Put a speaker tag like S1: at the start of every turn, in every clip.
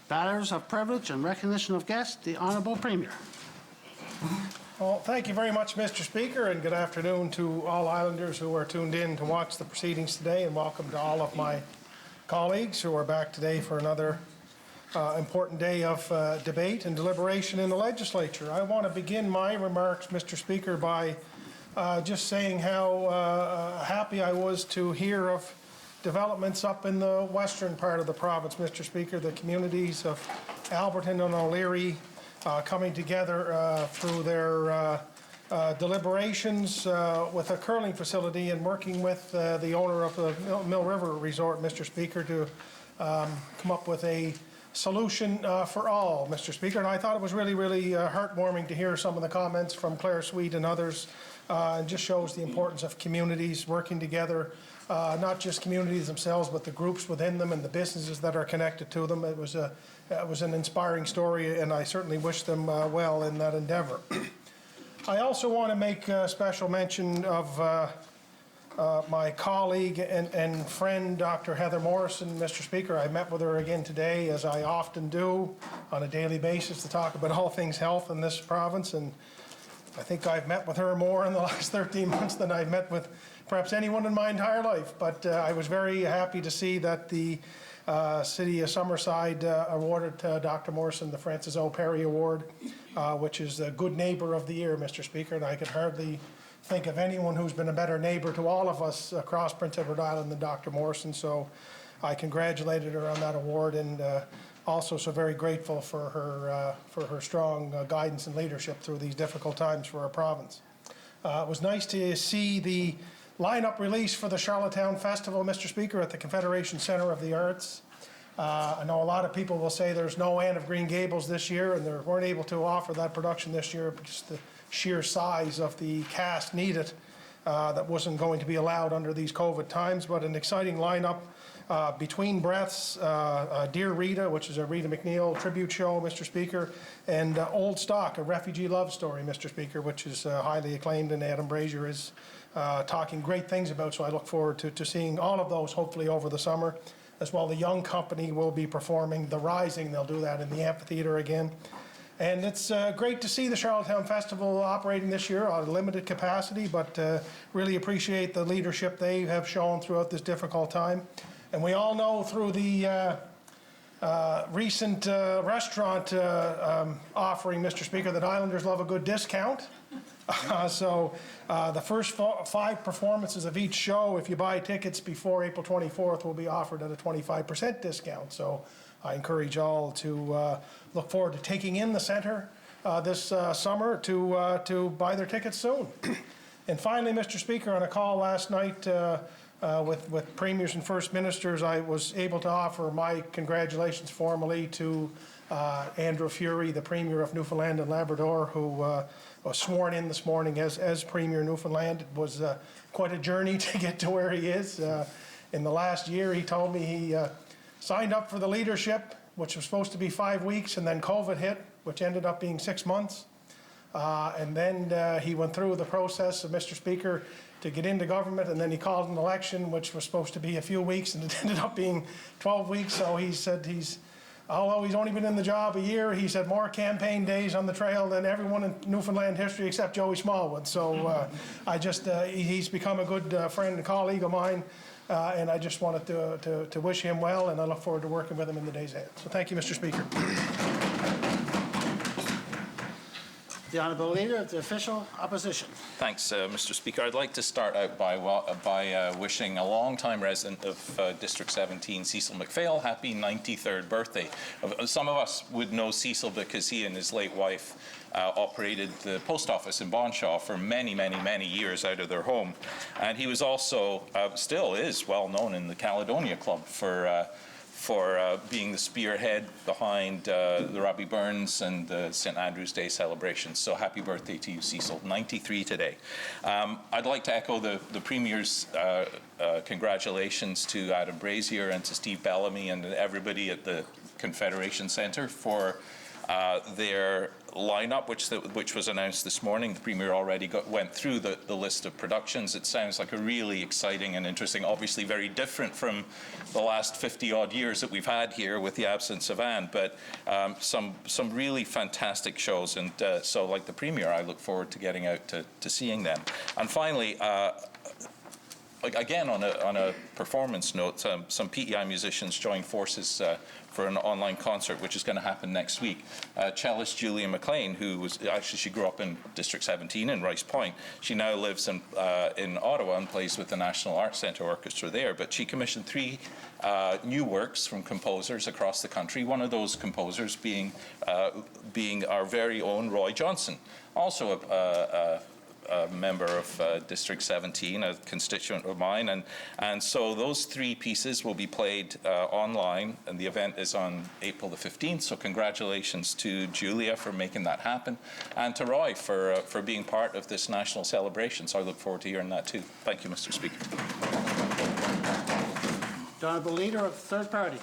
S1: Matters of privilege and recognition of guests, the Honourable Premier.
S2: Well, thank you very much, Mr. Speaker, and good afternoon to all Islanders who are tuned in to watch the proceedings today, and welcome to all of my colleagues who are back today for another important day of debate and deliberation in the legislature. I want to begin my remarks, Mr. Speaker, by just saying how happy I was to hear of developments up in the western part of the province, Mr. Speaker, the communities of Alberton and O'Leary coming together through their deliberations with a curling facility and working with the owner of the Mill River Resort, Mr. Speaker, to come up with a solution for all, Mr. Speaker. And I thought it was really, really heartwarming to hear some of the comments from Claire Sweet and others. It just shows the importance of communities working together, not just communities themselves, but the groups within them and the businesses that are connected to them. It was an inspiring story, and I certainly wish them well in that endeavor. I also want to make special mention of my colleague and friend, Dr. Heather Morrison, Mr. Speaker. I met with her again today, as I often do on a daily basis, to talk about all things health in this province. And I think I've met with her more in the last 13 months than I've met with perhaps anyone in my entire life. But I was very happy to see that the City of Summerside awarded Dr. Morrison the Francis O. Perry Award, which is the Good Neighbour of the Year, Mr. Speaker. And I could hardly think of anyone who's been a better neighbour to all of us across Prince Edward Island than Dr. Morrison. So I congratulated her on that award, and also so very grateful for her strong guidance and leadership through these difficult times for our province. It was nice to see the lineup release for the Charlottetown Festival, Mr. Speaker, at the Confederation Centre of the Arts. I know a lot of people will say there's no Anne of Green Gables this year, and they weren't able to offer that production this year because the sheer size of the cast needed that wasn't going to be allowed under these COVID times, but an exciting lineup. Between Breaths, Dear Rita, which is a Rita McNeil tribute show, Mr. Speaker, and Old Stock, a refugee love story, Mr. Speaker, which is highly acclaimed, and Adam Brazier is talking great things about, so I look forward to seeing all of those hopefully over the summer. As well, the Young Company will be performing The Rising. They'll do that in the amphitheatre again. And it's great to see the Charlottetown Festival operating this year on a limited capacity, but really appreciate the leadership they have shown throughout this difficult time. And we all know through the recent restaurant offering, Mr. Speaker, that Islanders love a good discount. So the first 5 performances of each show, if you buy tickets before April 24th, will be offered at a 25% discount. So I encourage all to look forward to taking in the centre this summer to buy their tickets soon. And finally, Mr. Speaker, on a call last night with premiers and first ministers, I was able to offer my congratulations formally to Andrew Furey, the Premier of Newfoundland and Labrador, who was sworn in this morning as Premier of Newfoundland. It was quite a journey to get to where he is. In the last year, he told me he signed up for the leadership, which was supposed to be 5 weeks, and then COVID hit, which ended up being 6 months. And then he went through the process of, Mr. Speaker, to get into government, and then he called an election, which was supposed to be a few weeks, and it ended up being 12 weeks. So he said although he's only been in the job a year, he said more campaign days on the trail than everyone in Newfoundland history except Joey Smallwood. So he's become a good friend and colleague of mine. And I just wanted to wish him well, and I look forward to working with him in the days ahead. So thank you, Mr. Speaker.
S1: The Honourable Leader of the Official Opposition.
S3: Thanks, Mr. Speaker. I'd like to start out by wishing a long-time resident of District 17, Cecil McPhail, happy 93rd birthday. Some of us would know Cecil because he and his late wife operated the post office in Bonshaw for many, many, many years out of their home. And he was also, still is, well known in the Caledonia Club for being the spearhead behind the Robbie Burns and the St. Andrew's Day celebrations. So happy birthday to you, Cecil. 93 today. I'd like to echo the Premier's congratulations to Adam Brazier and to Steve Bellamy and everybody at the Confederation Centre for Their lineup, which was announced this morning, the Premier already went through the list of productions. It sounds like a really exciting and interesting, obviously very different from the last 50-odd years that we've had here with the absence of Anne, but some really fantastic shows. And so, like the Premier, I look forward to getting out to seeing them. And finally, again, on a performance note, some PEI musicians joined forces for an online concert, which is going to happen next week. Cellist Julia McLean, who was actually, she grew up in District 17 in Rice Point. She now lives in Ottawa and plays with the National Arts Centre Orchestra there. But she commissioned 3 new works from composers across the country. One of those composers being our very own Roy Johnson, also a member of District 17, a constituent of mine, and so those 3 pieces will be played online, and the event is on April the 15th. So congratulations to Julia for making that happen, and to Roy for being part of this national celebration. So I look forward to hearing that too. Thank you, Mr. Speaker.
S1: The Honourable Leader of the Third Party.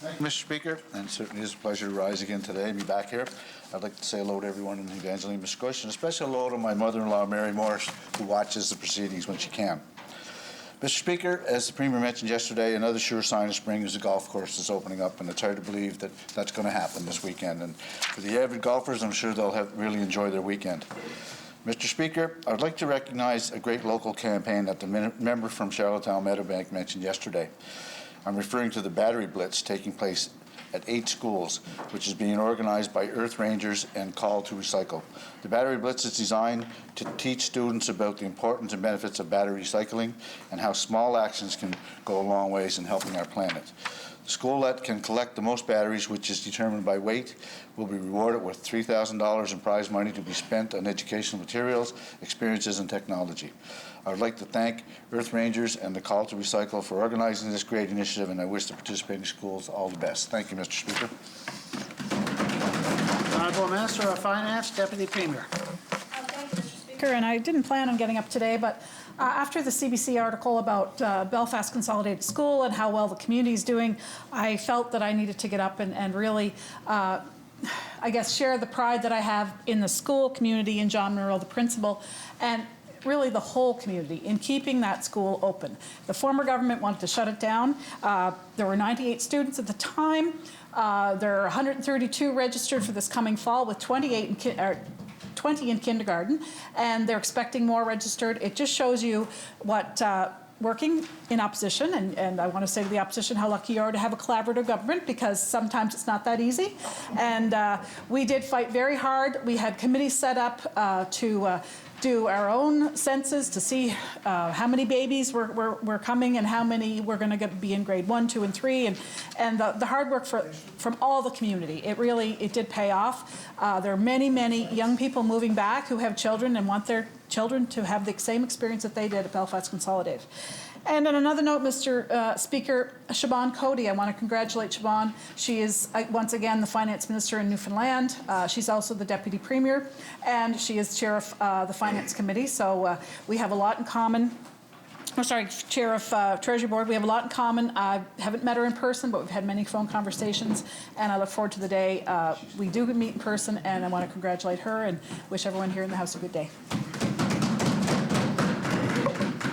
S4: Thank you, Mr. Speaker, and it certainly is a pleasure to rise again today and be back here. I'd like to say hello to everyone in Evangeline Muscush, and a special hello to my mother-in-law, Mary Morris, who watches the proceedings when she can. Mr. Speaker, as the Premier mentioned yesterday, another sure sign of spring is the golf course that's opening up, and it's hard to believe that that's going to happen this weekend. And for the avid golfers, I'm sure they'll really enjoy their weekend. Mr. Speaker, I would like to recognize a great local campaign that the member from Charlottetown Meadowbank mentioned yesterday. I'm referring to the Battery Blitz taking place at 8 schools, which is being organized by Earth Rangers and Call to Recycle. The Battery Blitz is designed to teach students about the importance and benefits of battery recycling and how small actions can go a long ways in helping our planet. The school that can collect the most batteries, which is determined by weight, will be rewarded with $3,000 in prize money to be spent on educational materials, experiences, and technology. I would like to thank Earth Rangers and the Call to Recycle for organizing this great initiative, and I wish the participating schools all the best. Thank you, Mr. Speaker.
S1: Honourable Minister of Finance, Deputy Premier.
S5: Thank you, Mr. Speaker. And I didn't plan on getting up today, but after the CBC article about Belfast Consolidated School and how well the community is doing, I felt that I needed to get up and really, I guess, share the pride that I have in the school community, in John Munro, the principal, and really the whole community in keeping that school open. The former government wanted to shut it down. There were 98 students at the time. There are 132 registered for this coming fall, with 20 in kindergarten, and they're expecting more registered. It just shows you what working in opposition, and I want to say to the opposition how lucky you are to have a collaborative government, because sometimes it's not that easy. And we did fight very hard. We had committees set up to do our own census to see how many babies were coming and how many were going to be in grade 1, 2, and 3, and the hard work from all the community. It did pay off. There are many young people moving back who have children and want their children to have the same experience that they did at Belfast Consolidated. And on another note, Mr. Speaker, Siobhan Cody, I want to congratulate Siobhan. She is, once again, the Finance Minister in Newfoundland. She's also the Deputy Premier, and she is Chair of the Finance Committee. So we have a lot in common. Chair of Treasury Board. We have a lot in common. I haven't met her in person, but we've had many phone conversations, and I look forward to the day we do meet in person, and I want to congratulate her and wish everyone here in the House a good day.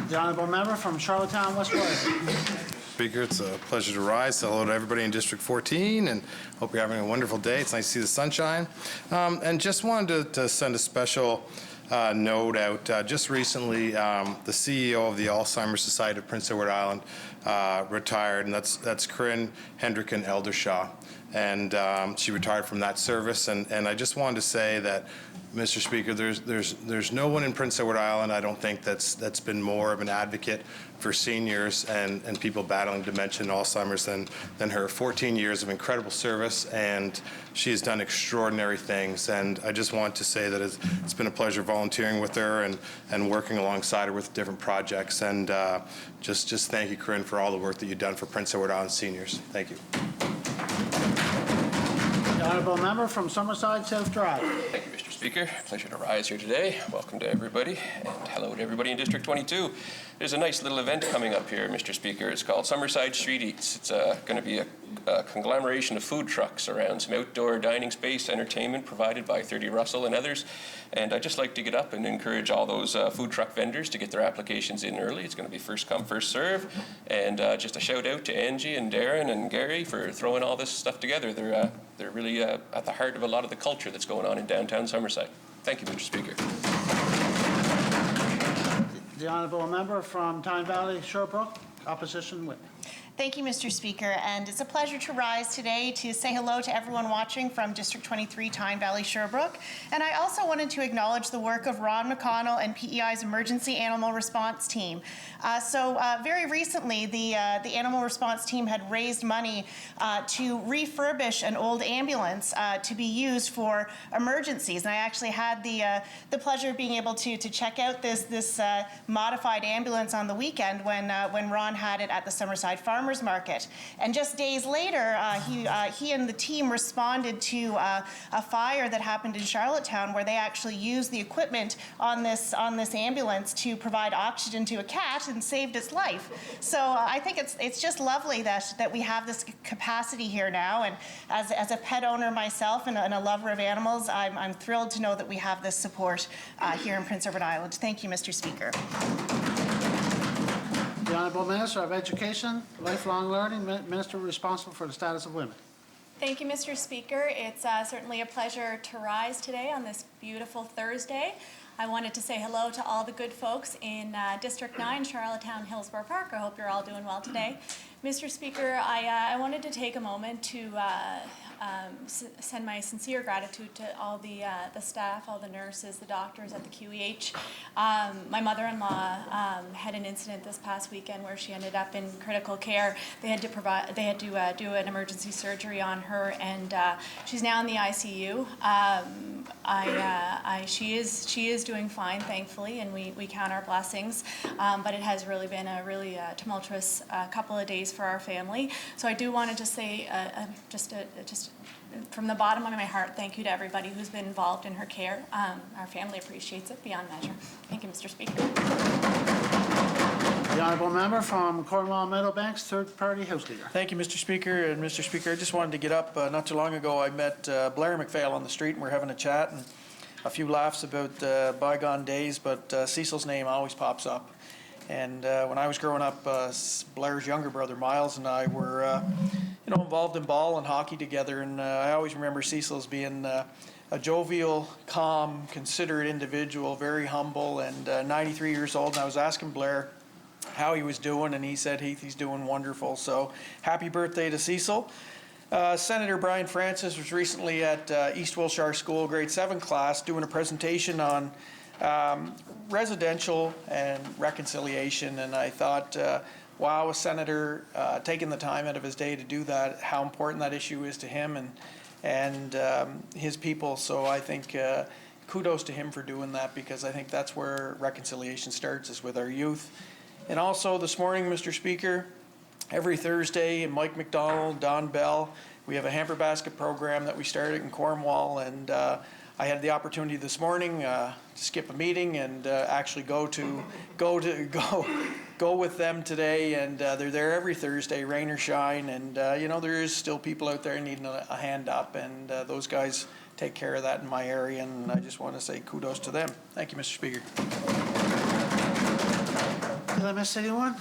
S1: The Honourable Member from Charlottetown, West Royal.
S6: Speaker, it's a pleasure to rise. Hello to everybody in District 14, and hope you're having a wonderful day. It's nice to see the sunshine. And just wanted to send a special note out. Just recently, the CEO of the Alzheimer's Society of Prince Edward Island retired, and that's Corinne Hendricken Eldershaw. And she retired from that service. And I just wanted to say that, Mr. Speaker, there's no one in Prince Edward Island, I don't think, that's been more of an advocate for seniors and people battling dementia and Alzheimer's than her. 14 years of incredible service, and she has done extraordinary things. And I just want to say that it's been a pleasure volunteering with her and working alongside her with different projects. And just thank you, Corinne, for all the work that you've done for Prince Edward Island seniors. Thank you.
S1: The Honourable Member from Summerside, South Drive.
S3: Thank you, Mr.
S7: Speaker. Pleasure to rise here today. Welcome to everybody, and hello to everybody in District 22. There's a nice little event coming up here, Mr. Speaker. It's called Summerside Street Eats. It's going to be a conglomeration of food trucks around some outdoor dining space, entertainment provided by 30 Russell and others. And I'd just like to get up and encourage all those food truck vendors to get their applications in early. It's going to be first come, first serve. And just a shout out to Angie and Darren and Gary for throwing all this stuff together. They're really at the heart of a lot of the culture that's going on in downtown Summerside. Thank you, Mr. Speaker.
S1: The honourable member from Tyne Valley, Sherbrooke, opposition whip.
S8: Thank you, Mr. Speaker, and it's a pleasure to rise today to say hello to everyone watching from District 23, Tyne Valley, Sherbrooke. And I also wanted to acknowledge the work of Ron McConnell and PEI's Emergency Animal Response Team. Very recently, the Animal Response Team had raised money to refurbish an old ambulance to be used for emergencies. And I actually had the pleasure of being able to check out this modified ambulance on the weekend when Ron had it at the Summerside Farmers Market. And just days later, he and the team responded to a fire that happened in Charlottetown where they actually used the equipment on this ambulance to provide oxygen to a cat and saved its life. So I think it's just lovely that we have this capacity here now. And as a pet owner myself and a lover of animals, I'm thrilled to know that we have this support here in Prince Edward Island. Thank you, Mr. Speaker.
S1: The Honourable Minister of Education, Lifelong Learning, Minister responsible for the status of women.
S9: Thank you, Mr. Speaker. It's certainly a pleasure to rise today on this beautiful Thursday. I wanted to say hello to all the good folks in District 9, Charlottetown, Hillsborough Park. I hope you're all doing well today. Mr. Speaker, I wanted to take a moment to send my sincere gratitude to all the staff, all the nurses, the doctors at the QEH. My mother-in-law had an incident this past weekend where she ended up in critical care. They had to do an emergency surgery on her, and she's now in the ICU. She is doing fine, thankfully, and we count our blessings. But it has really been a really tumultuous couple of days for our family. So I do want to just say, just from the bottom of my heart, thank you to everybody who's been involved in her care. Our family appreciates it beyond measure. Thank you, Mr. Speaker.
S1: The honourable member from Cornwall Meadowbanks, third-party House Leader.
S10: Thank you, Mr. Speaker. And Mr. Speaker, I just wanted to get up. Not too long ago, I met Blair McPhail on the street, and we're having a chat and a few laughs about bygone days, but Cecil's name always pops up. And when I was growing up, Blair's younger brother, Miles, and I were involved in ball and hockey together. And I always remember Cecil as being a jovial, calm, considerate individual, very humble, and 93 years old. And I was asking Blair how he was doing, and he said he's doing wonderful. So happy birthday to Cecil. Senator Brian Francis was recently at East Wilshire School, grade 7 class, doing a presentation on residential and reconciliation, and I thought, wow, a senator taking the time out of his day to do that, how important that issue is to him and his people. So I think kudos to him for doing that, because I think that's where reconciliation starts, is with our youth. And also this morning, Mr. Speaker, every Thursday, Mike McDonald, Don Bell, we have a hamper basket program that we started in Cornwall, and I had the opportunity this morning to skip a meeting and actually go with them today, and they're there every Thursday, rain or shine, and there is still people out there needing a hand up, and those guys take care of that in my area, and I just want to say kudos to them. Thank you, Mr. Speaker.
S1: Did I miss anyone?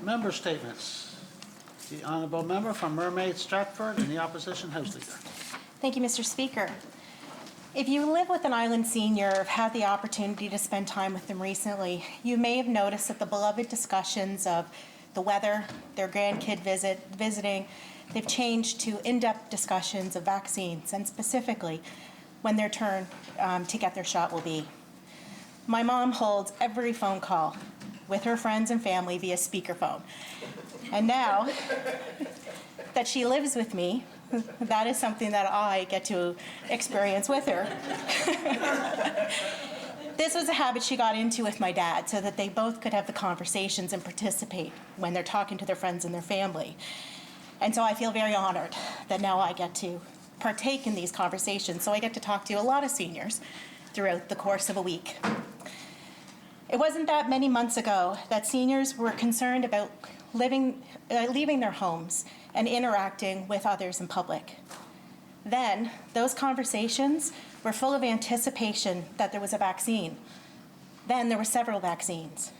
S1: Member statements. The honourable member from Mermaid Stratford and the opposition House Leader.
S8: Thank you, Mr. Speaker. If you live with an island senior or have had the opportunity to spend time with them recently, you may have noticed that the beloved discussions of the weather, their grandkid visiting, they've changed to in-depth discussions of vaccines, and specifically when their turn to get their shot will be. My mom holds every phone call with her friends and family via speakerphone. And now that she lives with me, that is something that I get to experience with her. This was a habit she got into with my dad so that they both could have the conversations and participate when they're talking to their friends and their family. And so I feel very honored that now I get to partake in these conversations, so I get to talk to a lot of seniors throughout the course of a week. It wasn't that many months ago that seniors were concerned about leaving their homes and interacting with others in public. Then, those conversations were full of anticipation that there was a vaccine. Then there were several vaccines.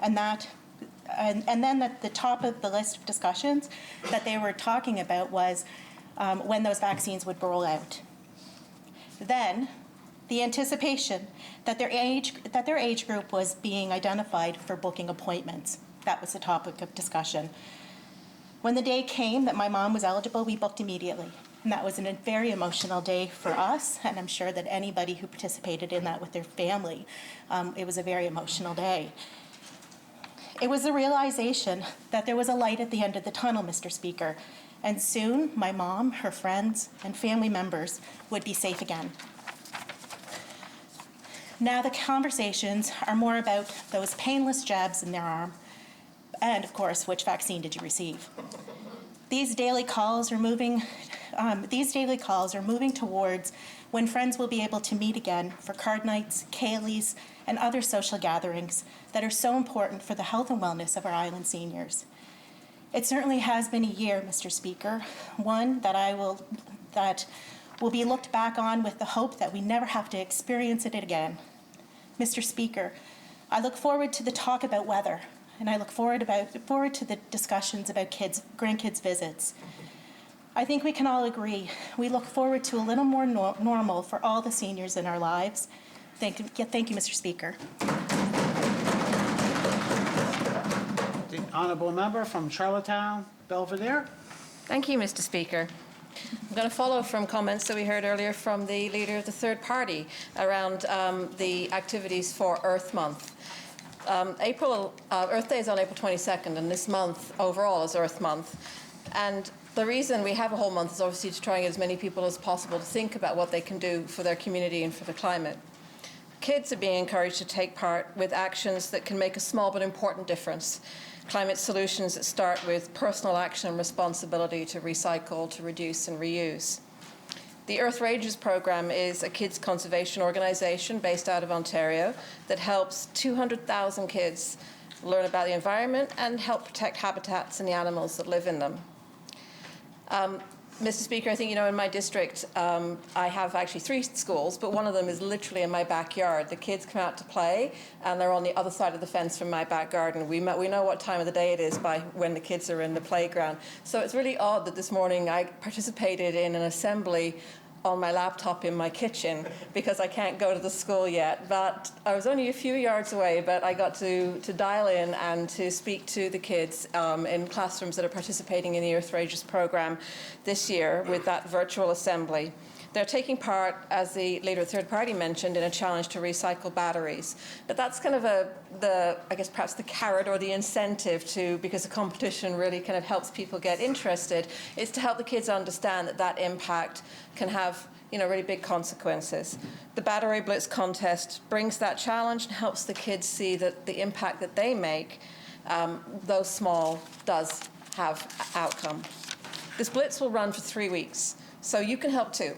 S8: And then at the top of the list of discussions that they were talking about was when those vaccines would roll out. Then, the anticipation that their age group was being identified for booking appointments. That was the topic of discussion. When the day came that my mom was eligible, we booked immediately. And that was a very emotional day for us, and I'm sure that anybody who participated in that with their family, it was a very emotional day. It was a realization that there was a light at the end of the tunnel, Mr. Speaker, and soon my mom, her friends, and family members would be safe again. Now the conversations are more about those painless jabs in their arm, and of course, which vaccine did you receive? These daily calls are moving towards when friends will be able to meet again for card nights, Kayleys, and other social gatherings that are so important for the health and wellness of our island seniors. It certainly has been a year, Mr. Speaker, one that will be looked back on with the hope that we never have to experience it again. Mr. Speaker, I look forward to the talk about weather, and I look forward to the discussions about grandkids' visits. I think we can all agree we look forward to a little more normal for all the seniors in our lives. Thank you, Mr. Speaker.
S1: The honourable member from Charlottetown, Belvedere.
S11: Thank you, Mr. Speaker. I'm going to follow from comments that we heard earlier from the leader of the third party around the activities for Earth Month. Earth Day is on April 22nd, and this month overall is Earth Month. And the reason we have a whole month is obviously to try and get as many people as possible to think about what they can do for their community and for the climate. Kids are being encouraged to take part with actions that can make a small but important difference. Climate solutions that start with personal action and responsibility to recycle, to reduce and reuse. The Earth Rangers program is a kids conservation organisation based out of Ontario that helps 200,000 kids learn about the environment and help protect habitats and the animals that live in them. Mr. Speaker, I think you know in my district I have actually 3 schools, but one of them is literally in my backyard. The kids come out to play and they're on the other side of the fence from my back garden. We know what time of the day it is by when the kids are in the playground. So it's really odd that this morning I participated in an assembly on my laptop in my kitchen because I can't go to the school yet. But I was only a few yards away, but I got to dial in and to speak to the kids in classrooms that are participating in the Earth Rangers program this year with that virtual assembly. They're taking part, as the leader of the third party mentioned, in a challenge to recycle batteries. But that's kind of I guess perhaps the carrot or the incentive to, because the competition really kind of helps people get interested, is to help the kids understand that impact can have really big consequences. The Battery Blitz contest brings that challenge and helps the kids see that the impact that they make, though small, does have outcome. This Blitz will run for 3 weeks, so you can help too.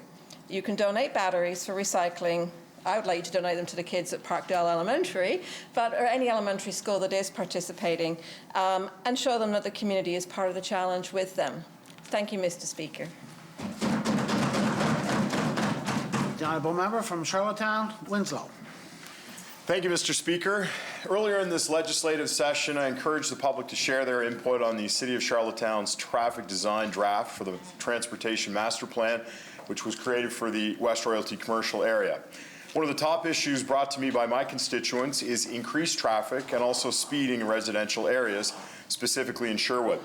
S11: You can donate batteries for recycling. I would like you to donate them to the kids at Parkdale Elementary, or any elementary school that is participating, and show them that the community is part of the challenge with them. Thank you, Mr. Speaker.
S1: The honourable member from Charlottetown, Winslow.
S12: Thank you, Mr. Speaker. Earlier in this legislative session, I encouraged the public to share their input on the City of Charlottetown's traffic design draft for the Transportation Master Plan, which was created for the West Royalty commercial area. One of the top issues brought to me by my constituents is increased traffic and also speeding in residential areas, specifically in Sherwood.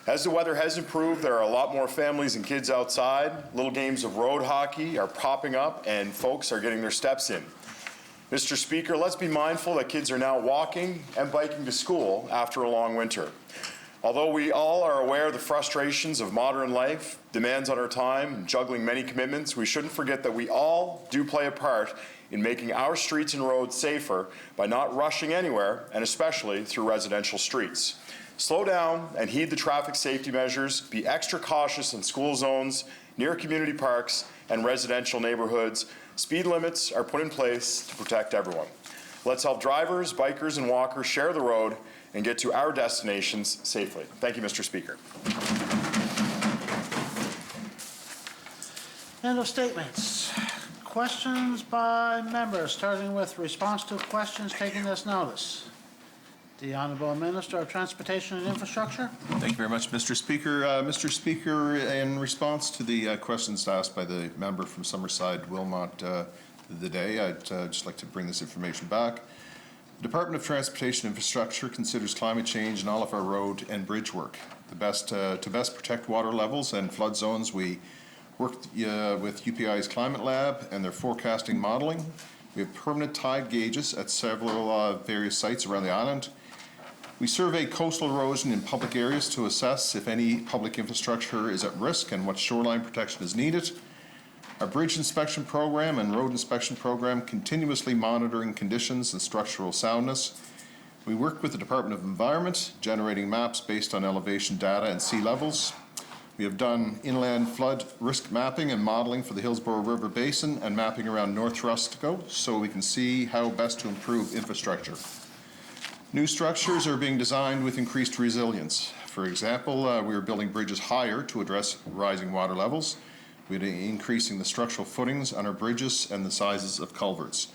S12: As the weather has improved, there are a lot more families and kids outside. Little games of road hockey are popping up and folks are getting their steps in. Mr. Speaker, let's be mindful that kids are now walking and biking to school after a long winter. Although we all are aware of the frustrations of modern life, demands on our time, and juggling many commitments, we shouldn't forget that we all do play a part in making our streets and roads safer by not rushing anywhere, and especially through residential streets. Slow down and heed the traffic safety measures, be extra cautious in school zones, near community parks and residential neighborhoods. Speed limits are put in place to protect everyone. Let's help drivers, bikers, and walkers share the road and get to our destinations safely. Thank you, Mr. Speaker.
S1: End of statements. Questions by members, starting with response to questions taking this notice. The Honourable Minister of Transportation and Infrastructure.
S13: Thank you very much, Mr. Speaker. Mr. Speaker, in response to the questions asked by the member from Summerside, Wilmot, the day, I'd just like to bring this information back. The Department of Transportation and Infrastructure considers climate change in all of our road and bridge work. To best protect water levels and flood zones, we worked with UPI's Climate Lab and their forecasting modeling. We have permanent tide gauges at several various sites around the island. We survey coastal erosion in public areas to assess if any public infrastructure is at risk and what shoreline protection is needed. Our bridge inspection program and road inspection program continuously monitoring conditions and structural soundness. We work with the Department of Environment, generating maps based on elevation data and sea levels. We have done inland flood risk mapping and modeling for the Hillsborough River Basin and mapping around North Rustico so we can see how best to improve infrastructure. New structures are being designed with increased resilience. For example, we are building bridges higher to address rising water levels. We're increasing the structural footings on our bridges and the sizes of culverts.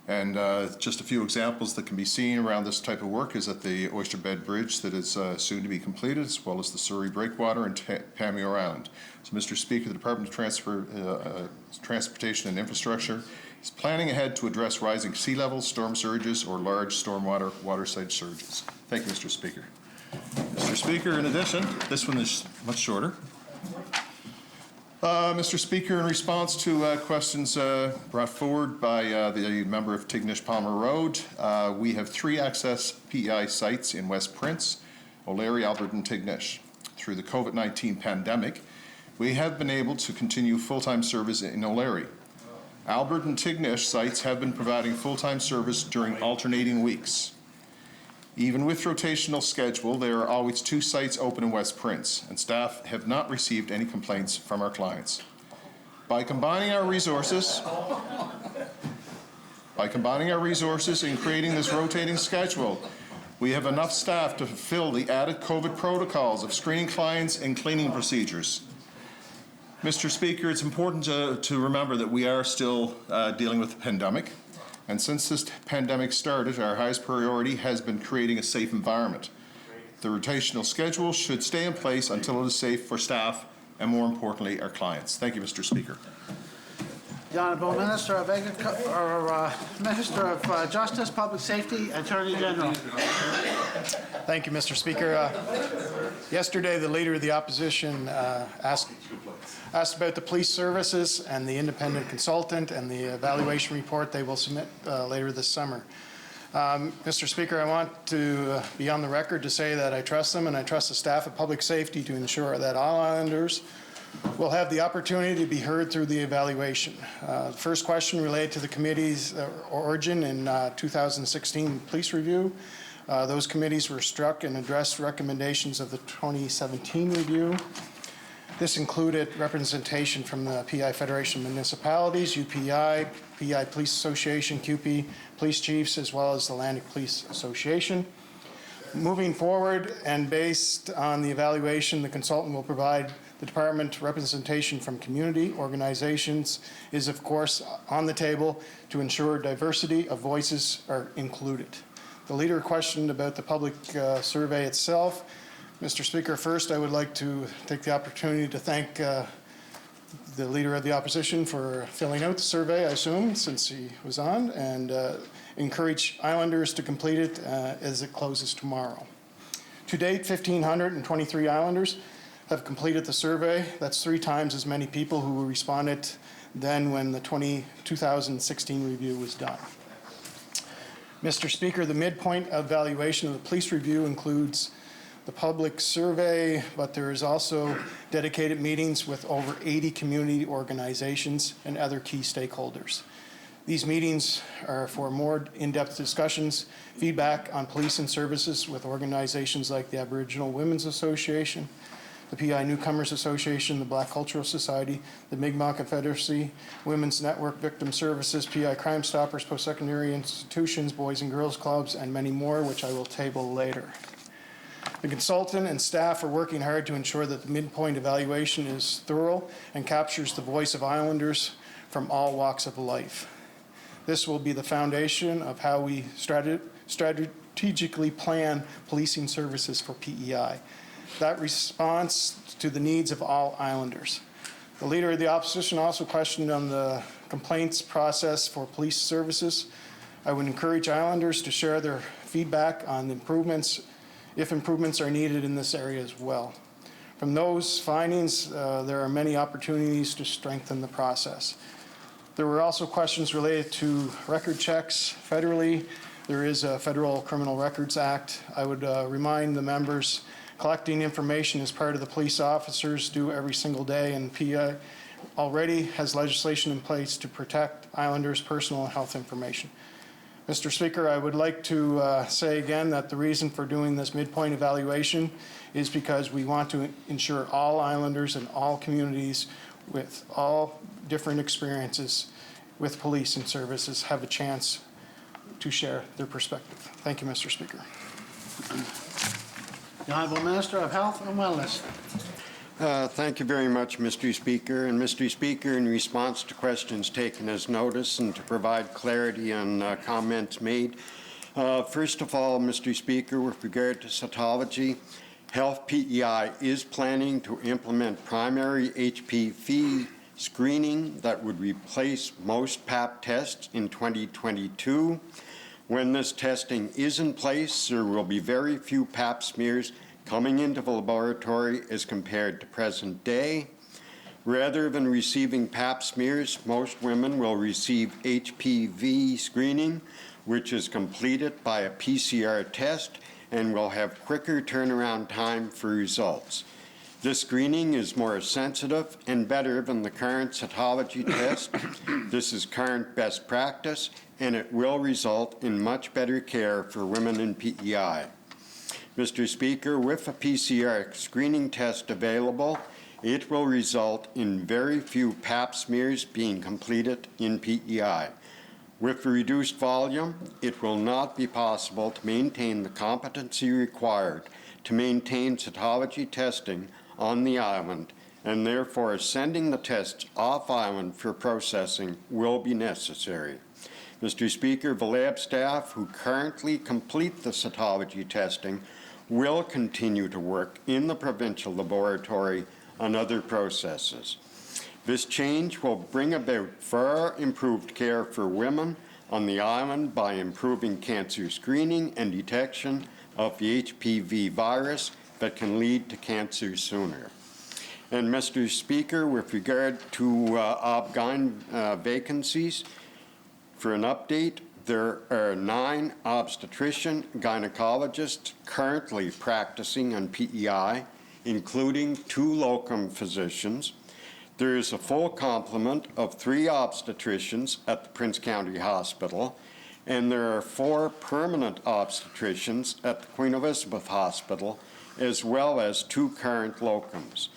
S13: And just a few examples that can be seen around this type of work is at the Oyster Bed Bridge that is soon to be completed, as well as the Surrey Breakwater and Pamure Island. So, Mr. Speaker, the Department of Transportation and Infrastructure is planning ahead to address rising sea levels, storm surges, or large stormwater waterside surges. Thank you, Mr. Speaker. Mr. Speaker, in addition, this one is much shorter. Mr. Speaker, in response to questions brought forward by the member of Tignish Palmer Road, we have 3 access PEI sites in West Prince, O'Leary, Albert, and Tignish. Through the COVID-19 pandemic, we have been able to continue full-time service in O'Leary. Albert and Tignish sites have been providing full-time service during alternating weeks. Even with rotational schedule, there are always 2 sites open in West Prince, and staff have not received any complaints from our clients. By combining our resources in creating this rotating schedule, we have enough staff to fulfill the added COVID protocols of screening clients and cleaning procedures. Mr. Speaker, it's important to remember that we are still dealing with the pandemic. And since this pandemic started, our highest priority has been creating a safe environment. The rotational schedule should stay in place until it is safe for staff and, more importantly, our clients. Thank you, Mr. Speaker.
S1: The Honourable Minister of Minister of Justice, Public Safety, Attorney General.
S14: Thank you, Mr. Speaker. Yesterday, the Leader of the Opposition asked about the police services and the independent consultant and the evaluation report they will submit later this summer. Mr. Speaker, I want to be on the record to say that I trust them and I trust the staff of public safety to ensure that all islanders will have the opportunity to be heard through the evaluation. The first question related to the committee's origin in 2016 police review. Those committees were struck and addressed recommendations of the 2017 review. This included representation from the PEI Federation of Municipalities, UPI, PEI Police Association, CUPE, police chiefs, as well as the Atlantic Police Association. Moving forward and based on the evaluation, the consultant will provide the department representation from community organizations is, of course, on the table to ensure diversity of voices are included. The leader questioned about the public survey itself. Mr. Speaker, first I would like to take the opportunity to thank the Leader of the Opposition for filling out the survey, I assume, since he was on, and encourage Islanders to complete it as it closes tomorrow. To date, 1,523 Islanders have completed the survey. That's 3 times as many people who responded than when the 2016 review was done. Mr. Speaker, the midpoint evaluation of the police review includes the public survey, but there is also dedicated meetings with over 80 community organizations and other key stakeholders. These meetings are for more in-depth discussions, feedback on police and services with organizations like the Aboriginal Women's Association, the PI Newcomers Association, the Black Cultural Society, the Mi'kmaq Confederacy, Women's Network, Victim Services, PI Crime Stoppers, post-secondary institutions, Boys and Girls Clubs, and many more, which I will table later. The consultant and staff are working hard to ensure that the midpoint evaluation is thorough and captures the voice of Islanders from all walks of life. This will be the foundation of how we strategically plan policing services for PEI. That responds to the needs of all Islanders. The Leader of the Opposition also questioned on the complaints process for police services. I would encourage Islanders to share their feedback on improvements, if improvements are needed in this area as well. From those findings, there are many opportunities to strengthen the process. There were also questions related to record checks federally. There is a Federal Criminal Records Act. I would remind the members, collecting information is part of the police officers do every single day, and PI already has legislation in place to protect Islanders' personal and health information. Mr. Speaker, I would like to say again that the reason for doing this midpoint evaluation is because we want to ensure all Islanders and all communities with all different experiences with police and services have a chance to share their perspective. Thank you, Mr. Speaker.
S1: The Honourable Minister of Health and Wellness.
S15: Thank you very much, Mr. Speaker. And Mr. Speaker, in response to questions taken as notice and to provide clarity on comments made, first of all, Mr. Speaker, with regard to cytology, Health PEI is planning to implement primary HPV screening that would replace most PAP tests in 2022. When this testing is in place, there will be very few PAP smears coming into the laboratory as compared to present day. Rather than receiving PAP smears, most women will receive HPV screening, which is completed by a PCR test and will have quicker turnaround time for results. This screening is more sensitive and better than the current cytology test. This is current best practice, and it will result in much better care for women in PEI. Mr. Speaker, with a PCR screening test available, it will result in very few PAP smears being completed in PEI. With the reduced volume, it will not be possible to maintain the competency required to maintain cytology testing on the island, and therefore sending the tests off island for processing will be necessary. Mr. Speaker, the lab staff who currently complete the cytology testing will continue to work in the provincial laboratory on other processes. This change will bring about far improved care for women on the island by improving cancer screening and detection of the HPV virus that can lead to cancer sooner. And Mr. Speaker, with regard to OB-GYN vacancies, for an update, there are 9 obstetrician gynecologists currently practicing on PEI, including 2 locum physicians. There is a full complement of 3 obstetricians at the Prince County Hospital, and there are 4 permanent obstetricians at the Queen Elizabeth Hospital, as well as 2 current locums.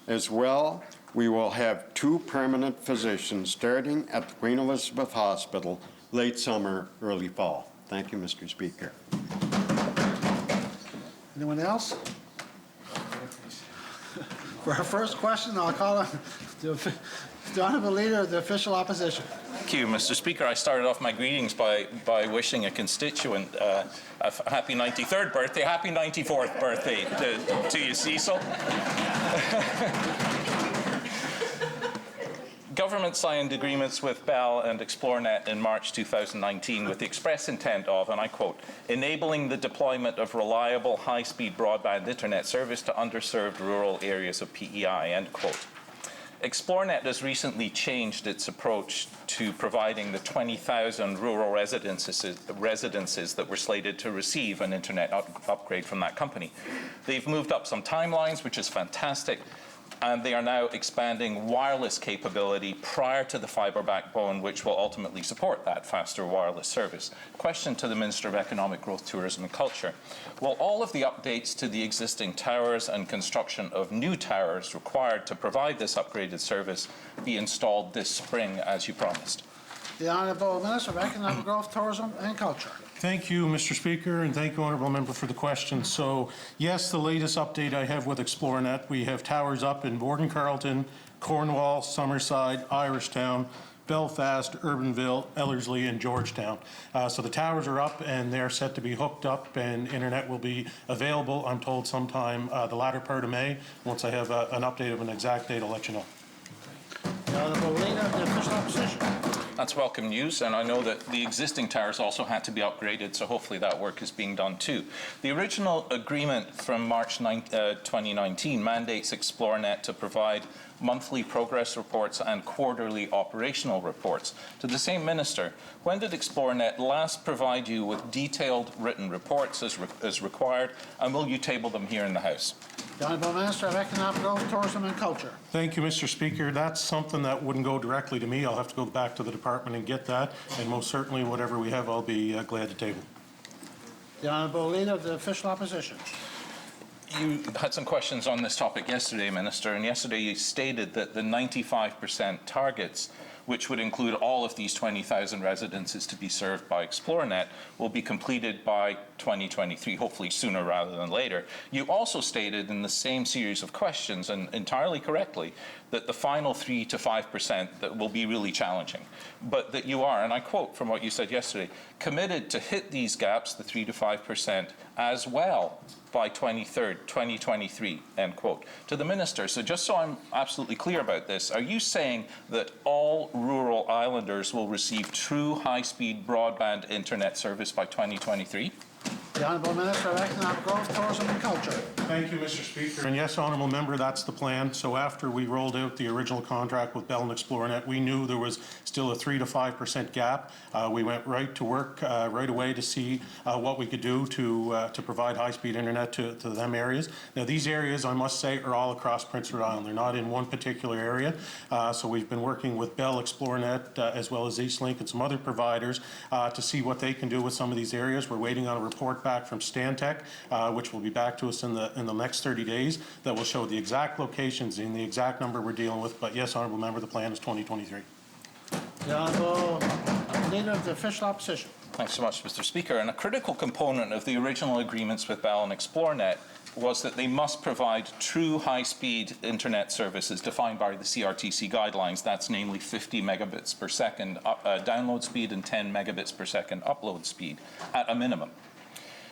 S15: As well, we will have 2 permanent physicians starting at the Queen Elizabeth Hospital late summer, early fall. Thank you, Mr. Speaker.
S1: Anyone else? For our first question, I'll call on the Honourable Leader of the Official Opposition.
S3: Thank you, Mr. Speaker. I started off my greetings by wishing a constituent a happy 93rd birthday, happy 94th birthday to you, Cecil. Government signed agreements with Bell and ExploreNet in March 2019 with the express intent of, and I quote, enabling the deployment of reliable high-speed broadband internet service to underserved rural areas of PEI, end quote. ExploreNet has recently changed its approach to providing the 20,000 rural residences that were slated to receive an internet upgrade from that company. They've moved up some timelines, which is fantastic, and they are now expanding wireless capability prior to the fibre backbone, which will ultimately support that faster wireless service. Question to the Minister of Economic Growth, Tourism and Culture. Will all of the updates to the existing towers and construction of new towers required to provide this upgraded service be installed this spring as you promised?
S1: The Honourable Minister of Economic Growth, Tourism and Culture.
S16: Thank you, Mr. Speaker, and thank you, Honourable Member, for the question. So, yes, the latest update I have with ExploreNet, we have towers up in Borden Carlton, Cornwall, Summerside, Irishtown, Belfast, Urbanville, Ellerslie, and Georgetown. So the towers are up and they're set to be hooked up, and internet will be available, I'm told, sometime the latter part of May. Once I have an update of an exact date, I'll let you know.
S1: The Honourable Leader of the Official Opposition.
S3: That's welcome news, and I know that the existing towers also had to be upgraded, so hopefully that work is being done too. The original agreement from March 2019 mandates ExploreNet to provide monthly progress reports and quarterly operational reports. To the same Minister, when did ExploreNet last provide you with detailed written reports as required, and will you table them here in the House?
S1: The Honourable Minister of Economic Growth, Tourism and Culture.
S16: Thank you, Mr. Speaker. That's something that wouldn't go directly to me. I'll have to go back to the department and get that, and most certainly whatever we have, I'll be glad to table.
S1: The Honourable Leader of the Official Opposition.
S3: You had some questions on this topic yesterday, Minister, and yesterday you stated that the 95% targets, which would include all of these 20,000 residences to be served by ExploreNet, will be completed by 2023, hopefully sooner rather than later. You also stated in the same series of questions, and entirely correctly, that the final 3 to 5% that will be really challenging, but that you are, and I quote from what you said yesterday, committed to hit these gaps, the 3 to 5%, as well by 2023, end quote. To the Minister, so just so I'm absolutely clear about this, are you saying that all rural islanders will receive true high-speed broadband internet service by 2023?
S1: The Honourable Minister of Economic Growth, Tourism and Culture.
S16: Thank you, Mr. Speaker. And yes, Honourable Member, that's the plan. So after we rolled out the original contract with Bell and ExploreNet, we knew there was still a 3 to 5% gap. We went right to work right away to see what we could do to provide high-speed internet to them areas. Now, these areas, I must say, are all across Prince Edward Island. They're not in one particular area. So we've been working with Bell, ExploreNet, as well as Eastlink and some other providers to see what they can do with some of these areas. We're waiting on a report back from Stantec, which will be back to us in the next 30 days, that will show the exact locations and the exact number we're dealing with. But yes, Honourable Member, the plan is 2023.
S1: The Honourable Leader of the Official Opposition.
S3: Thanks so much, Mr. Speaker. And a critical component of the original agreements with Bell and ExploreNet was that they must provide true high-speed internet services defined by the CRTC guidelines. That's namely 50 megabits per second download speed and 10 megabits per second upload speed at a minimum.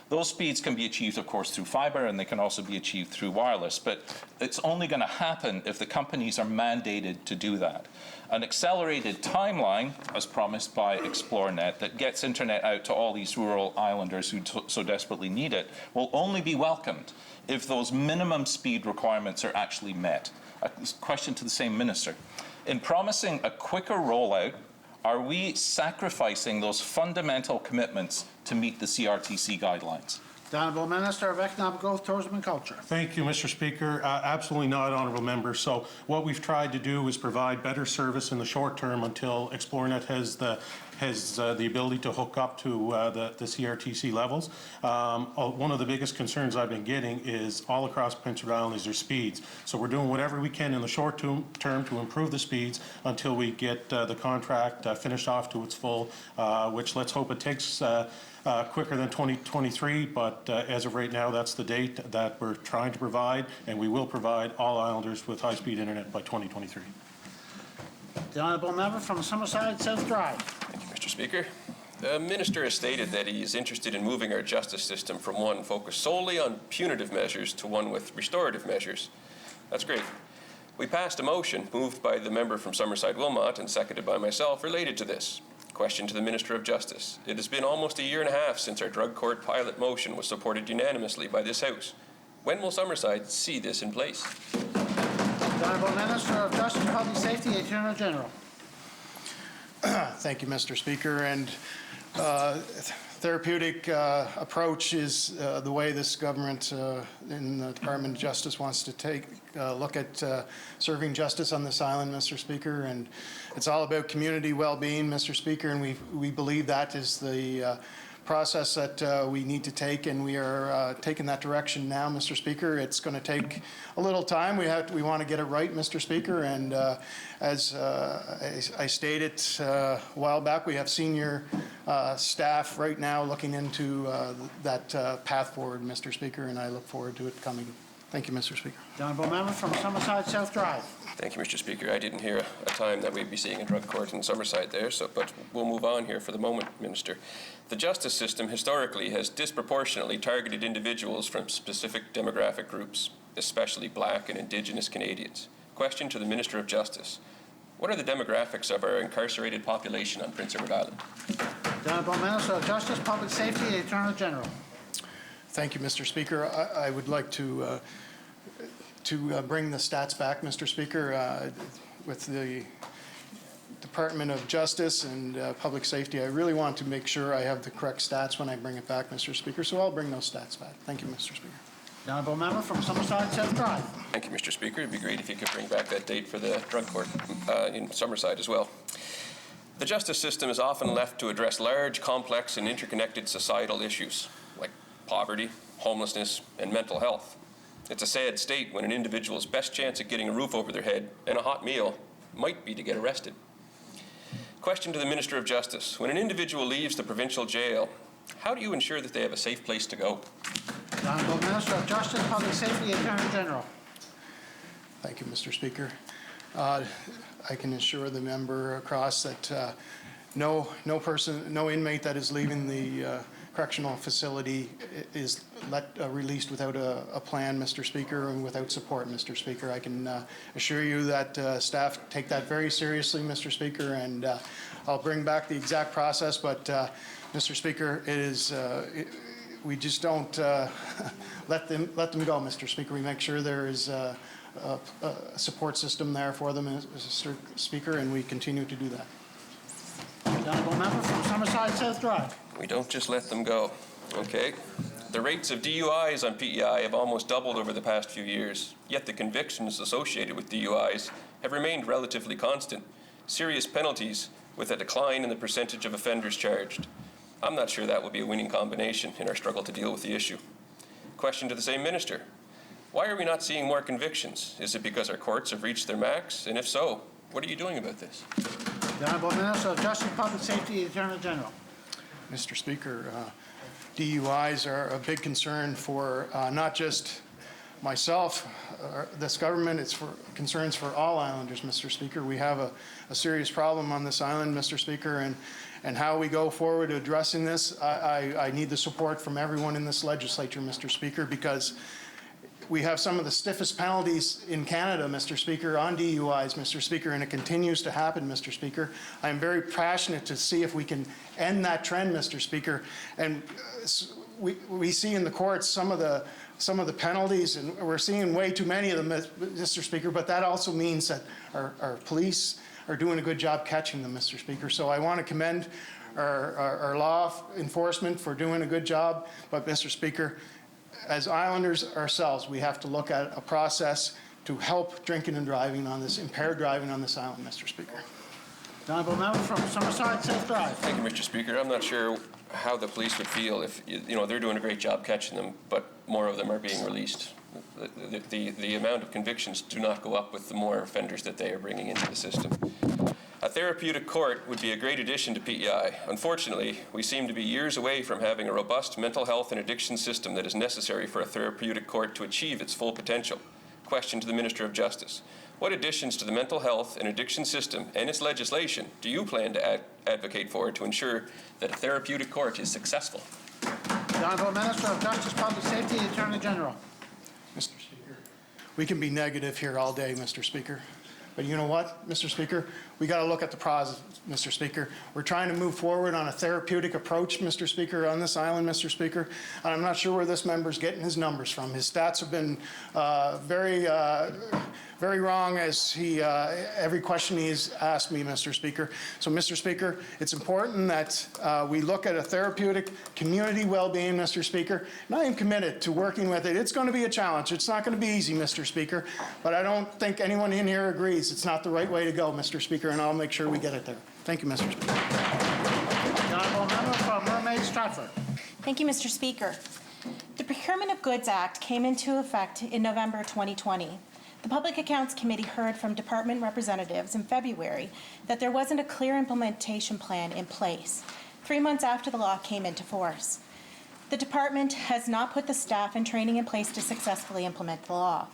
S3: Those speeds can be achieved, of course, through fibre, and they can also be achieved through wireless. But it's only going to happen if the companies are mandated to do that. An accelerated timeline, as promised by ExploreNet, that gets internet out to all these rural islanders who so desperately need it, will only be welcomed if those minimum speed requirements are actually met. A question to the same Minister. In promising a quicker rollout, are we sacrificing those fundamental commitments to meet the CRTC guidelines?
S1: The Honourable Minister of Economic Growth, Tourism and Culture.
S16: Thank you, Mr. Speaker. Absolutely not, Honourable Member. So what we've tried to do is provide better service in the short term until ExploreNet has the ability to hook up to the CRTC levels. One of the biggest concerns I've been getting is all across Prince Edward Island is their speeds. So we're doing whatever we can in the short term to improve the speeds until we get the contract finished off to its full, which let's hope it takes quicker than 2023, but as of right now, that's the date that we're trying to provide, and we will provide all islanders with high-speed internet by 2023.
S1: The Honourable Member from Summerside South Drive.
S7: Thank you, Mr. Speaker. The Minister has stated that he is interested in moving our justice system from one focused solely on punitive measures to one with restorative measures. That's great. We passed a motion moved by the member from Summerside Wilmot and seconded by myself related to this. Question to the Minister of Justice. It has been almost a year and a half since our drug court pilot motion was supported unanimously by this House. When will Summerside see this in place?
S1: The Honourable Minister of Justice and Public Safety, Attorney General.
S14: Thank you, Mr. Speaker, and therapeutic approach is the way this government in the Department of Justice wants to take a look at serving justice on this island, Mr. Speaker. And it's all about community well-being, Mr. Speaker, and we believe that is the process that we need to take, and we are taking that direction now, Mr. Speaker. It's going to take a little time. We want to get it right, Mr. Speaker, and as I stated a while back, we have senior staff right now looking into that path forward, Mr. Speaker, and I look forward to it coming. Thank you, Mr. Speaker.
S1: The honourable member from Summerside South Drive.
S7: Thank you, Mr. Speaker. I didn't hear a time that we'd be seeing a drug court in Summerside there, but we'll move on here for the moment, Minister. The justice system historically has disproportionately targeted individuals from specific demographic groups, especially Black and Indigenous Canadians. Question to the Minister of Justice. What are the demographics of our incarcerated population on Prince Edward Island?
S1: The honourable Minister of Justice, Public Safety, and Attorney General.
S14: Thank you, Mr. Speaker. I would like to bring the stats back, Mr. Speaker, with the Department of Justice and Public Safety. I really want to make sure I have the correct stats when I bring it back, Mr. Speaker, so I'll bring those stats back. Thank you, Mr. Speaker.
S1: The honourable member from Summerside South Drive.
S7: Thank you, Mr. Speaker. It'd be great if you could bring back that date for the drug court in Summerside as well. The justice system is often left to address large, complex, and interconnected societal issues like poverty, homelessness, and mental health. It's a sad state when an individual's best chance at getting a roof over their head and a hot meal might be to get arrested. Question to the Minister of Justice. When an individual leaves the provincial jail, how do you ensure that they have a safe place to go?
S1: The honourable Minister of Justice, Public Safety, and Attorney General.
S14: Thank you, Mr. Speaker. I can assure the member across that no inmate that is leaving the correctional facility is released without a plan, Mr. Speaker, and without support, Mr. Speaker. I can assure you that staff take that very seriously, Mr. Speaker, and I'll bring back the exact process, but Mr. Speaker, it is we just don't let them go, Mr. Speaker. We make sure there is a support system there for them, Mr. Speaker, and we continue to do that.
S1: The honourable member from Summerside South Drive.
S7: We don't just let them go. Okay. The rates of DUIs on PEI have almost doubled over the past few years, yet the convictions associated with DUIs have remained relatively constant. Serious penalties with a decline in the percentage of offenders charged. I'm not sure that would be a winning combination in our struggle to deal with the issue. Question to the same minister. Why are we not seeing more convictions? Is it because our courts have reached their max? And if so, what are you doing about this?
S1: The honourable Minister of Justice, Public Safety, and Attorney General.
S14: Mr. Speaker, DUIs are a big concern for not just myself, this government, it's for concerns for all islanders, Mr. Speaker. We have a serious problem on this island, Mr. Speaker, and how we go forward addressing this, I need the support from everyone in this legislature, Mr. Speaker, because we have some of the stiffest penalties in Canada, Mr. Speaker, on DUIs, Mr. Speaker, and it continues to happen, Mr. Speaker. I am very passionate to see if we can end that trend, Mr. Speaker. And we see in the courts some of the penalties, and we're seeing way too many of them, Mr. Speaker, but that also means that our police are doing a good job catching them, Mr. Speaker. So I want to commend our law enforcement for doing a good job, but Mr. Speaker, as islanders ourselves, we have to look at a process to help drinking and driving on this, impaired driving on this island, Mr. Speaker.
S1: The honourable member from Summerside South Drive.
S7: Thank you, Mr. Speaker. I'm not sure how the police would feel if, they're doing a great job catching them, but more of them are being released. The amount of convictions do not go up with the more offenders that they are bringing into the system. A therapeutic court would be a great addition to PEI. Unfortunately, we seem to be years away from having a robust mental health and addiction system that is necessary for a therapeutic court to achieve its full potential. Question to the Minister of Justice. What additions to the mental health and addiction system and its legislation do you plan to advocate for to ensure that a therapeutic court is successful?
S1: The Honourable Minister of Justice, Public Safety, and Attorney General.
S14: Mr. Speaker, we can be negative here all day, Mr. Speaker. But you know what, Mr. Speaker? we got to look at the pros, Mr. Speaker. We're trying to move forward on a therapeutic approach, Mr. Speaker, on this island, Mr. Speaker. And I'm not sure where this member's getting his numbers from. His stats have been very wrong as every question he's asked me, Mr. Speaker. So, Mr. Speaker, it's important that we look at a therapeutic community well-being, Mr. Speaker. And I am committed to working with it. It's going to be a challenge. It's not going to be easy, Mr. Speaker. But I don't think anyone in here agrees it's not the right way to go, Mr. Speaker, and I'll make sure we get it there. Thank you, Mr. Speaker.
S1: The honourable member from Mermaid Stratford.
S8: Thank you, Mr. Speaker. The Procurement of Goods Act came into effect in November 2020. The Public Accounts Committee heard from department representatives in February that there wasn't a clear implementation plan in place 3 months after the law came into force. The department has not put the staff and training in place to successfully implement the law,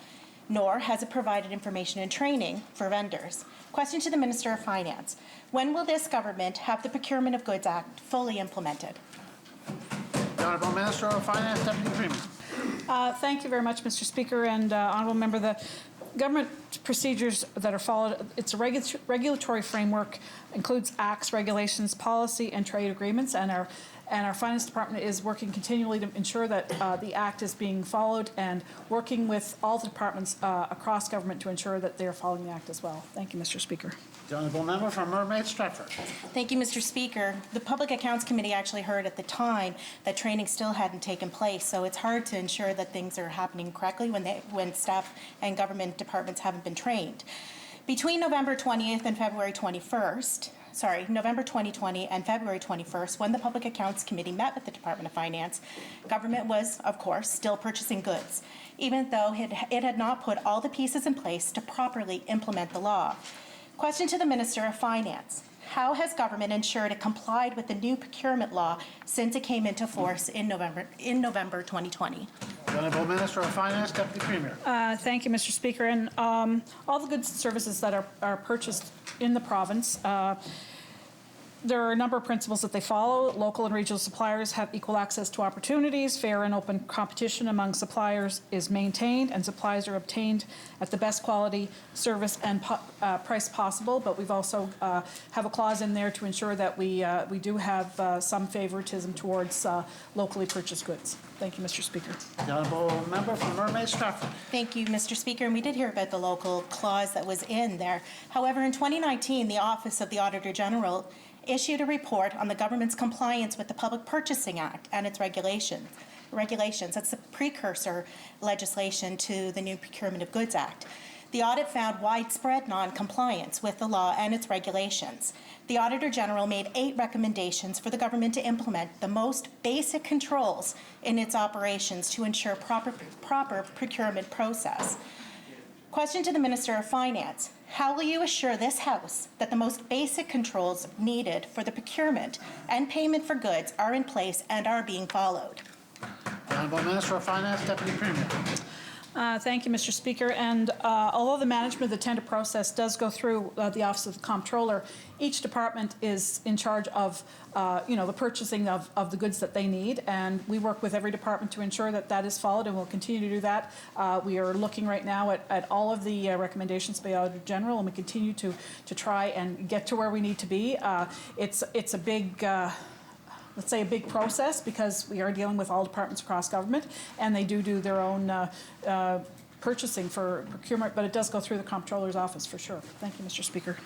S8: nor has it provided information and training for vendors. Question to the Minister of Finance. When will this government have the Procurement of Goods Act fully implemented?
S1: The Honourable Minister of Finance, Deputy Premier.
S5: Thank you very much, Mr. Speaker, and honourable member. The government procedures that are followed, it's a regulatory framework, includes acts, regulations, policy, and trade agreements, and our finance department is working continually to ensure that the act is being followed and working with all the departments across government to ensure that they are following the act as well. Thank you, Mr. Speaker.
S1: The honourable member from Mermaid Stratford.
S8: Thank you, Mr. Speaker. The Public Accounts Committee actually heard at the time that training still hadn't taken place, so it's hard to ensure that things are happening correctly when staff and government departments haven't been trained. Between November 20th and February 21st, November 2020 and February 21st, when the Public Accounts Committee met with the Department of Finance, government was, of course, still purchasing goods, even though it had not put all the pieces in place to properly implement the law. Question to the Minister of Finance. How has government ensured it complied with the new procurement law since it came into force in November 2020?
S1: The Honourable Minister of Finance, Deputy Premier.
S5: Thank you, Mr. Speaker. And all the goods and services that are purchased in the province, there are a number of principles that they follow. Local and regional suppliers have equal access to opportunities. Fair and open competition among suppliers is maintained, and supplies are obtained at the best quality, service, and price possible. But we've also have a clause in there to ensure that we do have some favoritism towards locally purchased goods. Thank you, Mr. Speaker.
S1: The honourable member from Mermaid Stratford.
S8: Thank you, Mr. Speaker. And we did hear about the local clause that was in there. However, in 2019, the Office of the Auditor General issued a report on the government's compliance with the Public Purchasing Act and its regulations. That's the precursor legislation to the new Procurement of Goods Act. The audit found widespread non-compliance with the law and its regulations. The Auditor General made 8 recommendations for the government to implement the most basic controls in its operations to ensure proper procurement process. Question to the Minister of Finance. How will you assure this House that the most basic controls needed for the procurement and payment for goods are in place and are being followed?
S1: The Honourable Minister of Finance, Deputy Premier.
S5: Thank you, Mr. Speaker. And although the management of the tender process does go through the Office of the Comptroller, each department is in charge of, the purchasing of the goods that they need. And we work with every department to ensure that that is followed, and we'll continue to do that. We are looking right now at all of the recommendations by the Auditor General, and we continue to try and get to where we need to be. It's a big let's say a big process, because we are dealing with all departments across government, and they do their own purchasing for procurement, but it does go through the Comptroller's office for sure. Thank you, Mr. Speaker.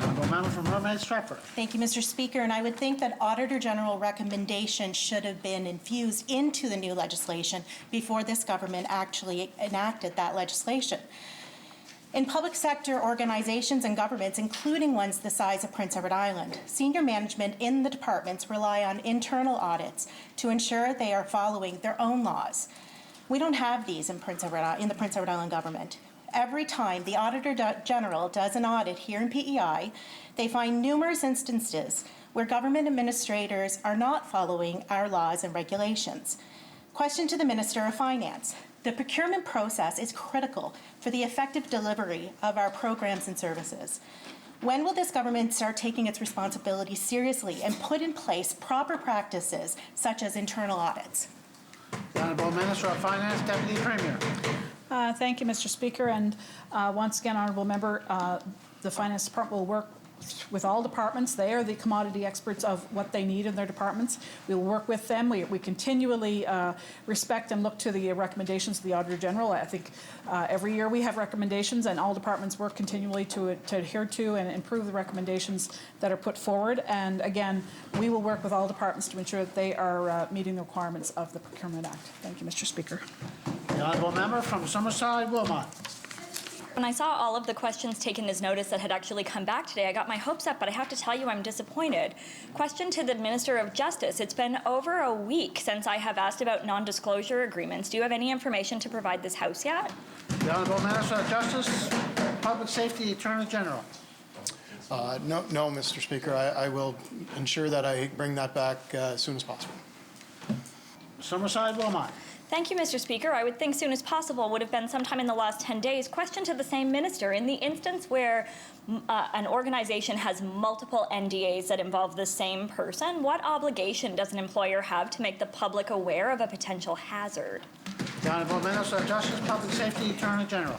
S1: Honourable member from Mermaid Stratford.
S8: Thank you, Mr. Speaker. And I would think that Auditor General recommendations should have been infused into the new legislation before this government actually enacted that legislation. In public sector organizations and governments, including ones the size of Prince Edward Island, senior management in the departments rely on internal audits to ensure they are following their own laws. We don't have these in the Prince Edward Island government. Every time the Auditor General does an audit here in PEI, they find numerous instances where government administrators are not following our laws and regulations. Question to the Minister of Finance. The procurement process is critical for the effective delivery of our programs and services. When will this government start taking its responsibilities seriously and put in place proper practices such as internal audits?
S1: The Honourable Minister of Finance, Deputy Premier.
S5: Thank you, Mr. Speaker. And once again, Honourable Member, the finance department will work with all departments. They are the commodity experts of what they need in their departments. We'll work with them. We continually respect and look to the recommendations of the Auditor General. I think every year we have recommendations, and all departments work continually to adhere to and improve the recommendations that are put forward. And again, we will work with all departments to ensure that they are meeting the requirements of the Procurement Act. Thank you, Mr. Speaker.
S1: The honourable member from Summerside, Wilmot.
S17: When I saw all of the questions taken as notice that had actually come back today, I got my hopes up, but I have to tell you I'm disappointed. Question to the Minister of Justice. It's been over a week since I have asked about non-disclosure agreements. Do you have any information to provide this House yet?
S1: The Honourable Minister of Justice, Public Safety, Attorney General.
S14: No, Mr. Speaker. I will ensure that I bring that back as soon as possible.
S1: Summerside, Wilmot.
S17: Thank you, Mr. Speaker. I would think soon as possible would have been sometime in the last 10 days. Question to the same minister. In the instance where an organization has multiple NDAs that involve the same person, what obligation does an employer have to make the public aware of a potential hazard?
S1: The Honourable Minister of Justice, Public Safety, Attorney General.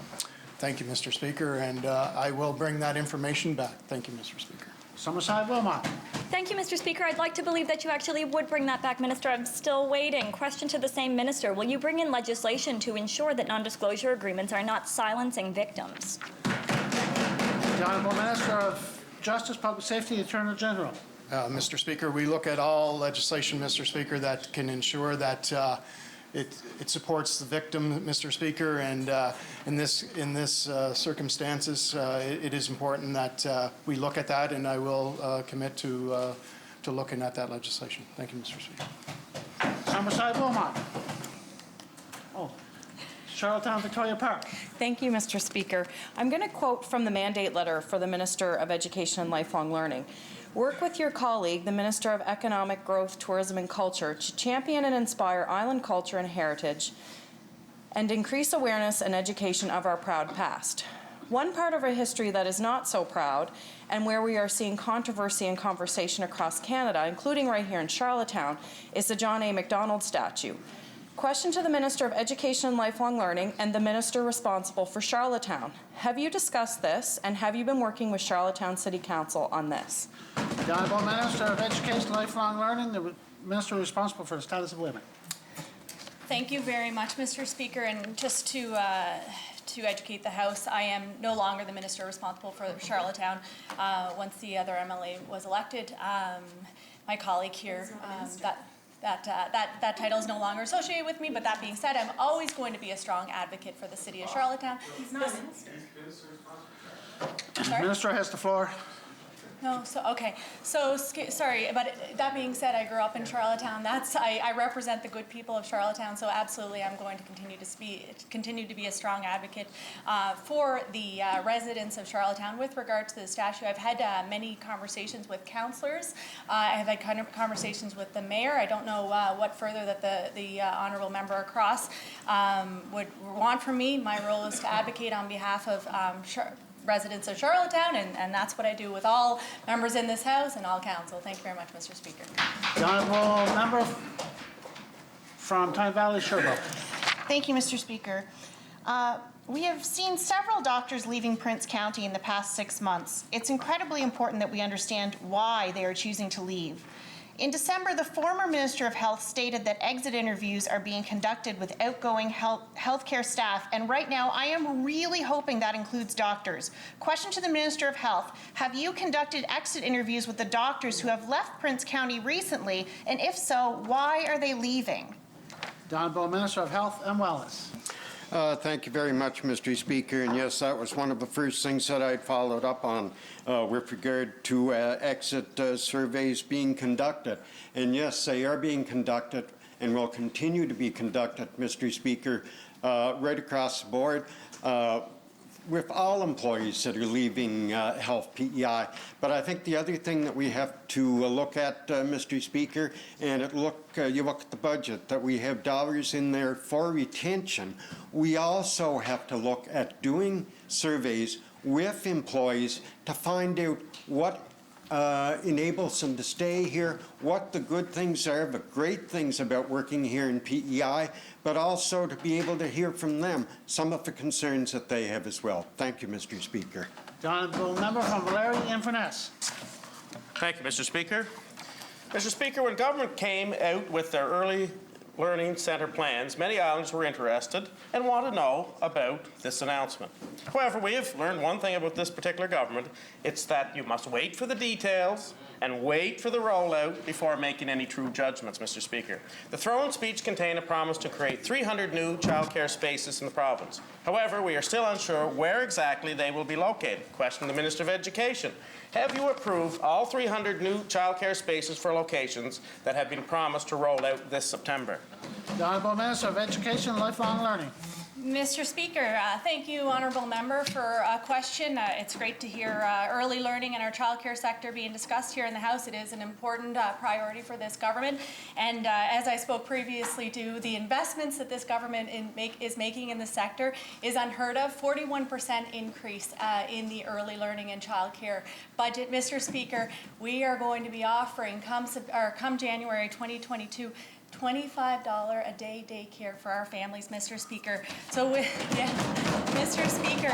S14: Thank you, Mr. Speaker, and I will bring that information back. Thank you, Mr. Speaker.
S1: Summerside, Wilmot.
S17: Thank you, Mr. Speaker. I'd like to believe that you actually would bring that back, Minister. I'm still waiting. Question to the same minister. Will you bring in legislation to ensure that non-disclosure agreements are not silencing victims?
S1: The Honourable Minister of Justice, Public Safety, Attorney General.
S14: Mr. Speaker, we look at all legislation, Mr. Speaker, that can ensure that it supports the victim, Mr. Speaker, and in this circumstances, it is important that we look at that, and I will commit to looking at that legislation. Thank you, Mr. Speaker.
S1: Summerside, Wilmot. Charlottetown, Victoria Park.
S18: Thank you, Mr. Speaker. I'm going to quote from the mandate letter for the Minister of Education and Lifelong Learning. Work with your colleague, the Minister of Economic Growth, Tourism and Culture, to champion and inspire island culture and heritage and increase awareness and education of our proud past. One part of our history that is not so proud and where we are seeing controversy and conversation across Canada, including right here in Charlottetown, is the John A. Macdonald statue. Question to the Minister of Education and Lifelong Learning and the Minister responsible for Charlottetown. Have you discussed this, and have you been working with Charlottetown City Council on this?
S1: The Honourable Minister of Education and Lifelong Learning, the Minister responsible for the status of women.
S9: Thank you very much, Mr. Speaker. And just to educate the House, I am no longer the Minister responsible for Charlottetown. Once the other MLA was elected, my colleague here, that title is no longer associated with me, but that being said, I'm always going to be a strong advocate for the city of Charlottetown.
S1: He's not a minister. The Minister has the floor.
S9: No, okay. So sorry, but that being said, I grew up in Charlottetown. I represent the good people of Charlottetown. So absolutely, I'm going to continue to be a strong advocate for the residents of Charlottetown with regard to the statue. I've had many conversations with councillors. I have had conversations with the mayor. I don't know what further that the honourable member across would want from me. My role is to advocate on behalf of residents of Charlottetown, and that's what I do with all members in this House and all council. Thank you very much, Mr. Speaker.
S1: The Honourable Member from Tyne Valley, Sherbrooke.
S8: Thank you, Mr. Speaker. We have seen several doctors leaving Prince County in the past 6 months. It's incredibly important that we understand why they are choosing to leave. In December, the former Minister of Health stated that exit interviews are being conducted with outgoing healthcare staff, and right now I am really hoping that includes doctors. Question to the Minister of Health, have you conducted exit interviews with the doctors who have left Prince County recently, and if so, why are they leaving?
S1: The Honourable Minister of Health and Wellness.
S15: Thank you very much, Mr. Speaker. And yes, that was one of the first things that I followed up on with regard to exit surveys being conducted. And yes, they are being conducted and will continue to be conducted, Mr. Speaker, right across the board with all employees that are leaving Health PEI. But I think the other thing that we have to look at, Mr. Speaker, and you look at the budget, that we have dollars in there for retention. We also have to look at doing surveys with employees to find out what enables them to stay here, what the good things are, the great things about working here in PEI, but also to be able to hear from them some of the concerns that they have as well. Thank you, Mr. Speaker.
S1: The honourable member from Valerian-Inverness.
S19: Thank you, Mr. Speaker. Mr. Speaker, when government came out with their early learning centre plans, many islanders were interested and want to know about this announcement. However, we have learned one thing about this particular government. It's that you must wait for the details and wait for the rollout before making any true judgments, Mr. Speaker. The throne speech contained a promise to create 300 new childcare spaces in the province. However, we are still unsure where exactly they will be located. Question to the Minister of Education. Have you approved all 300 new childcare spaces for locations that have been promised to roll out this September?
S1: The Honourable Minister of Education and Lifelong Learning.
S9: Mr. Speaker, thank you, Honourable Member, for a question. It's great to hear early learning in our childcare sector being discussed here in the House. It is an important priority for this government. And as I spoke previously to, the investments that this government is making in the sector is unheard of. 41% increase in the early learning and childcare budget. Mr. Speaker, we are going to be offering, come January 2022, $25 a day daycare for our families, Mr. Speaker. So, Mr. Speaker,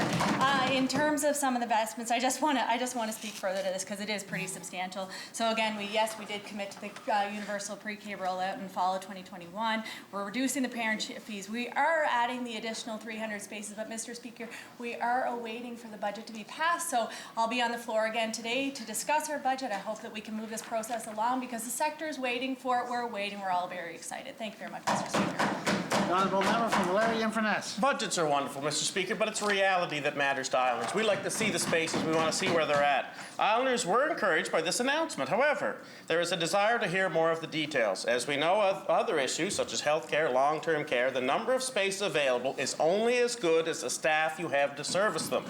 S9: in terms of some of the investments, I just want to speak further to this because it is pretty substantial. So again, we did commit to the universal pre-K rollout in fall of 2021. We're reducing the parent fees. We are adding the additional 300 spaces, but Mr. Speaker, we are awaiting for the budget to be passed. So I'll be on the floor again today to discuss our budget. I hope that we can move this process along because the sector is waiting for it. We're waiting. We're all very excited. Thank you very much, Mr. Speaker.
S1: The Honourable Member from Valerian-Inverness.
S19: Budgets are wonderful, Mr. Speaker, but it's reality that matters to Islanders. We like to see the spaces. We want to see where they're at. Islanders were encouraged by this announcement. However, there is a desire to hear more of the details. As we know of other issues, such as health care, long-term care, the number of spaces available is only as good as the staff you have to service them.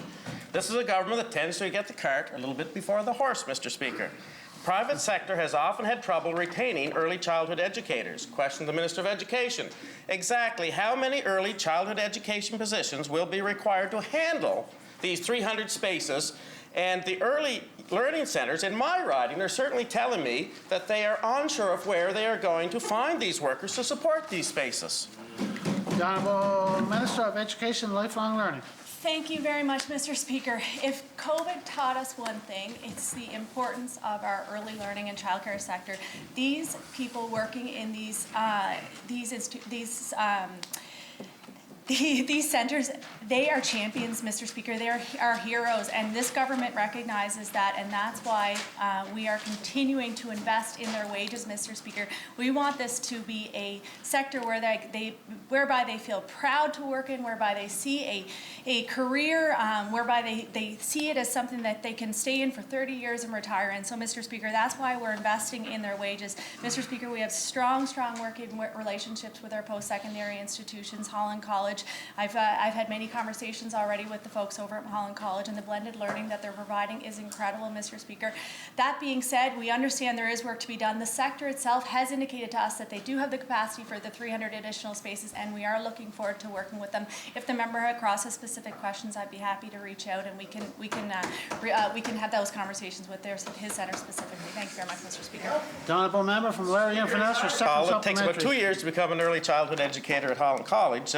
S19: This is a government that tends to get the cart a little bit before the horse, Mr. Speaker. Private sector has often had trouble retaining early childhood educators. Question to the Minister of Education. Exactly how many early childhood education positions will be required to handle these 300 spaces? And the early learning centres in my riding are certainly telling me that they are unsure of where they are going to find these workers to support these spaces.
S1: The Honourable Minister of Education and Lifelong Learning.
S9: Thank you very much, Mr. Speaker. If COVID taught us one thing, it's the importance of our early learning and childcare sector. These people working in these centers, they are champions, Mr. Speaker. They are our heroes, and this government recognizes that, and that's why we are continuing to invest in their wages, Mr. Speaker. We want this to be a sector where whereby they feel proud to work in, whereby they see a career, whereby they see it as something that they can stay in for 30 years and retire in. So, Mr. Speaker, that's why we're investing in their wages. Mr. Speaker, we have strong working relationships with our post-secondary institutions, Holland College. I've had many conversations already with the folks over at Holland College, and the blended learning that they're providing is incredible, Mr. Speaker. That being said, we understand there is work to be done. The sector itself has indicated to us that they do have the capacity for the 300 additional spaces, and we are looking forward to working with them. If the member crosses specific questions, I'd be happy to reach out, and we can have those conversations with his center specifically. Thank you very much, Mr. Speaker.
S1: The Honourable Member from Valerian-Inverness for second supplementary.
S19: It takes about 2 years to become an early childhood educator at Holland College,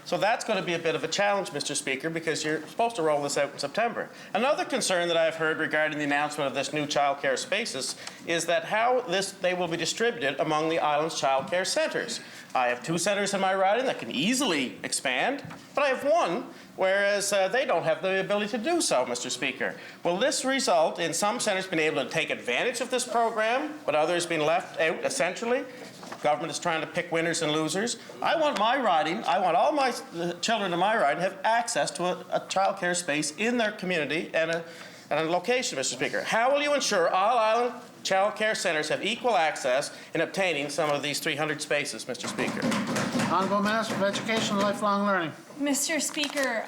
S19: so that's going to be a bit of a challenge, Mr. Speaker, because you're supposed to roll this out in September. Another concern that I've heard regarding the announcement of this new childcare spaces is that how they will be distributed among the island's childcare centres. I have 2 centres in my riding that can easily expand, but I have 1, whereas they don't have the ability to do so, Mr. Speaker. Will this result in some centres being able to take advantage of this program, but others being left out essentially? Government is trying to pick winners and losers. I want all my children in my riding to have access to a childcare space in their community and a location, Mr. Speaker. How will you ensure all island childcare centres have equal access in obtaining some of these 300 spaces, Mr. Speaker?
S1: Honourable Minister of Education and Lifelong Learning.
S9: Mr. Speaker,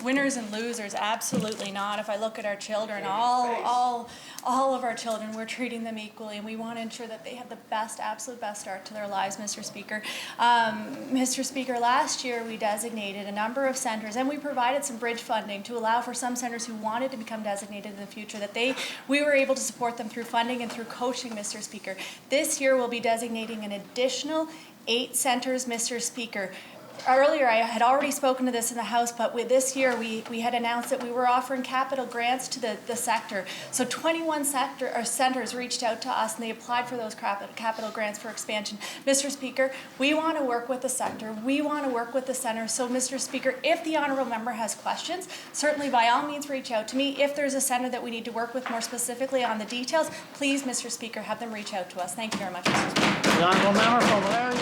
S9: winners and losers, absolutely not. If I look at our children, all of our children, we're treating them equally, and we want to ensure that they have the best, absolute best start to their lives, Mr. Speaker. Mr. Speaker, last year we designated a number of centers, and we provided some bridge funding to allow for some centers who wanted to become designated in the future, that we were able to support them through funding and through coaching, Mr. Speaker. This year we'll be designating an additional 8 centers, Mr. Speaker. Earlier, I had already spoken to this in the House, but this year we had announced that we were offering capital grants to the sector. So 21 centers reached out to us, and they applied for those capital grants for expansion. Mr. Speaker, we want to work with the sector. We want to work with the center. So, Mr. Speaker, if the honourable member has questions, certainly by all means reach out to me. If there's a center that we need to work with more specifically on the details, please, Mr. Speaker, have them reach out to us. Thank you very much, Mr. Speaker.
S1: The honourable member from Larry.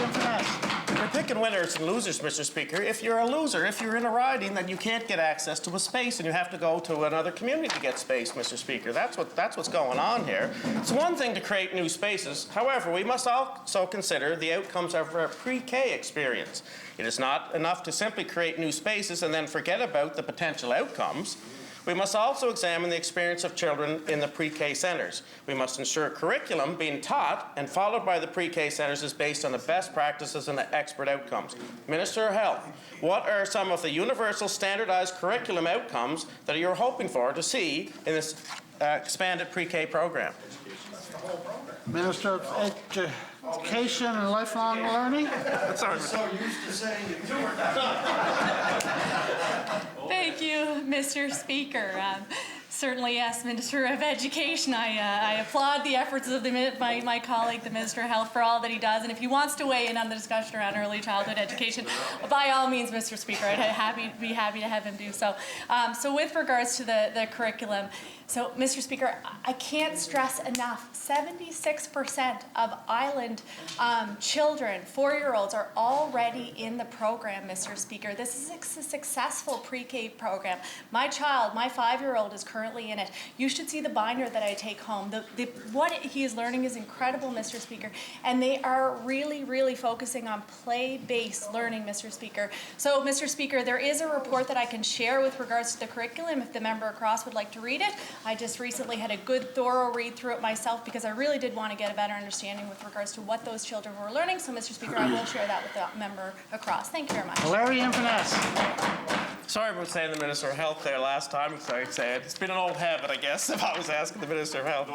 S19: We're picking winners and losers, Mr. Speaker. If you're a loser, if you're in a riding, then you can't get access to a space, and you have to go to another community to get space, Mr. Speaker. That's what's going on here. It's one thing to create new spaces. However, we must also consider the outcomes of our pre-K experience. It is not enough to simply create new spaces and then forget about the potential outcomes. We must also examine the experience of children in the pre-K centres. We must ensure curriculum being taught and followed by the pre-K centres is based on the best practices and the expert outcomes. Minister of Health, what are some of the universal standardised curriculum outcomes that you're hoping for to see in this expanded pre-K program?
S1: Minister of Education and Lifelong Learning.
S19: Sorry.
S10: So used to saying it.
S9: Thank you, Mr. Speaker. Certainly, yes, Minister of Education. I applaud the efforts of my colleague, the Minister of Health, for all that he does. And if he wants to weigh in on the discussion around early childhood education, by all means, Mr. Speaker, I'd be happy to have him do so. So with regards to the curriculum, so, Mr. Speaker, I can't stress enough, 76% of island children, 4-year-olds, are already in the program, Mr. Speaker. This is a successful pre-K program. My child, my 5-year-old, is currently in it. You should see the binder that I take home. What he is learning is incredible, Mr. Speaker, and they are really, really focusing on play-based learning, Mr. Speaker. So, Mr. Speaker, there is a report that I can share with regards to the curriculum if the member across would like to read it. I just recently had a good, thorough read through it myself because I really did want to get a better understanding with regards to what those children were learning. So, Mr. Speaker, I will share that with the member across. Thank you very much.
S1: Larry Inverness.
S19: Sorry about saying the Minister of Health there last time. Sorry to say it. It's been an old habit, I guess, if I was asking the Minister of Health.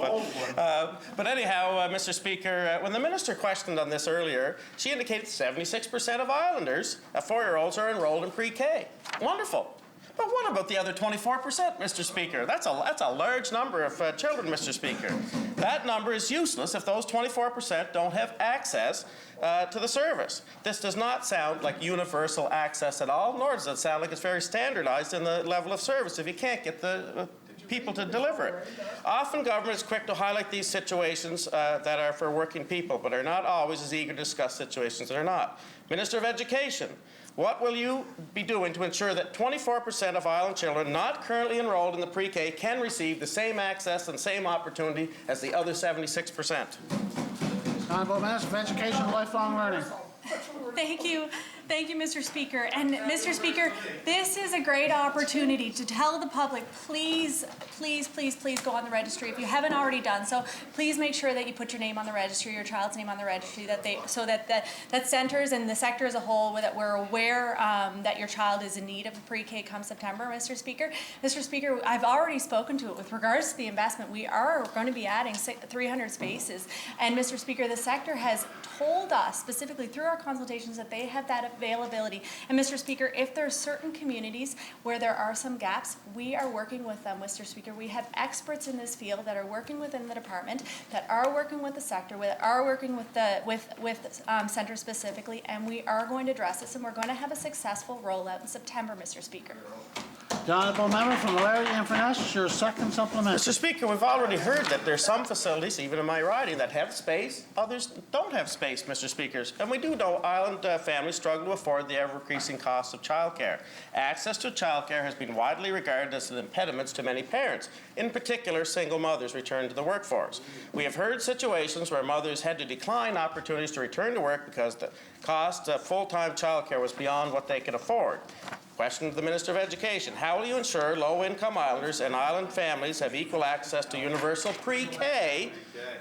S19: But anyhow, Mr. Speaker, when the Minister questioned on this earlier, she indicated 76% of Islanders, 4-year-olds, are enrolled in pre-K. Wonderful. But what about the other 24%, Mr. Speaker? That's a large number of children, Mr. Speaker. That number is useless if those 24% don't have access to the service. This does not sound like universal access at all, nor does it sound like it's very standardized in the level of service if you can't get the people to deliver it. Often government is quick to highlight these situations that are for working people, but are not always as eager to discuss situations that are not. Minister of Education, what will you be doing to ensure that 24% of island children not currently enrolled in the pre-K can receive the same access and same opportunity as the other 76%?
S1: Honourable Minister of Education and Lifelong Learning.
S9: Thank you. Thank you, Mr. Speaker. And Mr. Speaker, this is a great opportunity to tell the public, please, please, please, please go on the registry. If you haven't already done so, please make sure that you put your name on the registry, your child's name on the registry, that centers and the sector as a whole, that we're aware that your child is in need of a pre-K come September, Mr. Speaker. Mr. Speaker, I've already spoken to it with regards to the investment. We are going to be adding 300 spaces. And Mr. Speaker, the sector has told us specifically through our consultations that they have that availability. And Mr. Speaker, if there are certain communities where there are some gaps, we are working with them, Mr. Speaker. We have experts in this field that are working within the department, that are working with the sector, that are working with the centers specifically, and we are going to address this, and we're going to have a successful rollout in September, Mr. Speaker.
S1: The honourable member from Larry-Inverness, your second supplementary.
S19: Mr. Speaker, we've already heard that there's some facilities, even in my riding, that have space, others don't have space, Mr. Speakers. And we do know island families struggle to afford the ever-increasing cost of childcare. Access to childcare has been widely regarded as an impediment to many parents, in particular single mothers returning to the workforce. We have heard situations where mothers had to decline opportunities to return to work because the cost of full-time childcare was beyond what they could afford. Question to the Minister of Education. How will you ensure low-income islanders and island families have equal access to universal pre-K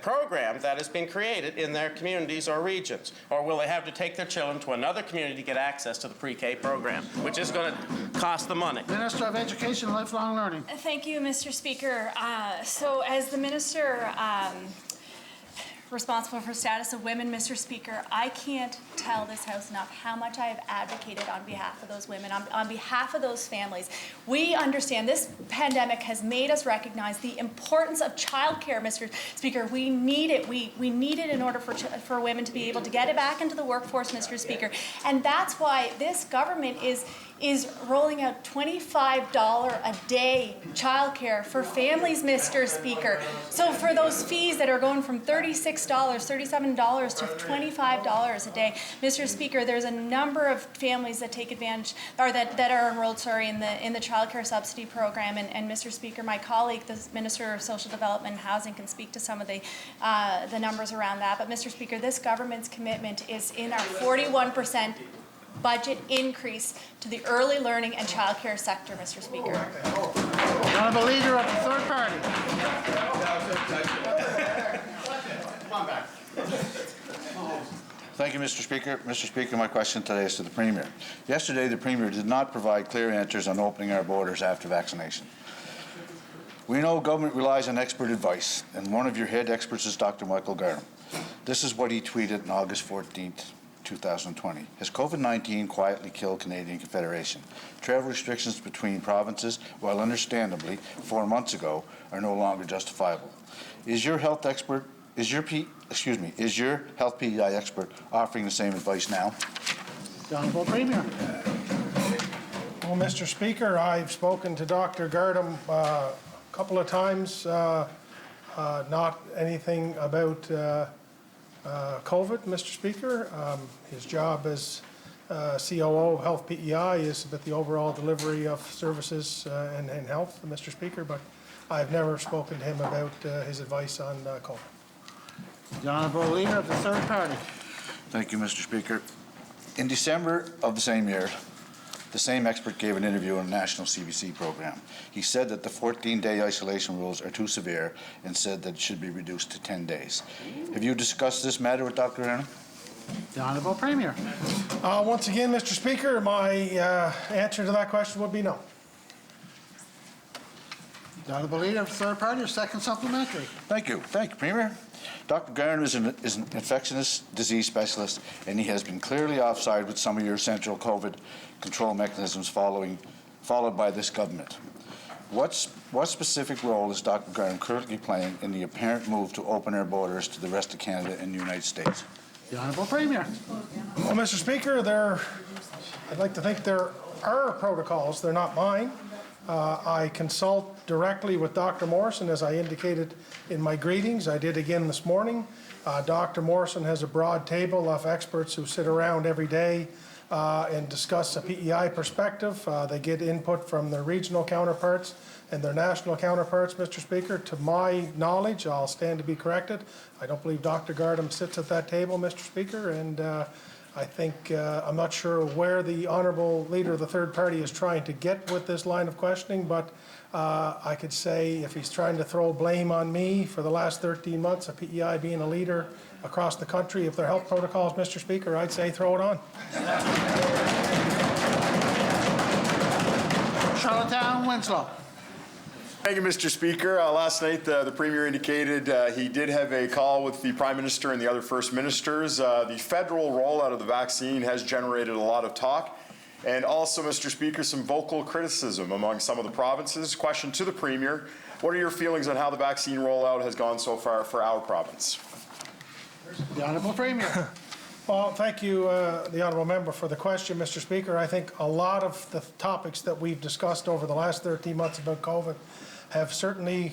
S19: program that has been created in their communities or regions? Or will they have to take their children to another community to get access to the pre-K program, which is going to cost them money?
S1: Minister of Education and Lifelong Learning.
S9: Thank you, Mr. Speaker. So as the Minister responsible for status of women, Mr. Speaker, I can't tell this House enough how much I have advocated on behalf of those women, on behalf of those families. We understand this pandemic has made us recognize the importance of childcare, Mr. Speaker. We need it. We need it in order for women to be able to get it back into the workforce, Mr. Speaker. And that's why this government is rolling out $25 a day childcare for families, Mr. Speaker. So for those fees that are going from $36, $37 to $25 a day, Mr. Speaker, there's a number of families that take advantage, or that are enrolled, in the childcare subsidy program. And Mr. Speaker, my colleague, the Minister of Social Development and Housing, can speak to some of the numbers around that. But Mr. Speaker, this government's commitment is in our 41% budget increase to the early learning and childcare sector, Mr. Speaker.
S1: Honourable Leader of the third party.
S4: Thank you, Mr. Speaker. Mr. Speaker, my question today is to the Premier. Yesterday, the Premier did not provide clear answers on opening our borders after vaccination. We know government relies on expert advice, and one of your head experts is Dr. Michael Garham. This is what he tweeted on August 14th. 2020. Has COVID-19 quietly killed Canadian Confederation? Travel restrictions between provinces, while understandably 4 months ago, are no longer justifiable. Is your health health PEI expert offering the same advice now?
S1: The Honourable Premier.
S2: Well, Mr. Speaker, I've spoken to Dr. Gardam a couple of times, not anything about COVID, Mr. Speaker. His job as COO of Health PEI is about the overall delivery of services and health, Mr. Speaker, but I've never spoken to him about his advice on COVID.
S1: The Honourable Leader of the third party.
S4: Thank you, Mr. Speaker. In December of the same year, the same expert gave an interview on a national CBC program. He said that the 14-day isolation rules are too severe and said that it should be reduced to 10 days. Have you discussed this matter with Dr. Garham?
S1: The Honourable Premier.
S2: Once again, Mr. Speaker, my answer to that question would be no.
S1: The Honourable Leader of the third party, your second supplementary.
S4: Thank you. Thank you, Premier. Dr. Garham is an infectious disease specialist, and he has been clearly offside with some of your central COVID control mechanisms followed by this government. What specific role is Dr. Garham currently playing in the apparent move to open our borders to the rest of Canada and the United States?
S1: The Honourable Premier.
S2: Well, Mr. Speaker, I'd like to think there are protocols. They're not mine. I consult directly with Dr. Morrison, as I indicated in my greetings. I did again this morning. Dr. Morrison has a broad table of experts who sit around every day and discuss a PEI perspective. They get input from their regional counterparts and their national counterparts, Mr. Speaker. To my knowledge, I'll stand to be corrected, I don't believe Dr. Gardam sits at that table, Mr. Speaker, and I think I'm not sure where the Honourable Leader of the third party is trying to get with this line of questioning, but I could say if he's trying to throw blame on me for the last 13 months of PEI being a leader across the country, if their health protocols, Mr. Speaker, I'd say throw it on.
S1: Charlottetown, Winslow.
S12: Thank you, Mr. Speaker. Last night, the Premier indicated he did have a call with the Prime Minister and the other First Ministers. The federal rollout of the vaccine has generated a lot of talk and also, Mr. Speaker, some vocal criticism among some of the provinces. Question to the Premier, what are your feelings on how the vaccine rollout has gone so far for our province?
S1: The Honourable Premier.
S2: Well, thank you, the honourable member, for the question, Mr. Speaker. I think a lot of the topics that we've discussed over the last 13 months about COVID have certainly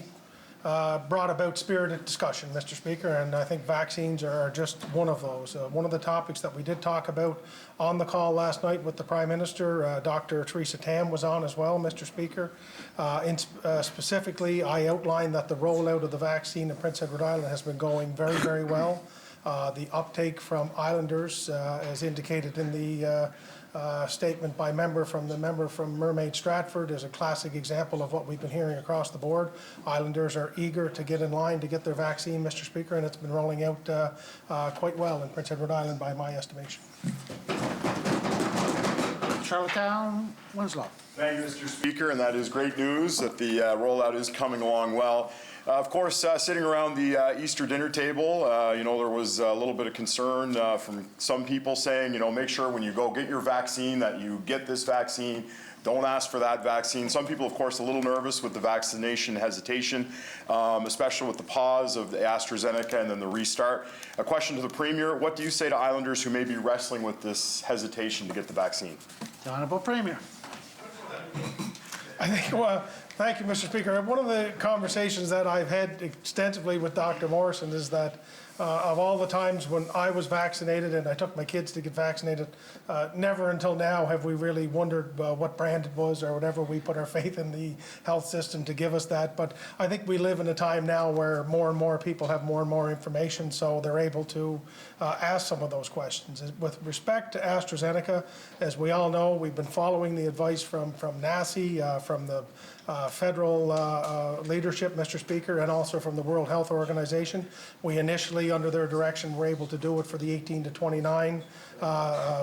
S2: brought about spirited discussion, Mr. Speaker, and I think vaccines are just one of those. One of the topics that we did talk about on the call last night with the Prime Minister, Dr. Theresa Tam was on as well, Mr. Speaker. Specifically, I outlined that the rollout of the vaccine in Prince Edward Island has been going very, very well. The uptake from Islanders, as indicated in the statement by the member from Mermaid Stratford, is a classic example of what we've been hearing across the board. Islanders are eager to get in line to get their vaccine, Mr. Speaker, and it's been rolling out quite well in Prince Edward Island by my estimation.
S1: Charlottetown, Winslow.
S12: Thank you, Mr. Speaker, and that is great news that the rollout is coming along well. Of course, sitting around the Easter dinner table, there was a little bit of concern from some people saying, make sure when you go get your vaccine that you get this vaccine. Don't ask for that vaccine. Some people, of course, a little nervous with the vaccination hesitation, especially with the pause of the AstraZeneca and then the restart. A question to the Premier, what do you say to Islanders who may be wrestling with this hesitation to get the vaccine?
S1: The Honourable Premier.
S2: I think, well, thank you, Mr. Speaker. One of the conversations that I've had extensively with Dr. Morrison is that of all the times when I was vaccinated and I took my kids to get vaccinated, never until now have we really wondered what brand it was or whatever. We put our faith in the health system to give us that. But I think we live in a time now where more and more people have more and more information, so they're able to ask some of those questions. With respect to AstraZeneca, as we all know, we've been following the advice from NACI, from the federal leadership, Mr. Speaker, and also from the World Health Organization. We initially, under their direction, were able to do it for the 18 to 29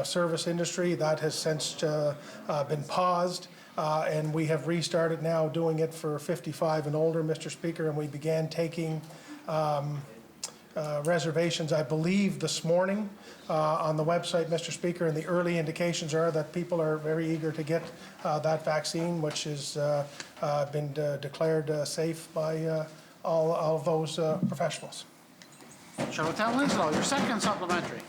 S2: service industry. That has since been paused, and we have restarted now doing it for 55 and older, Mr. Speaker, and we began taking reservations, I believe, this morning on the website, Mr. Speaker, and the early indications are that people are very eager to get that vaccine, which has been declared safe by all of those professionals.
S1: Charlottetown Winslow, your second supplementary.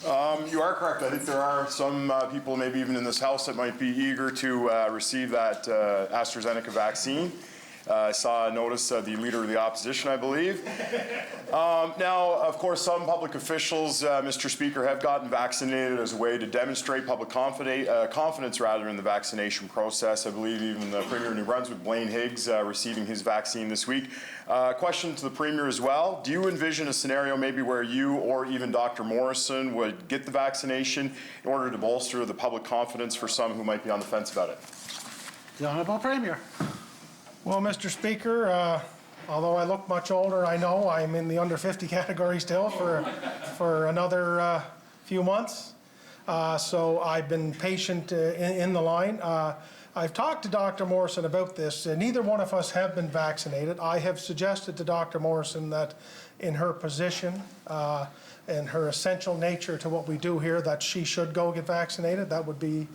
S12: You are correct. I think there are some people, maybe even in this House, that might be eager to receive that AstraZeneca vaccine. I saw a notice of the Leader of the Opposition, I believe. Now, of course, some public officials, Mr. Speaker, have gotten vaccinated as a way to demonstrate public confidence in the vaccination process. I believe even the Premier of New Brunswick, Blaine Higgs, receiving his vaccine this week. Question to the Premier as well. Do you envision a scenario maybe where you or even Dr. Morrison would get the vaccination in order to bolster the public confidence for some who might be on the fence about it?
S1: The Honourable Premier.
S2: Well, Mr. Speaker, although I look much older, I know I'm in the under 50 category still for another few months. So I've been patient in the line. I've talked to Dr. Morrison about this. Neither one of us have been vaccinated. I have suggested to Dr. Morrison that in her position and her essential nature to what we do here, that she should go get vaccinated. That would be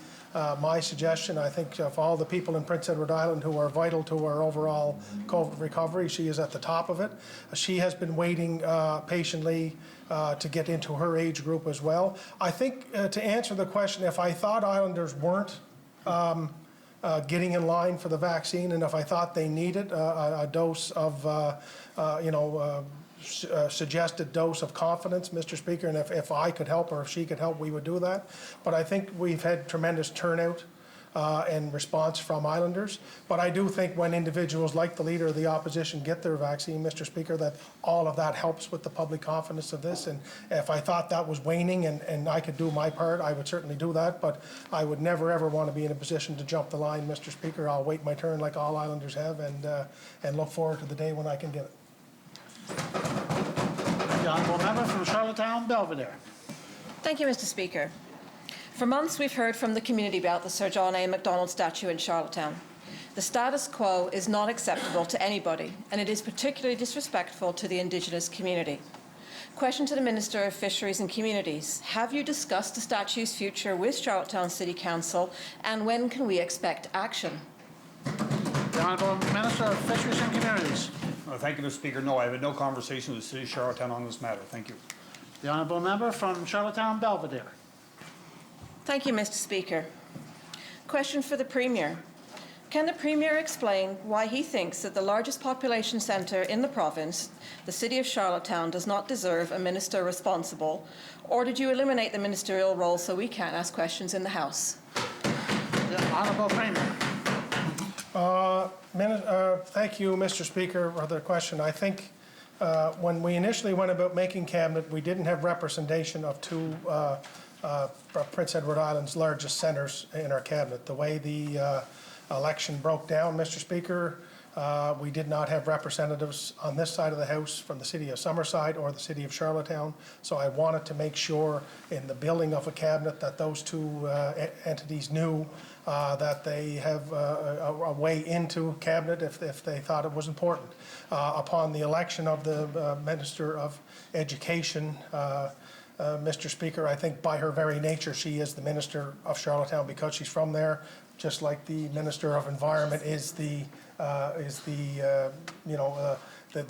S2: my suggestion. I think of all the people in Prince Edward Island who are vital to our overall COVID recovery, she is at the top of it. She has been waiting patiently to get into her age group as well. I think to answer the question, if I thought Islanders weren't getting in line for the vaccine, and if I thought they needed a dose of, suggested dose of confidence, Mr. Speaker, and if I could help or if she could help, we would do that. But I think we've had tremendous turnout and response from Islanders. But I do think when individuals like the Leader of the Opposition get their vaccine, Mr. Speaker, that all of that helps with the public confidence of this. And if I thought that was waning and I could do my part, I would certainly do that. But I would never, ever want to be in a position to jump the line, Mr. Speaker. I'll wait my turn like all Islanders have and look forward to the day when I can get it.
S1: The Honourable Member from Charlottetown, Belvedere.
S11: Thank you, Mr. Speaker. For months, we've heard from the community about the Sir John A. Macdonald statue in Charlottetown. The status quo is not acceptable to anybody, and it is particularly disrespectful to the Indigenous community. Question to the Minister of Fisheries and Communities. Have you discussed the statue's future with Charlottetown City Council, and when can we expect action?
S1: The Honourable Minister of Fisheries and Communities.
S20: Thank you, Mr. Speaker. No, I have had no conversation with the City of Charlottetown on this matter. Thank you.
S1: The honourable member from Charlottetown Belvedere.
S11: Thank you, Mr. Speaker. Question for the Premier. Can the Premier explain why he thinks that the largest population centre in the province, the City of Charlottetown, does not deserve a minister responsible? Or did you eliminate the ministerial role so we can't ask questions in the House?
S1: The honourable Premier.
S2: Thank you, Mr. Speaker, for the question. I think when we initially went about making cabinet, we didn't have representation of two Prince Edward Island's largest centres in our cabinet. The way the election broke down, Mr. Speaker, we did not have representatives on this side of the House from the City of Summerside or the City of Charlottetown. So I wanted to make sure in the building of a cabinet that those two entities knew that they have a way into cabinet if they thought it was important. Upon the election of the Minister of Education, Mr. Speaker, I think by her very nature she is the Minister of Charlottetown because she's from there, just like the Minister of Environment is the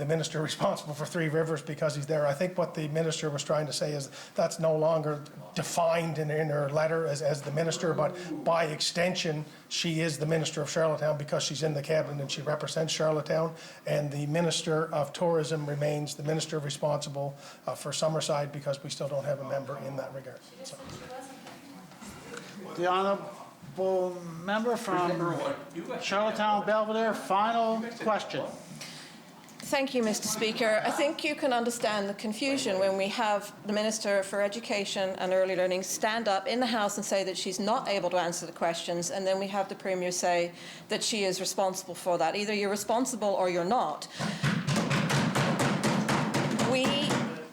S2: minister responsible for Three Rivers because he's there. I think what the minister was trying to say is that's no longer defined in her letter as the minister, but by extension, she is the Minister of Charlottetown because she's in the cabinet and she represents Charlottetown. And the Minister of Tourism remains the minister responsible for Summerside because we still don't have a member in that regard. So.
S1: The honourable member from Charlottetown Belvedere, final question.
S11: Thank you, Mr. Speaker. I think you can understand the confusion when we have the Minister for Education and Early Learning stand up in the House and say that she's not able to answer the questions, and then we have the Premier say that she is responsible for that. Either you're responsible or you're not.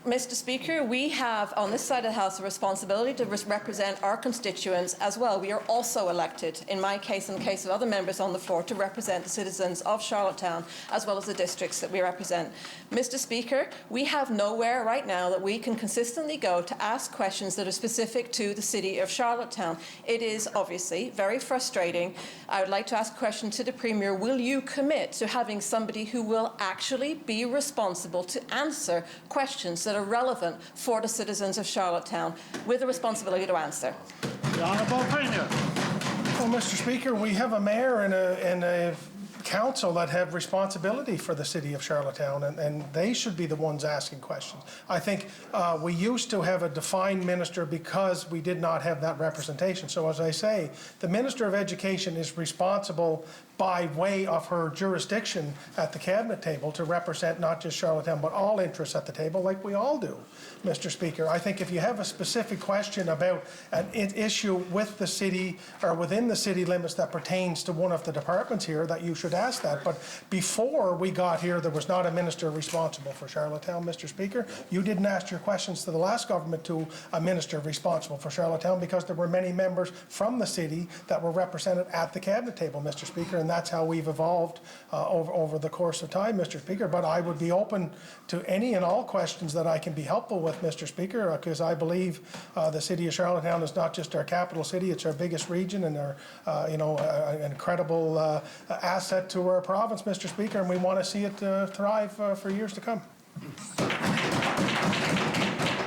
S11: Mr. Speaker, we have on this side of the House a responsibility to represent our constituents as well. We are also elected, in my case and the case of other members on the floor, to represent the citizens of Charlottetown as well as the districts that we represent. Mr. Speaker, we have nowhere right now that we can consistently go to ask questions that are specific to the City of Charlottetown. It is obviously very frustrating. I would like to ask a question to the Premier. Will you commit to having somebody who will actually be responsible to answer questions that are relevant for the citizens of Charlottetown with a responsibility to answer?
S1: The Honourable Premier.
S2: Well, Mr. Speaker, we have a mayor and a council that have responsibility for the City of Charlottetown, and they should be the ones asking questions. I think we used to have a defined minister because we did not have that representation. So as I say, the Minister of Education is responsible by way of her jurisdiction at the cabinet table to represent not just Charlottetown but all interests at the table like we all do, Mr. Speaker. I think if you have a specific question about an issue with the city or within the city limits that pertains to one of the departments here, that you should ask that. But before we got here, there was not a minister responsible for Charlottetown, Mr. Speaker. You didn't ask your questions to the last government to a minister responsible for Charlottetown because there were many members from the city that were represented at the cabinet table, Mr. Speaker, and that's how we've evolved over the course of time, Mr. Speaker. But I would be open to any and all questions that I can be helpful with, Mr. Speaker, because I believe the City of Charlottetown is not just our capital city, it's our biggest region and our, an incredible asset to our province, Mr. Speaker, and we want to see it thrive for years to come.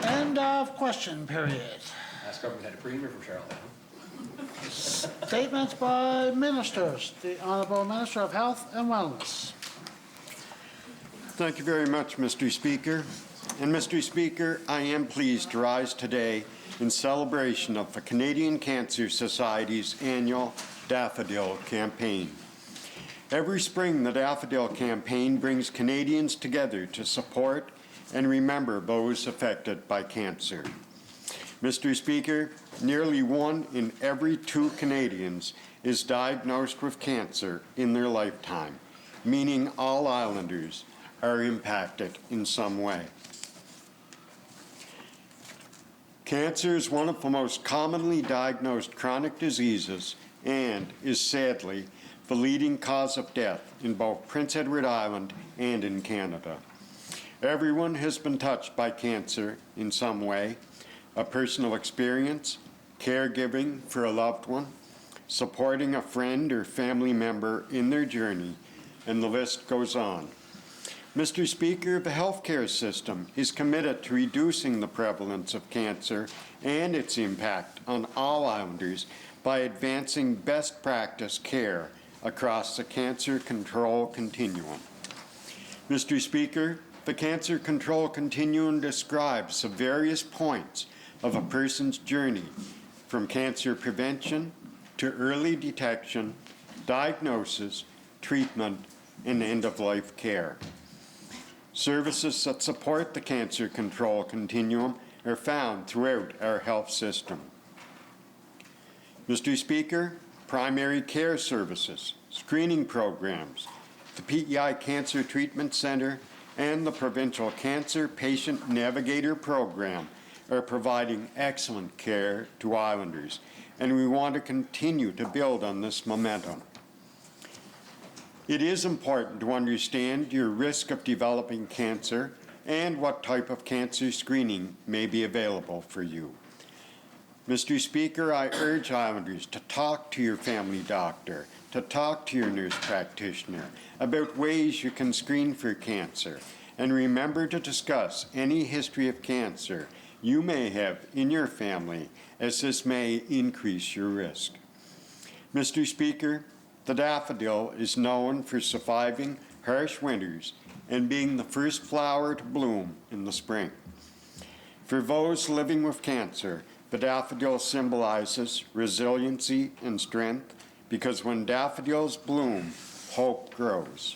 S1: End of question period.
S20: Ask government head of Premier from Charlottetown.
S1: Statements by ministers. The Honourable Minister of Health and Wellness.
S15: Thank you very much, Mr. Speaker. And Mr. Speaker, I am pleased to rise today in celebration of the Canadian Cancer Society's annual Daffodil Campaign. Every spring, the Daffodil Campaign brings Canadians together to support and remember those affected by cancer. Mr. Speaker, nearly 1 in every 2 Canadians is diagnosed with cancer in their lifetime, meaning all Islanders are impacted in some way. Cancer is one of the most commonly diagnosed chronic diseases and is sadly the leading cause of death in both Prince Edward Island and in Canada. Everyone has been touched by cancer in some way: a personal experience, caregiving for a loved one, supporting a friend or family member in their journey, and the list goes on. Mr. Speaker, the healthcare system is committed to reducing the prevalence of cancer and its impact on all Islanders by advancing best practice care across the cancer control continuum. Mr. Speaker, the cancer control continuum describes the various points of a person's journey from cancer prevention to early detection, diagnosis, treatment, and end-of-life care. Services that support the cancer control continuum are found throughout our health system. Mr. Speaker, primary care services, screening programs, the PEI Cancer Treatment Center, and the Provincial Cancer Patient Navigator Program are providing excellent care to Islanders, and we want to continue to build on this momentum. It is important to understand your risk of developing cancer and what type of cancer screening may be available for you. Mr. Speaker, I urge Islanders to talk to your family doctor, to talk to your nurse practitioner about ways you can screen for cancer, and remember to discuss any history of cancer you may have in your family, as this may increase your risk. Mr. Speaker, the daffodil is known for surviving harsh winters and being the first flower to bloom in the spring. For those living with cancer, the daffodil symbolizes resiliency and strength, because when daffodils bloom, hope grows.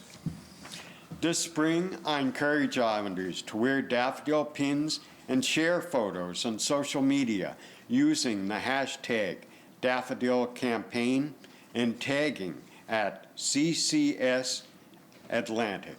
S15: This spring, I encourage Islanders to wear daffodil pins and share photos on social media using the hashtag Daffodil Campaign and tagging at CCS Atlantic.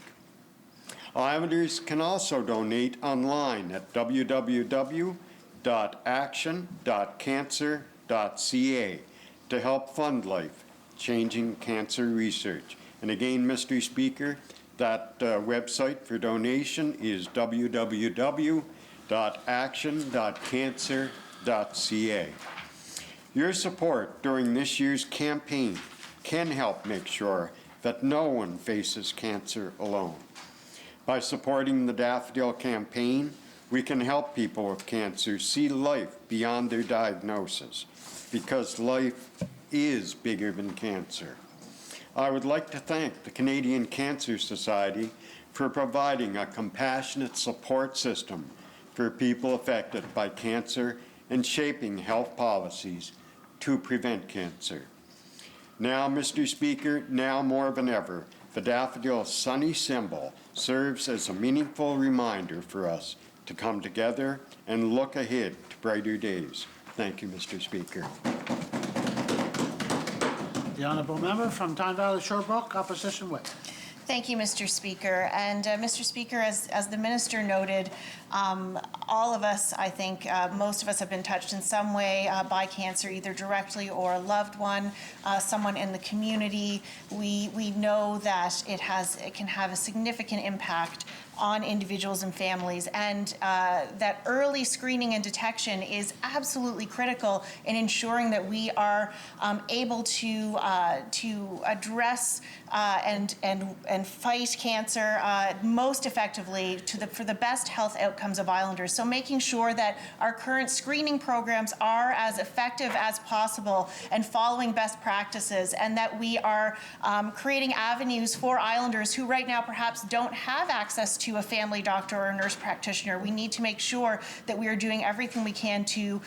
S15: Islanders can also donate online at www.action.cancer.ca to help fund life-changing cancer research. And again, Mr. Speaker, that website for donation is www.action.cancer.ca. Your support during this year's campaign can help make sure that no one faces cancer alone. By supporting the Daffodil Campaign, we can help people with cancer see life beyond their diagnosis, because life is bigger than cancer. I would like to thank the Canadian Cancer Society for providing a compassionate support system for people affected by cancer and shaping health policies to prevent cancer. Now, Mr. Speaker, now more than ever, the daffodil sunny symbol serves as a meaningful reminder for us to come together and look ahead to brighter days. Thank you, Mr. Speaker.
S1: The honourable member from Tyne Valley Sherbrooke, Opposition Whip.
S8: Thank you, Mr. Speaker. And Mr. Speaker, as the minister noted, all of us, I think, most of us have been touched in some way by cancer, either directly or a loved one, someone in the community. We know that it can have a significant impact on individuals and families, and that early screening and detection is absolutely critical in ensuring that we are able to address and fight cancer most effectively for the best health outcomes of Islanders. So making sure that our current screening programs are as effective as possible and following best practices, and that we are creating avenues for Islanders who right now perhaps don't have access to a family doctor or a nurse practitioner. We need to make sure that we are doing everything we can to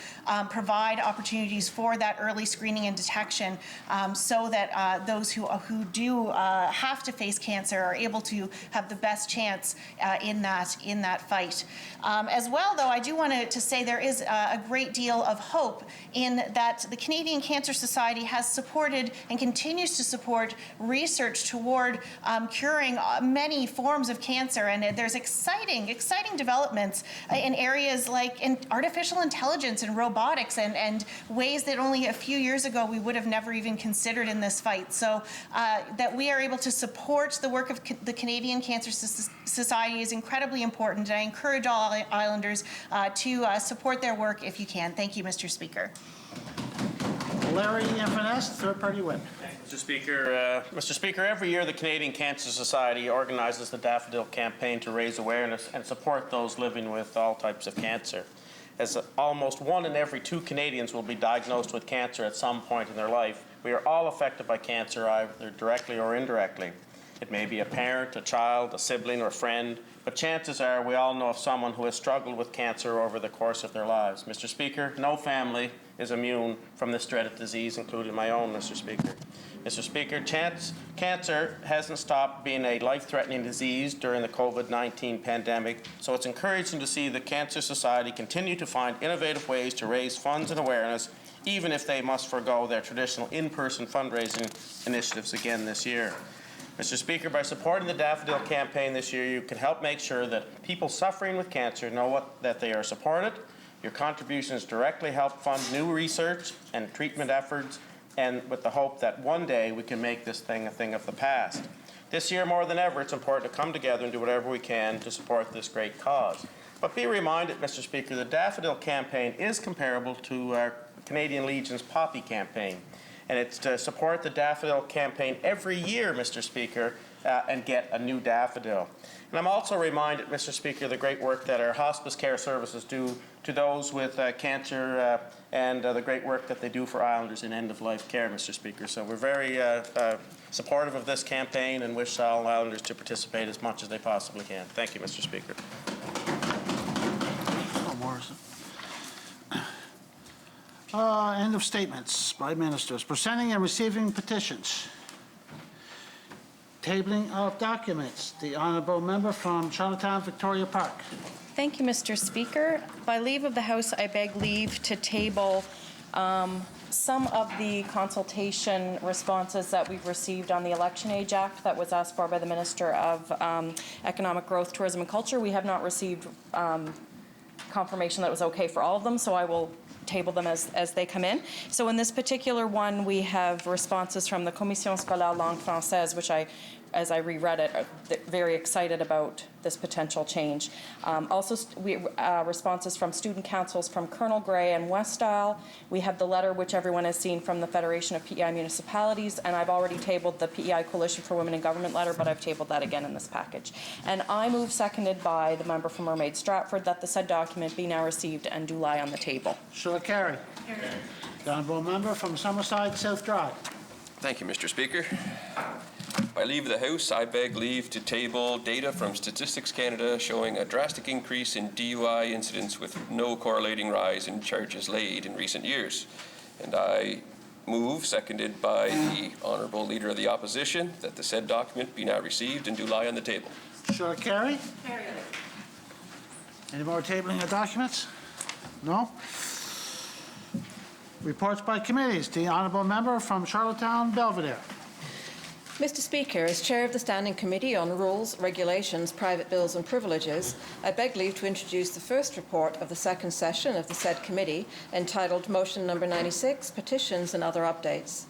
S8: provide opportunities for that early screening and detection, so that those who do have to face cancer are able to have the best chance in that fight. As well, though, I do want to say there is a great deal of hope in that the Canadian Cancer Society has supported and continues to support research toward curing many forms of cancer, and there's exciting developments in areas like in artificial intelligence and robotics, and ways that only a few years ago we would have never even considered in this fight. So that we are able to support the work of the Canadian Cancer Society is incredibly important, and I encourage all Islanders to support their work if you can. Thank you, Mr. Speaker.
S1: Larry Inverness, third-party whip.
S19: Mr. Speaker, every year the Canadian Cancer Society organizes the Daffodil Campaign to raise awareness and support those living with all types of cancer. As almost 1 in every 2 Canadians will be diagnosed with cancer at some point in their life, we are all affected by cancer, either directly or indirectly. It may be a parent, a child, a sibling, or friend, but chances are we all know of someone who has struggled with cancer over the course of their lives. Mr. Speaker, no family is immune from this dreaded disease, including my own, Mr. Speaker. Mr. Speaker, cancer hasn't stopped being a life-threatening disease during the COVID-19 pandemic, so it's encouraging to see the Cancer Society continue to find innovative ways to raise funds and awareness, even if they must forego their traditional in-person fundraising initiatives again this year. Mr. Speaker, by supporting the Daffodil Campaign this year, you can help make sure that people suffering with cancer know that they are supported. Your contributions directly help fund new research and treatment efforts, and with the hope that one day we can make this thing a thing of the past. This year, more than ever, it's important to come together and do whatever we can to support this great cause. But be reminded, Mr. Speaker, the Daffodil Campaign is comparable to our Canadian Legion's Poppy Campaign. And it's to support the Daffodil Campaign every year, Mr. Speaker, and get a new daffodil. And I'm also reminded, Mr. Speaker, the great work that our hospice care services do to those with cancer and the great work that they do for Islanders in end-of-life care, Mr. Speaker. So we're very supportive of this campaign and wish all Islanders to participate as much as they possibly can. Thank you, Mr. Speaker.
S1: End of statements by ministers. Presenting and receiving petitions. Tabling of documents. The Honourable Member from Charlottetown, Victoria Park.
S18: Thank you, Mr. Speaker. By leave of the House, I beg leave to table some of the consultation responses that we've received on the Election Age Act that was asked for by the Minister of Economic Growth, Tourism and Culture. We have not received confirmation that it was okay for all of them, so I will table them as they come in. So in this particular one, we have responses from the Commission Scolaire Langue Française, which as I reread it, very excited about this potential change. Also, responses from student councils from Colonel Grey and West Isle. We have the letter, which everyone has seen, from the Federation of PEI Municipalities, and I've already tabled the PEI Coalition for Women in Government letter, but I've tabled that again in this package. And I move, seconded by the member from Mermaid Stratford, that the said document be now received and do lie on the table.
S1: Shall it carry? The Honourable Member from Summerside, South Drive.
S7: Thank you, Mr. Speaker. By leave of the House, I beg leave to table data from Statistics Canada showing a drastic increase in DUI incidents with no correlating rise in charges laid in recent years. And I move, seconded by the Honourable Leader of the Opposition, that the said document be now received and do lie on the table.
S1: Shall it carry? Carry. Any more tabling of documents? No? Reports by committees. The Honourable Member from Charlottetown, Belvedere.
S11: Mr. Speaker, as Chair of the Standing Committee on Rules, Regulations, Private Bills and Privileges, I beg leave to introduce the first report of the second session of the said committee, entitled Motion Number 96, Petitions and Other Updates.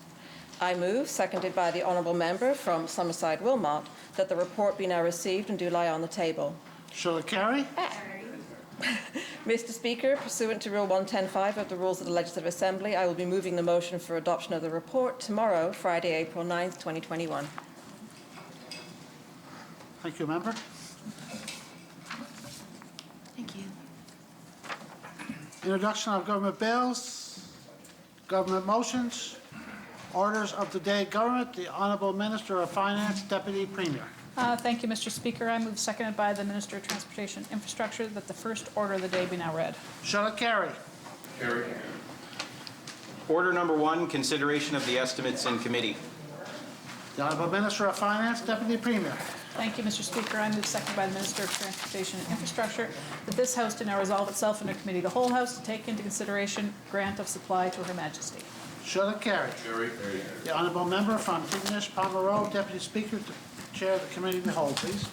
S11: I move, seconded by the Honourable Member from Summerside Wilmot, that the report be now received and do lie on the table.
S1: Shall it carry?
S11: Mr. Speaker, pursuant to Rule 110.5 of the Rules of the Legislative Assembly, I will be moving the motion for adoption of the report tomorrow, Friday, April 9th, 2021.
S1: Thank you, Member.
S8: Thank you.
S1: Introduction of government bills, government motions, orders of the day government. The Honourable Minister of Finance, Deputy Premier.
S5: Thank you, Mr. Speaker. I move, seconded by the Minister of Transportation and Infrastructure, that the first order of the day be now read.
S1: Shall it carry?
S20: Carry. Order number 1, consideration of the estimates in committee.
S1: The Honourable Minister of Finance, Deputy Premier.
S5: Thank you, Mr. Speaker. I move, seconded by the Minister of Transportation and Infrastructure, that this House do now resolve itself in a committee of the whole House to take into consideration grant of supply to Her Majesty.
S1: Shall it carry?
S20: Carry.
S1: The Honourable Member from Tignish, Palmer Road, Deputy Speaker, to chair the committee of the whole, please.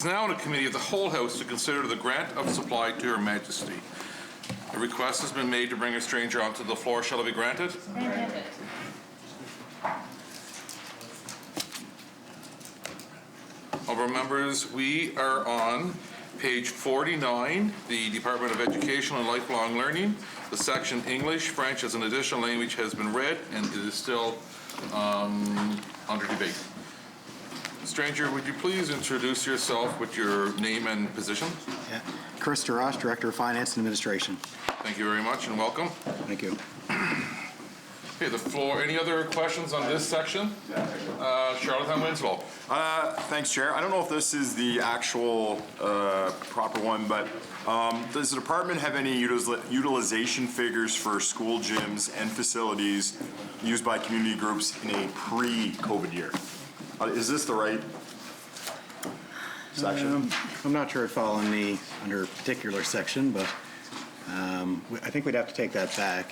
S21: is now in a committee of the whole House to consider the grant of supply to Her Majesty. A request has been made to bring a stranger onto the floor. Shall it be granted?
S17: Granted.
S21: Honourable members, we are on page 49, the Department of Education and Lifelong Learning. The section English, French as an additional language has been read and it is still under debate. Stranger, would you please introduce yourself with your name and position?
S22: Yeah. Chris Ross, Director of Finance and Administration.
S21: Thank you very much and welcome.
S22: Thank you.
S21: Okay, the floor. Any other questions on this section? Charlottetown Winslow.
S12: Thanks, Chair. I don't know if this is the actual proper one, but does the department have any utilization figures for school gyms and facilities used by community groups in a pre-COVID year? Is this the right section?
S22: I'm not sure it fall under a particular section, but I think we'd have to take that back.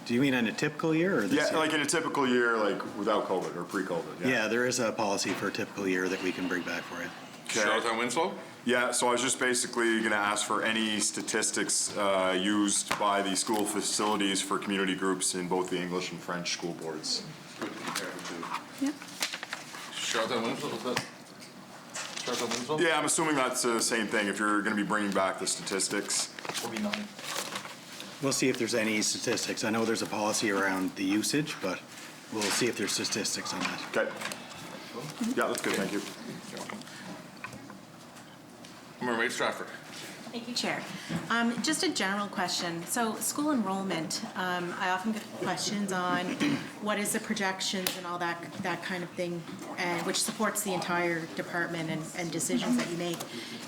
S22: Do you mean in a typical year or this year?
S12: Yeah, like in a typical year, like without COVID or pre-COVID.
S22: Yeah, there is a policy for a typical year that we can bring back for you.
S21: Charlottetown Winslow?
S12: Yeah, so I was just basically going to ask for any statistics used by the school facilities for community groups in both the English and French school boards.
S21: Yeah. Charlottetown Winslow, is that? Charlottetown Winslow?
S12: Yeah, I'm assuming that's the same thing if you're going to be bringing back the statistics.
S21: 49.
S22: We'll see if there's any statistics. I know there's a policy around the usage, but we'll see if there's statistics on that.
S12: Okay. Yeah, that's good. Thank you.
S21: Member Stratford.
S23: Thank you, Chair. Just a general question. So school enrollment, I often get questions on what is the projections and all that kind of thing, and which supports the entire department and decisions that you make.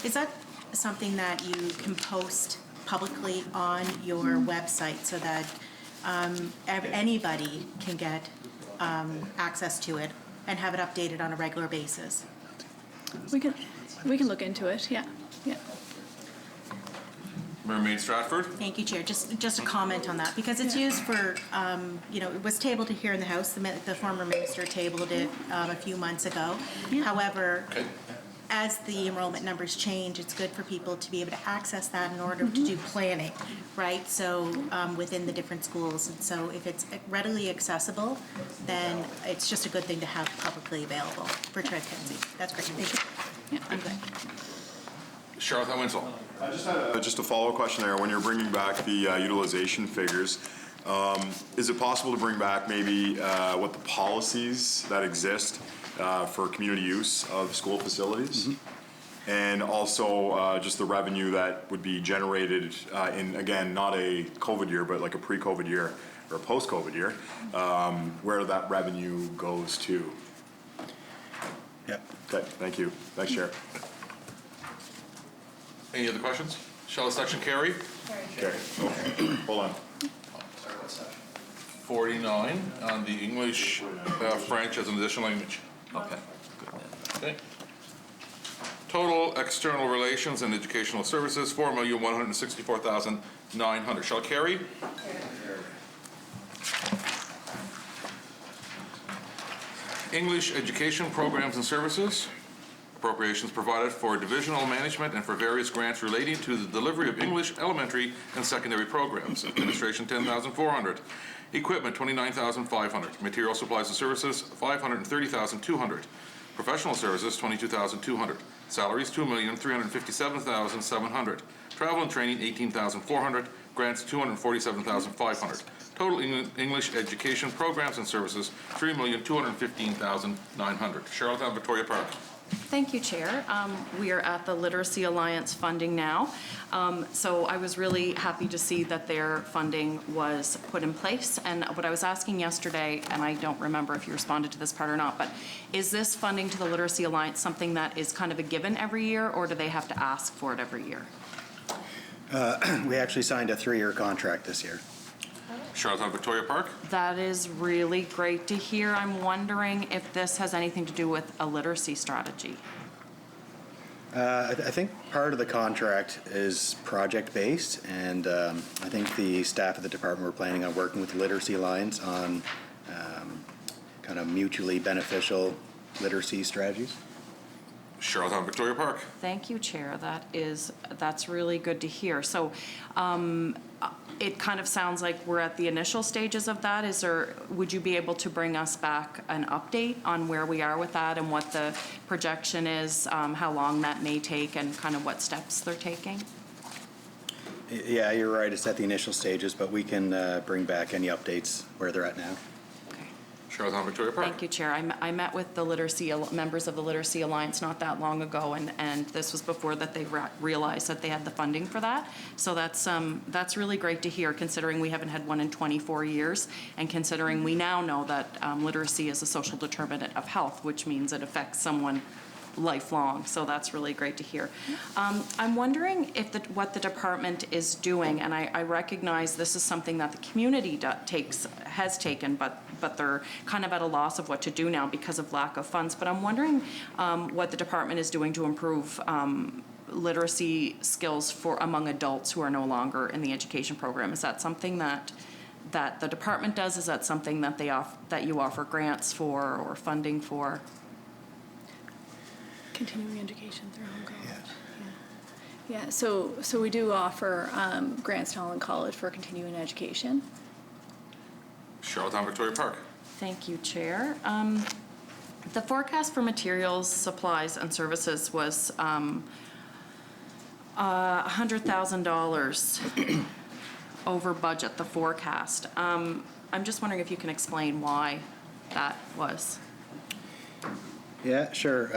S23: Is that something that you can post publicly on your website so that anybody can get access to it and have it updated on a regular basis?
S24: We can look into it. Yeah.
S21: Mermaid Stratford.
S23: Thank you, Chair. Just a comment on that, because it's used for, it was tabled here in the House. The former minister tabled it a few months ago. However, as the enrollment numbers change, it's good for people to be able to access that in order to do planning, right? So within the different schools. And so if it's readily accessible, then it's just a good thing to have publicly available for transparency. That's great. Thank you. Yeah, I'm good.
S21: Charlottetown Winslow.
S12: I just had just a follow-up question there. When you're bringing back the utilization figures, is it possible to bring back maybe what the policies that exist for community use of school facilities? Mm-hmm. And also just the revenue that would be generated in, again, not a COVID year, but like a pre-COVID year or a post-COVID year, where that revenue goes to?
S22: Yep.
S12: Okay, thank you. Thanks, Chair.
S21: Any other questions? Shall the section carry?
S12: Okay. Hold on.
S21: 49 on the English, French as an additional language. Okay. Okay. Total external relations and educational services, $4,164,900. Shall carry? English education programs and services. Appropriations provided for divisional management and for various grants relating to the delivery of English elementary and secondary programs. Administration, $10,400. Equipment, $29,500. Material supplies and services, $530,200. Professional services, $22,200. Salaries, $2,357,700. Travel and training, $18,400. Grants, $247,500. Total English education programs and services, $3,215,900. Charlottetown Victoria Park.
S18: Thank you, Chair. We are at the Literacy Alliance funding now. So I was really happy to see that their funding was put in place. And what I was asking yesterday, and I don't remember if you responded to this part or not, but is this funding to the Literacy Alliance something that is kind of a given every year, or do they have to ask for it every year?
S22: We actually signed a 3-year contract this year.
S21: Charlottetown Victoria Park.
S18: That is really great to hear. I'm wondering if this has anything to do with a literacy strategy.
S22: I think part of the contract is project-based, and I think the staff of the department were planning on working with the Literacy Alliance on kind of mutually beneficial literacy strategies.
S21: Charlottetown Victoria Park.
S18: Thank you, Chair. That's really good to hear. So it kind of sounds like we're at the initial stages of that. Would you be able to bring us back an update on where we are with that and what the projection is, how long that may take, and kind of what steps they're taking?
S22: Yeah, you're right. It's at the initial stages, but we can bring back any updates where they're at now.
S21: Charlottetown Victoria Park.
S18: Thank you, Chair. I met with the members of the Literacy Alliance not that long ago, and this was before that they realized that they had the funding for that. So that's really great to hear, considering we haven't had one in 24 years, and considering we now know that literacy is a social determinant of health, which means it affects someone lifelong. So that's really great to hear. I'm wondering if what the department is doing, and I recognize this is something that the community has taken, but they're kind of at a loss of what to do now because of lack of funds. But I'm wondering what the department is doing to improve literacy skills among adults who are no longer in the education program. Is that something that the department does? Is that something that that you offer grants for or funding for?
S24: Continuing education through home college. Yeah. So we do offer grants to Holland College for continuing education.
S21: Charlottetown Victoria Park.
S18: Thank you, Chair. The forecast for materials, supplies, and services was $100,000 over budget, the forecast. I'm just wondering if you can explain why that was.
S22: Yeah, sure.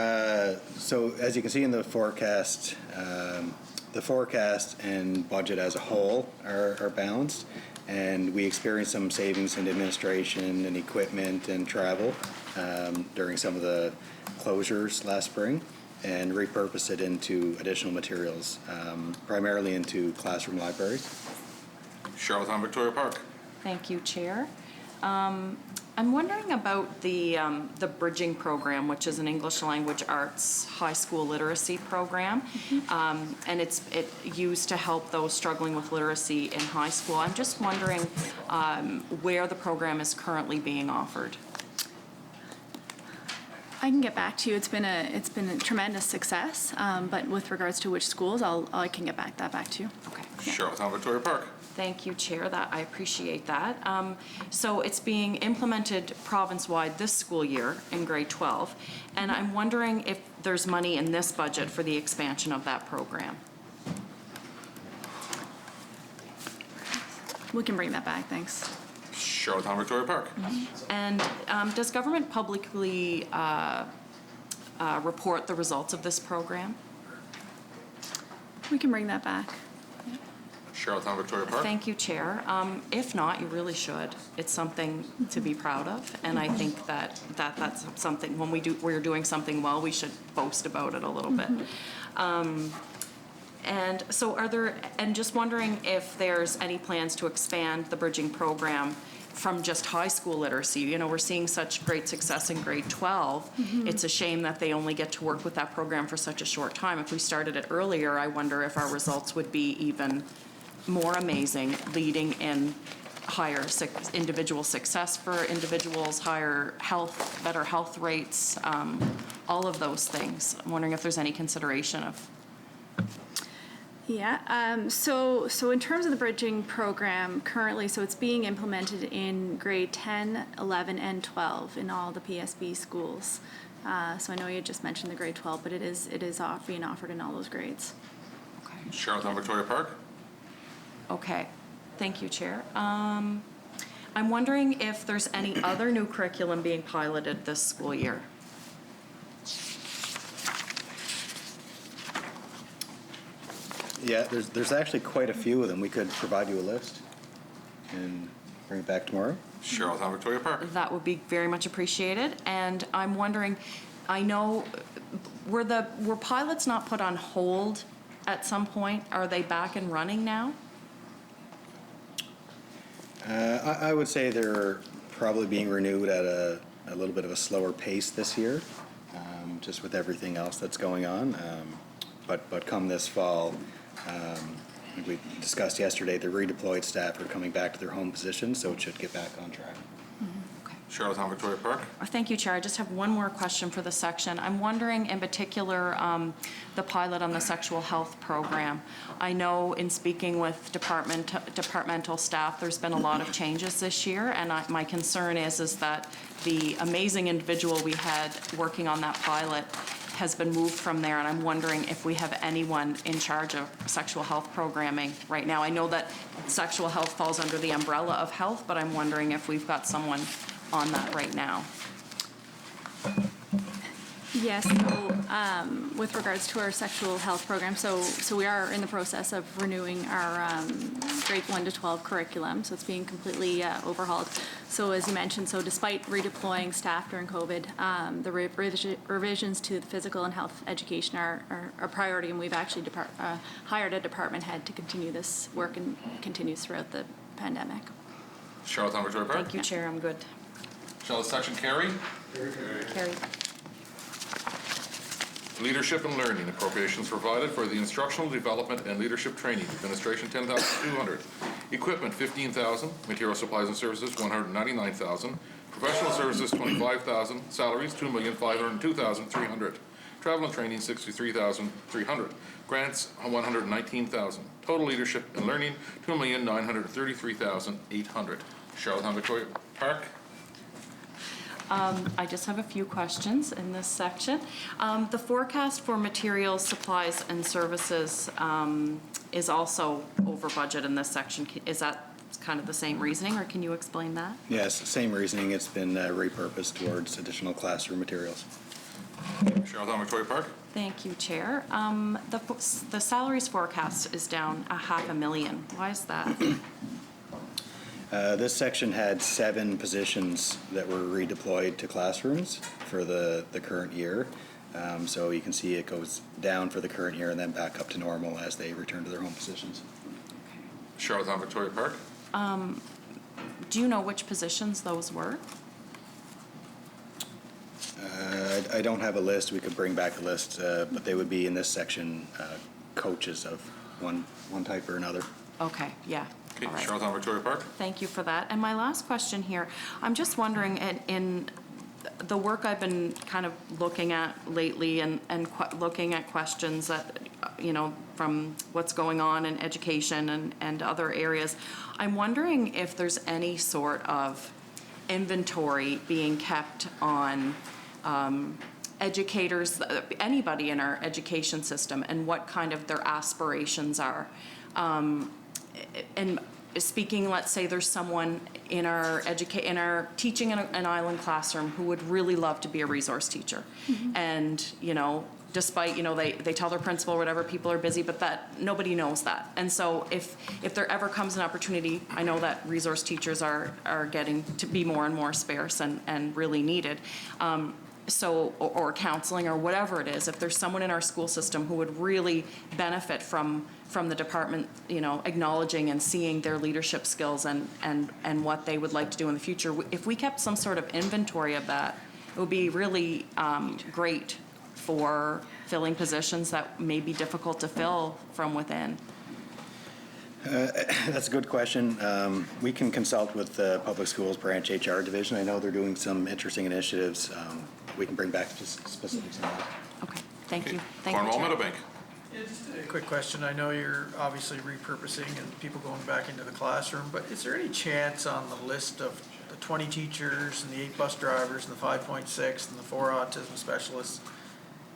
S22: So as you can see in the forecast and budget as a whole are balanced, and we experienced some savings in administration and equipment and travel during some of the closures last spring, and repurposed it into additional materials, primarily into classroom libraries.
S21: Charlottetown Victoria Park.
S18: Thank you, Chair. I'm wondering about the bridging program, which is an English language arts high school literacy program, and it's used to help those struggling with literacy in high school. I'm just wondering where the program is currently being offered.
S24: I can get back to you. It's been a tremendous success, but with regards to which schools, I can get back to you.
S18: Okay.
S21: Charlottetown Victoria Park.
S18: Thank you, Chair. I appreciate that. So it's being implemented province-wide this school year in grade 12, and I'm wondering if there's money in this budget for the expansion of that program.
S24: We can bring that back, thanks.
S21: Charlottetown Victoria Park.
S18: And does government publicly report the results of this program?
S24: We can bring that back.
S21: Charlottetown Victoria Park.
S18: Thank you, Chair. If not, you really should. It's something to be proud of, and I think that's something when we're doing something well, we should boast about it a little bit. And so just wondering if there's any plans to expand the bridging program from just high school literacy. You know, we're seeing such great success in grade 12. It's a shame that they only get to work with that program for such a short time. If we started it earlier, I wonder if our results would be even more amazing, leading in higher individual success for individuals, higher health, better health rates, all of those things. I'm wondering if there's any consideration of.
S24: Yeah, so in terms of the bridging program currently, so it's being implemented in grade 10, 11, and 12 in all the PSB schools. So I know you just mentioned the grade 12, but it is being offered in all those grades.
S18: Okay.
S21: Charlottetown Victoria Park.
S18: Okay, thank you, Chair. I'm wondering if there's any other new curriculum being piloted this school year.
S22: Yeah, there's actually quite a few of them. We could provide you a list and bring it back tomorrow.
S21: Charlottetown Victoria Park.
S18: That would be very much appreciated. And I'm wondering, I know, were pilots not put on hold at some point? Are they back and running now?
S22: I would say they're probably being renewed at a little bit of a slower pace this year, just with everything else that's going on. But come this fall, like we discussed yesterday, the redeployed staff are coming back to their home positions, so it should get back on track.
S18: Okay.
S21: Charlottetown Victoria Park.
S18: Thank you, Chair. I just have one more question for the section. I'm wondering in particular the pilot on the sexual health program. I know in speaking with departmental staff, there's been a lot of changes this year, and my concern is that the amazing individual we had working on that pilot has been moved from there, and I'm wondering if we have anyone in charge of sexual health programming right now. I know that sexual health falls under the umbrella of health, but I'm wondering if we've got someone on that right now.
S24: Yes, so with regards to our sexual health program, so we are in the process of renewing our grade 1 to 12 curriculum, so it's being completely overhauled. So as you mentioned, so despite redeploying staff during COVID, the revisions to the physical and health education are a priority, and we've actually hired a department head to continue this work and continues throughout the pandemic.
S21: Charlottetown Victoria Park.
S18: Thank you, Chair. I'm good.
S21: Charlotte Section Carry.
S18: Carried.
S21: Leadership and Learning, appropriations provided for the instructional development and leadership training. Administration, $10,200. Equipment, $15,000. Material supplies and services, $199,000. Professional services, $25,000. Salaries, $2,502,300. Travel and training, $63,300. Grants, $119,000. Total leadership and learning, $2,933,800. Charlottetown Victoria Park.
S18: I just have a few questions in this section. The forecast for materials, supplies, and services is also over budget in this section. Is that kind of the same reasoning, or can you explain that?
S22: Yes, same reasoning. It's been repurposed towards additional classroom materials.
S21: Charlottetown Victoria Park.
S18: Thank you, Chair. The salaries forecast is down $500,000. Why is that?
S22: This section had 7 positions that were redeployed to classrooms for the current year. So you can see it goes down for the current year and then back up to normal as they return to their home positions.
S21: Charlottetown Victoria Park.
S18: Do you know which positions those were?
S22: I don't have a list. We could bring back a list, but they would be in this section, coaches of one type or another.
S18: Okay, yeah.
S21: Okay,
S18: all right.
S21: Charlottetown Victoria Park.
S18: Thank you for that. And my last question here, I'm just wondering, in the work I've been kind of looking at lately and looking at questions that, from what's going on in education and other areas, I'm wondering if there's any sort of inventory being kept on educators, anybody in our education system, and what kind of their aspirations are. And speaking, let's say there's someone in our teaching in an island classroom who would really love to be a resource teacher. Mm-hmm. And, despite, they tell their principal or whatever, people are busy, but that nobody knows that. And so if there ever comes an opportunity, I know that resource teachers are getting to be more and more scarce and really needed. Or counseling or whatever it is, if there's someone in our school system who would really benefit from the department, acknowledging and seeing their leadership skills and what they would like to do in the future, if we kept some sort of inventory of that, it would be really great for filling positions that may be difficult to fill from within.
S22: That's a good question. We can consult with the Public Schools Branch HR Division. I know they're doing some interesting initiatives. We can bring back specifics on that.
S18: Okay, thank you. Thank
S21: Cornwall
S18: you, Chair.
S21: Meadowbank.
S10: Yeah, just a quick question. I know you're obviously repurposing and people going back into the classroom, but is there any chance on the list of the 20 teachers and the 8 bus drivers and the 5.6 and the 4 autism specialists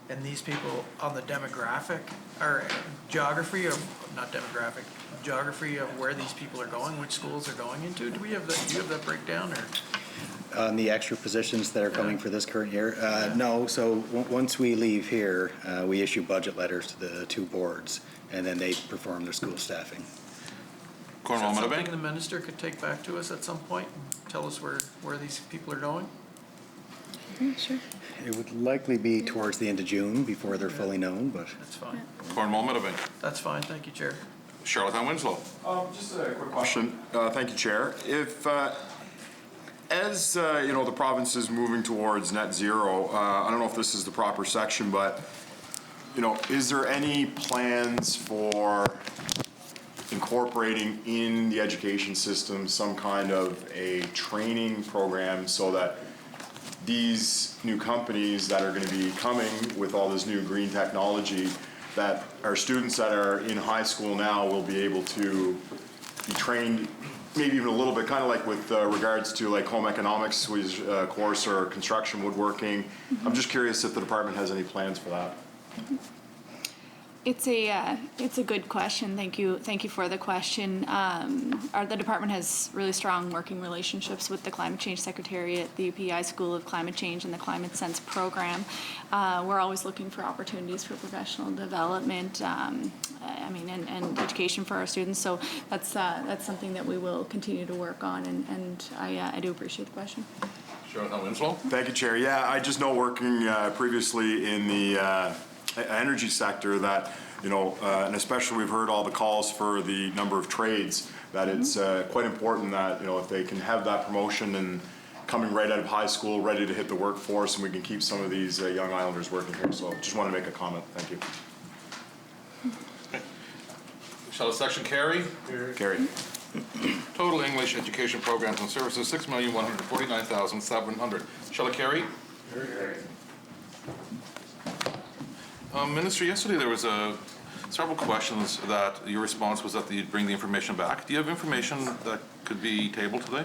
S10: and these people on the demographic or geography of, not demographic, geography of where these people are going, which schools they're going into? Do you have that breakdown, or?
S22: On the extra positions that are coming for this current year? No, so once we leave here, we issue budget letters to the 2 boards, and then they perform their school staffing.
S21: Cornwall
S10: Is that
S21: Meadowbank.
S10: something the minister could take back to us at some point and tell us where these people are going?
S22: Sure. It would likely be towards the end of June before they're fully known, but.
S10: That's fine.
S21: Cornwall Meadowbank.
S10: That's fine. Thank you, Chair.
S21: Charlottetown Winslow.
S3: Just a quick question. Thank you, Chair. If as the province is moving towards net zero, I don't know if this is the proper section, but is there any plans for
S12: incorporating in the education system some kind of a training program so that these new companies that are going to be coming with all this new green technology, that our students that are in high school now will be able to be trained maybe even a little bit, kind of like with regards to like home economics course or construction woodworking. I'm just curious if the department has any plans for that.
S24: It's a good question. Thank you for the question. The department has really strong working relationships with the Climate Change Secretariat, the UPI School of Climate Change, and the Climate Sense program. We're always looking for opportunities for professional development, and education for our students. So that's something that we will continue to work on, and I do appreciate the question.
S21: Charlottetown Winslow.
S12: Thank you, Chair. Yeah, I just know working previously in the energy sector that, and especially we've heard all the calls for the number of trades, that it's quite important that, if they can have that promotion and coming right out of high school, ready to hit the workforce, and we can keep some of these young Islanders working here. So just want to make a comment. Thank you.
S21: Shall the section carry?
S12: Carry.
S21: Total English education programs and services, $6,149,700. Shall it carry?
S12: Carry.
S21: Minister, yesterday there was several questions that your response was that you'd bring the information back. Do you have information that could be tabled today?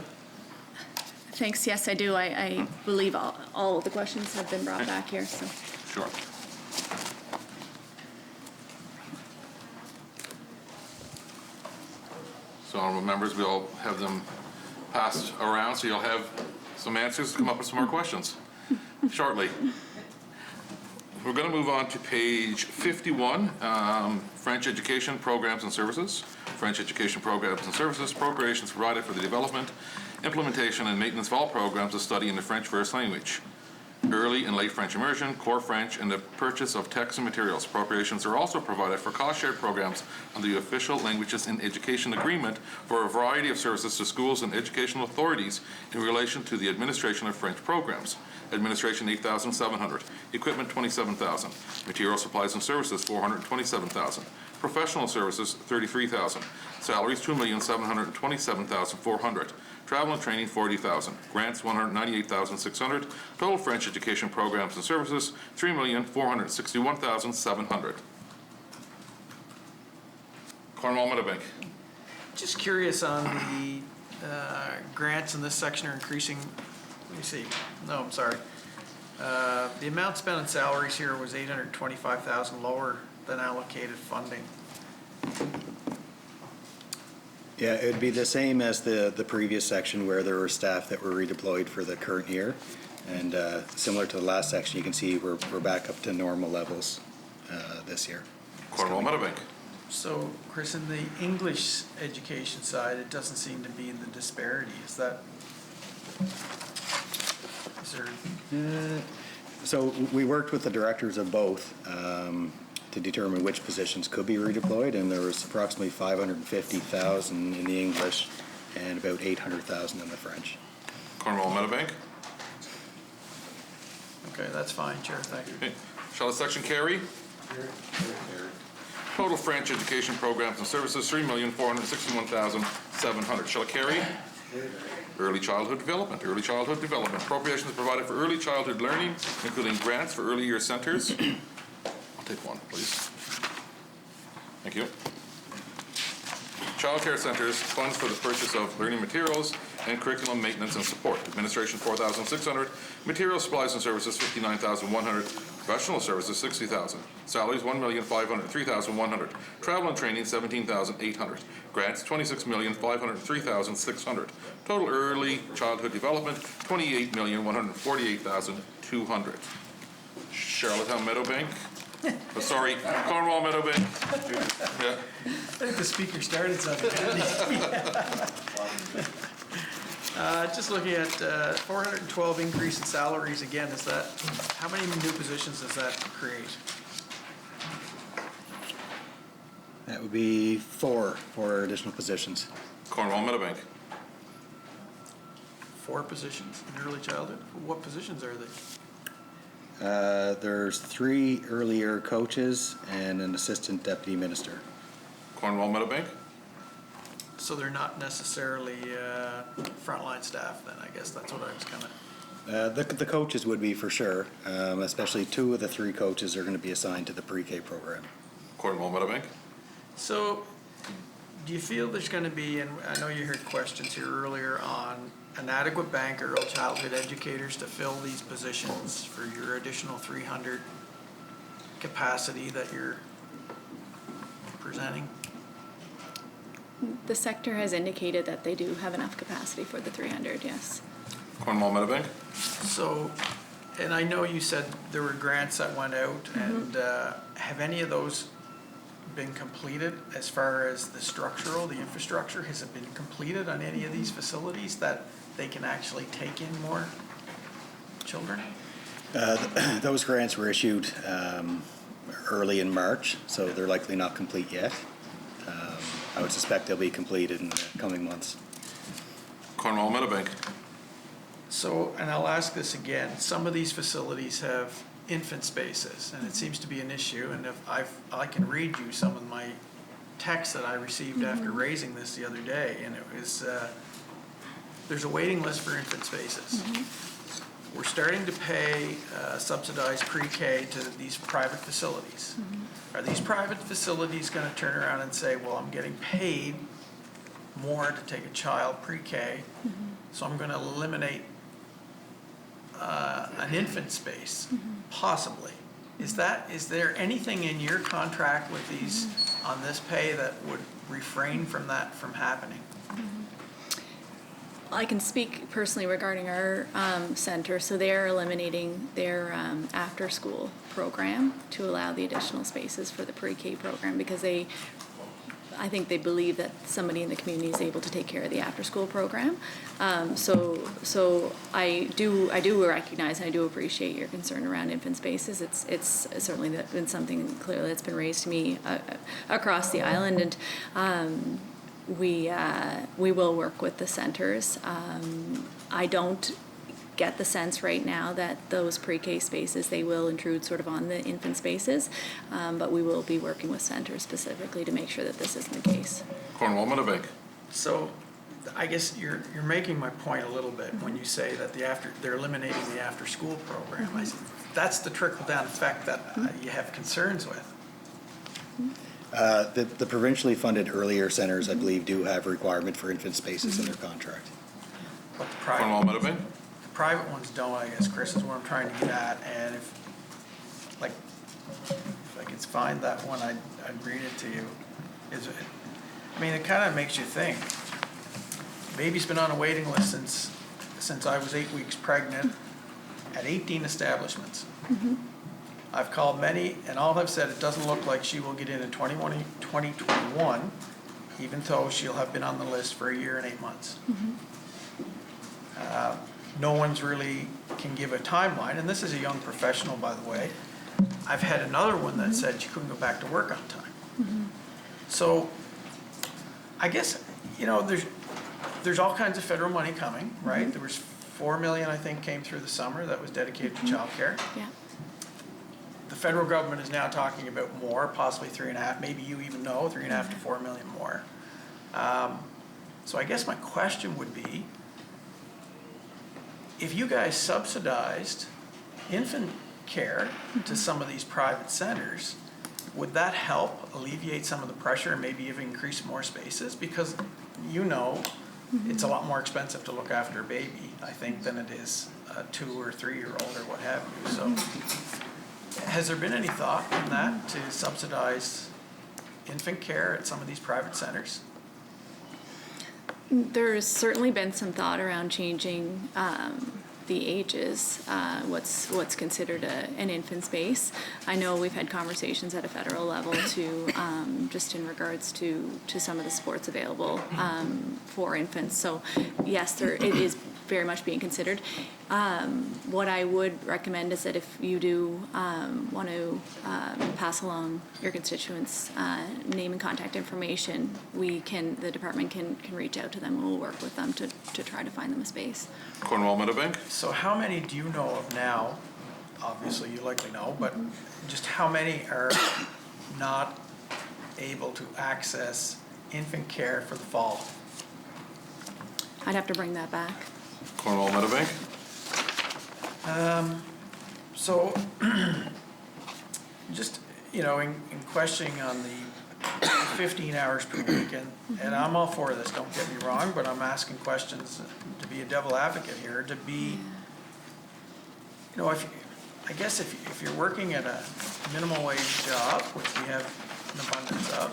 S24: Thanks. Yes, I do. I believe all of the questions have been brought back here. So.
S21: Sure. So, honorable members, we'll have them passed around, so you'll have some answers to come up with some more questions shortly. We're going to move on to page 51, French Education Programs and Services. French Education Programs and Services, appropriations provided for the development, implementation, and maintenance of all programs of study in the French first language. Early and late French immersion, core French, and the purchase of texts and materials. Appropriations are also provided for cost-shared programs under the Official Languages in Education Agreement for a variety of services to schools and educational authorities in relation to the administration of French programs. Administration, $8,700. Equipment, $27,000. Material supplies and services, $427,000. Professional services, $33,000. Salaries, $2,727,400. Travel and training, $40,000. Grants, $198,600. Total French education programs and services, $3,461,700. Cornwall Meadowbank.
S10: Just curious on the grants in this section are increasing. Let me see. No, I'm sorry. The amount spent on salaries here was $825,000 lower than allocated funding.
S22: Yeah, it would be the same as the previous section where there were staff that were redeployed for the current year. And similar to the last section, you can see we're back up to normal levels this year.
S21: Cornwall Meadowbank.
S10: So, Chris, in the English education side, it doesn't seem to be in the disparity. Is there?
S22: So we worked with the directors of both to determine which positions could be redeployed, and there was approximately $550,000 in the English and about $800,000 in the French.
S21: Cornwall Meadowbank.
S10: Okay, that's fine, Chair. Thank you.
S21: Okay. Shall the section carry? Total French education programs and services, $3,461,700. Shall it carry? Early childhood development. Early childhood development. Appropriations provided for early childhood learning, including grants for early year centers. I'll take one, please. Thank you. Child care centers, funds for the purchase of learning materials and curriculum maintenance and support. Administration, $4,600. Materials, supplies, and services, $59,100. Professional services, $60,000. Salaries, $1,503,100. Travel and training, $17,800. Grants, $26,503,600. Total early childhood development, $28,148,200. Charlottetown Meadowbank. Oh, sorry, Cornwall Meadowbank. Yeah.
S10: I think the speaker started something. Just looking at 412 increase in salaries again, is that, how many new positions does that create?
S22: That would be four additional positions.
S21: Cornwall Meadowbank.
S10: 4 positions in early childhood? What positions are they?
S22: There's 3 early year coaches and an assistant deputy minister.
S21: Cornwall Meadowbank.
S10: So they're not necessarily frontline staff then, I guess that's what I was kind of.
S22: The coaches would be for sure, especially 2 of the 3 coaches are going to be assigned to the pre-K program.
S21: Cornwall Meadowbank.
S10: So do you feel there's going to be, and I know you heard questions here earlier on an adequate bank of early childhood educators to fill these positions for your additional 300 capacity that you're presenting?
S24: The sector has indicated that they do have enough capacity for the 300, yes.
S21: Cornwall Meadowbank.
S10: So, and I know you said there were grants that went out, and have any of those been completed as far as the structural, the infrastructure? Has it been completed on any of these facilities that they can actually take in more children?
S22: Those grants were issued early in March, so they're likely not complete yet. I would suspect they'll be completed in the coming months.
S21: Cornwall Meadowbank.
S10: So, and I'll ask this again, some of these facilities have infant spaces, and it seems to be an issue, and if I can read you some of my texts that I received after raising this the other day, and it was, there's a waiting list for infant spaces. We're starting to pay subsidized pre-K to these private facilities. Are these private facilities going to turn around and say, well, I'm getting paid more to take a child pre-K, so I'm going to eliminate an infant space, possibly? Is there anything in your contract with these on this pay that would refrain from that from happening?
S24: I can speak personally regarding our center. So they are eliminating their after-school program to allow the additional spaces for the pre-K program because I think they believe that somebody in the community is able to take care of the after-school program. So I do recognize and I do appreciate your concern around infant spaces. It's certainly been something clearly that's been raised to me across the island, and we will work with the centers. I don't get the sense right now that those pre-K spaces, they will intrude sort of on the infant spaces, but we will be working with centers specifically to make sure that this isn't the case.
S21: Cornwall Meadowbank.
S10: So I guess you're making my point a little bit when you say that they're eliminating the after-school program. That's the trickle-down effect that you have concerns with.
S22: The provincially funded earlier centers, I believe, do have a requirement for infant spaces in their contract.
S10: But the private
S21: Cornwall Meadowbank.
S10: The private ones don't, I guess, Chris, is what I'm trying to get at. And if I could find that one, I'd read it to you. It kind of makes you think. Baby's been on a waiting list since I was 8 weeks pregnant at 18 establishments. I've called many, and all have said it doesn't look like she will get in 2021, even though she'll have been on the list for a year and 8 months. No one's really can give a timeline, and this is a young professional, by the way. I've had another one that said she couldn't go back to work on time. So I guess, there's all kinds of federal money coming, right? There was $4 million, I think, came through the summer that was dedicated to childcare.
S24: Yeah.
S10: The federal government is now talking about more, possibly 3.5, maybe you even know, 3.5 to 4 million more. So I guess my question would be, if you guys subsidized infant care to some of these private centers, would that help alleviate some of the pressure and maybe even increase more spaces? Because it's a lot more expensive to look after a baby, I think, than it is a 2 or 3 year old or what have you. So has there been any thought in that to subsidize infant care at some of these private centers?
S24: There's certainly been some thought around changing the ages, what's considered an infant space. I know we've had conversations at a federal level to just in regards to some of the sports available for infants. So yes, it is very much being considered. What I would recommend is that if you do want to pass along your constituents' name and contact information, the department can reach out to them and we'll work with them to try to find them a space.
S21: Cornwall Meadowbank.
S10: So how many do you know of now? Obviously you likely know, but just how many are not able to access infant care for the fall?
S24: I'd have to bring that back.
S21: Cornwall Meadowbank?
S10: So, just, in questioning on the 15 hours per week, and I'm all for this, don't get me wrong, but I'm asking questions to be a devil advocate here, to be, I guess if you're working at a minimum wage job, which we have an abundance of,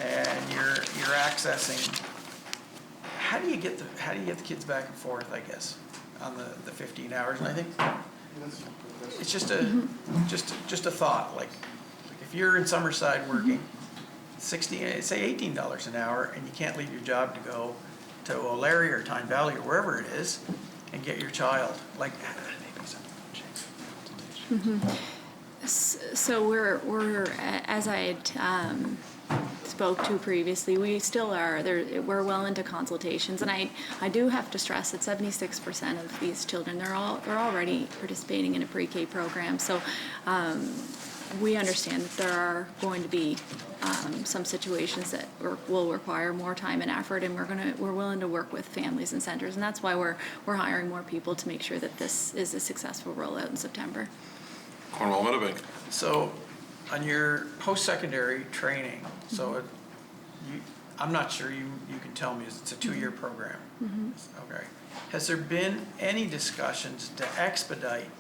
S10: and you're accessing, how do you get the kids back and forth, I guess, on the 15 hours? And I think it's just a thought, like if you're in Summerside working 60, say $18 an hour, and you can't leave your job to go to O'Larry or Tyne Valley or wherever it is and get your child, like,
S24: So we're as I had spoke to previously, we still are there. We're well into consultations, and I do have to stress that 76% of these children they're already participating in a pre-K program. So we understand that there are going to be some situations that will require more time and effort, and we're willing to work with families and centers, and that's why we're hiring more people to make sure that this is a successful rollout in September.
S21: Cornwall Meadowbank.
S10: So, on your post-secondary training, so I'm not sure you can tell me, it's a 2-year program. Okay. Has there been any discussions to expedite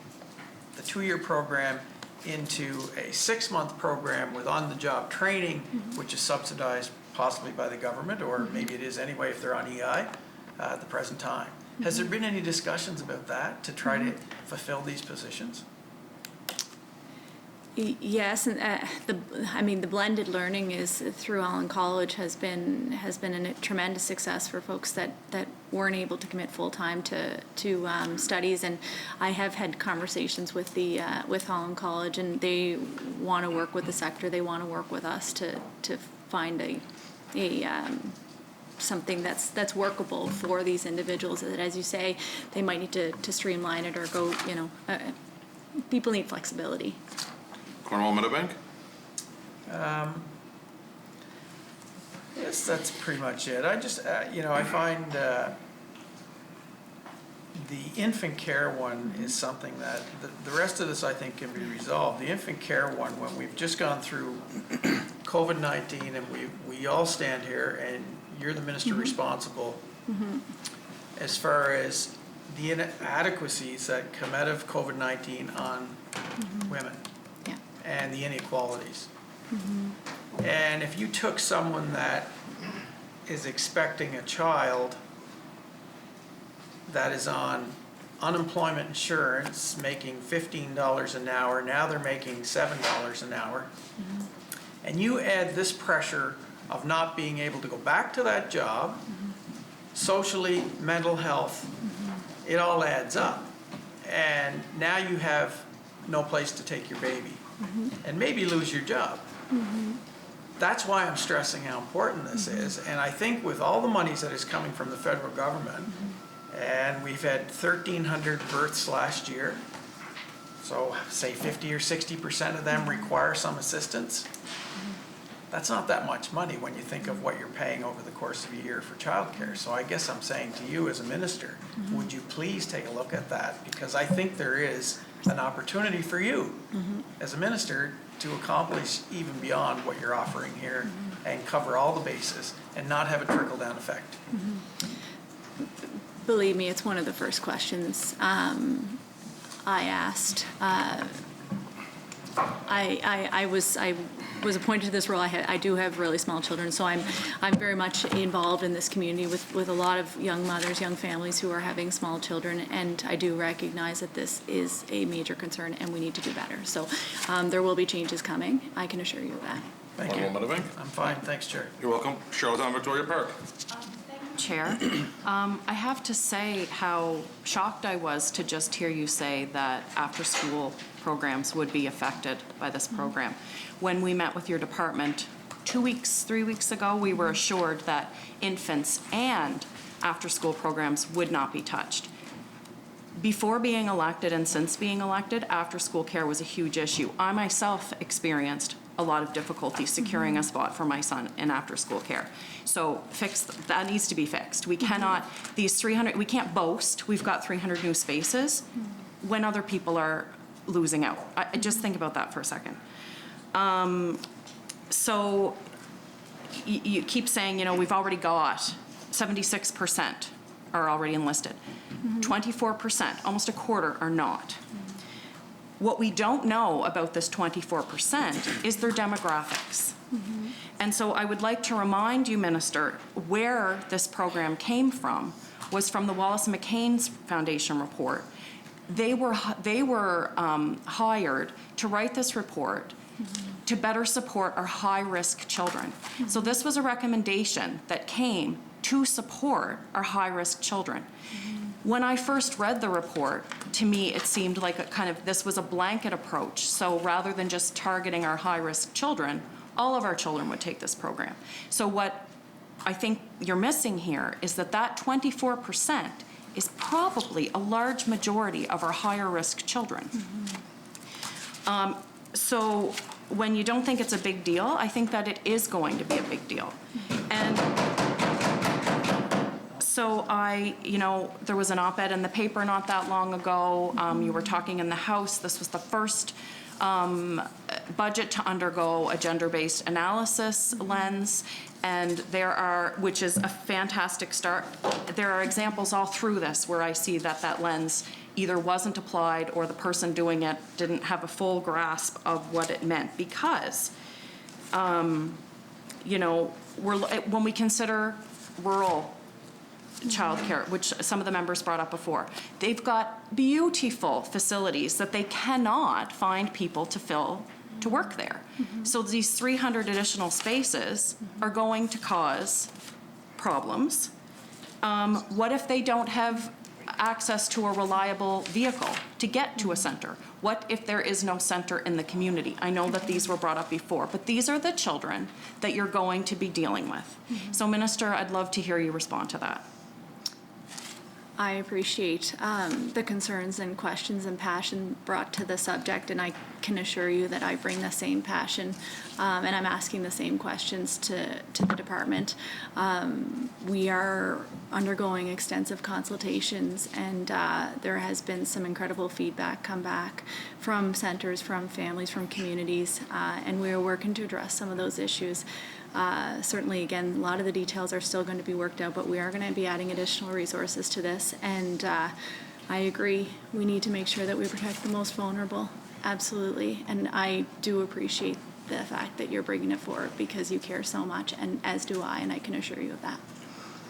S10: the 2-year program into a 6-month program with on-the-job training, which is subsidized possibly by the government, or maybe it is anyway if they're on EI at the present time? Has there been any discussions about that to try to fulfill these positions?
S24: Yes, and the blended learning is through Allen College has been a tremendous success for folks that weren't able to commit full time to studies, and I have had conversations with Allen College, and they want to work with the sector. They want to work with us to find something that's workable for these individuals. That, as you say, they might need to streamline it or go. People need flexibility.
S21: Cornwall Meadowbank?
S10: Yes, that's pretty much it. I just, I find the infant care one is something that the rest of this I think can be resolved. The infant care one, when we've just gone through COVID-19 and we all stand here and you're the minister responsible as far as the inadequacies that come out of COVID-19 on women. And the inequalities. And if you took someone that is expecting a child that is on unemployment insurance, making $15 an hour, now they're making $7 an hour, and you add this pressure of not being able to go back to that job, socially, mental health, it all adds up. And now you have no place to take your baby. And maybe lose your job. That's why I'm stressing how important this is. And I think with all the monies that is coming from the federal government, and we've had 1,300 births last year, so say 50 or 60% of them require some assistance. That's not that much money when you think of what you're paying over the course of a year for childcare. So I guess I'm saying to you as a minister, would you please take a look at that? Because I think there is an opportunity for you as a minister to accomplish even beyond what you're offering here and cover all the bases and not have a trickle-down effect.
S24: Believe me, it's one of the first questions I asked. I was appointed to this role. I do have really small children, so I'm very much involved in this community with a lot of young mothers, young families who are having small children, and I do recognize that this is a major concern and we need to do better. So there will be changes coming. I can assure you of that.
S10: Thank you. I'm fine. Thanks, Chair.
S21: You're welcome. Charlottetown Victoria Park.
S18: Chair, I have to say how shocked I was to just hear you say that after-school programs would be affected by this program. When we met with your department 3 weeks ago, we were assured that infants and after-school programs would not be touched. Before being elected and since being elected, after-school care was a huge issue. I myself experienced a lot of difficulty securing a spot for my son in after-school care. So that needs to be fixed. We cannot, we can't boast we've got 300 new spaces when other people are losing out. Just think about that for a second. So you keep saying, you know, we've already got 76% are already enlisted. 24%, almost a quarter, are not. What we don't know about this 24% is their demographics. And so I would like to remind you, Minister, where this program came from was from the Wallace and McCain's Foundation report. They were hired to write this report to better support our high-risk children. So this was a recommendation that came to support our high-risk children. When I first read the report, to me it seemed like this was a blanket approach. So rather than just targeting our high-risk children, all of our children would take this program. So what I think you're missing here is that 24% is probably a large majority of our higher-risk children. So when you don't think it's a big deal, I think that it is going to be a big deal. And so there was an op-ed in the paper not that long ago. You were talking in the House. This was the first budget to undergo a gender-based analysis lens, and which is a fantastic start. There are examples all through this where I see that lens either wasn't applied or the person doing it didn't have a full grasp of what it meant, because when we consider rural childcare, which some of the members brought up before, they've got beautiful facilities that they cannot find people to work there. So these 300 additional spaces are going to cause problems. What if they don't have access to a reliable vehicle to get to a center? What if there is no center in the community? I know that these were brought up before, but these are the children that you're going to be dealing with. So, Minister, I'd love to hear you respond to that.
S24: I appreciate the concerns and questions and passion brought to the subject, and I can assure you that I bring the same passion, and I'm asking the same questions to the department. We are undergoing extensive consultations, and there has been some incredible feedback come back from centers, from families, from communities, and we are working to address some of those issues. Certainly, again, a lot of the details are still going to be worked out, but we are going to be adding additional resources to this. And I agree, we need to make sure that we protect the most vulnerable, absolutely. And I do appreciate the fact that you're bringing it forward because you care so much, and as do I, and I can assure you of that.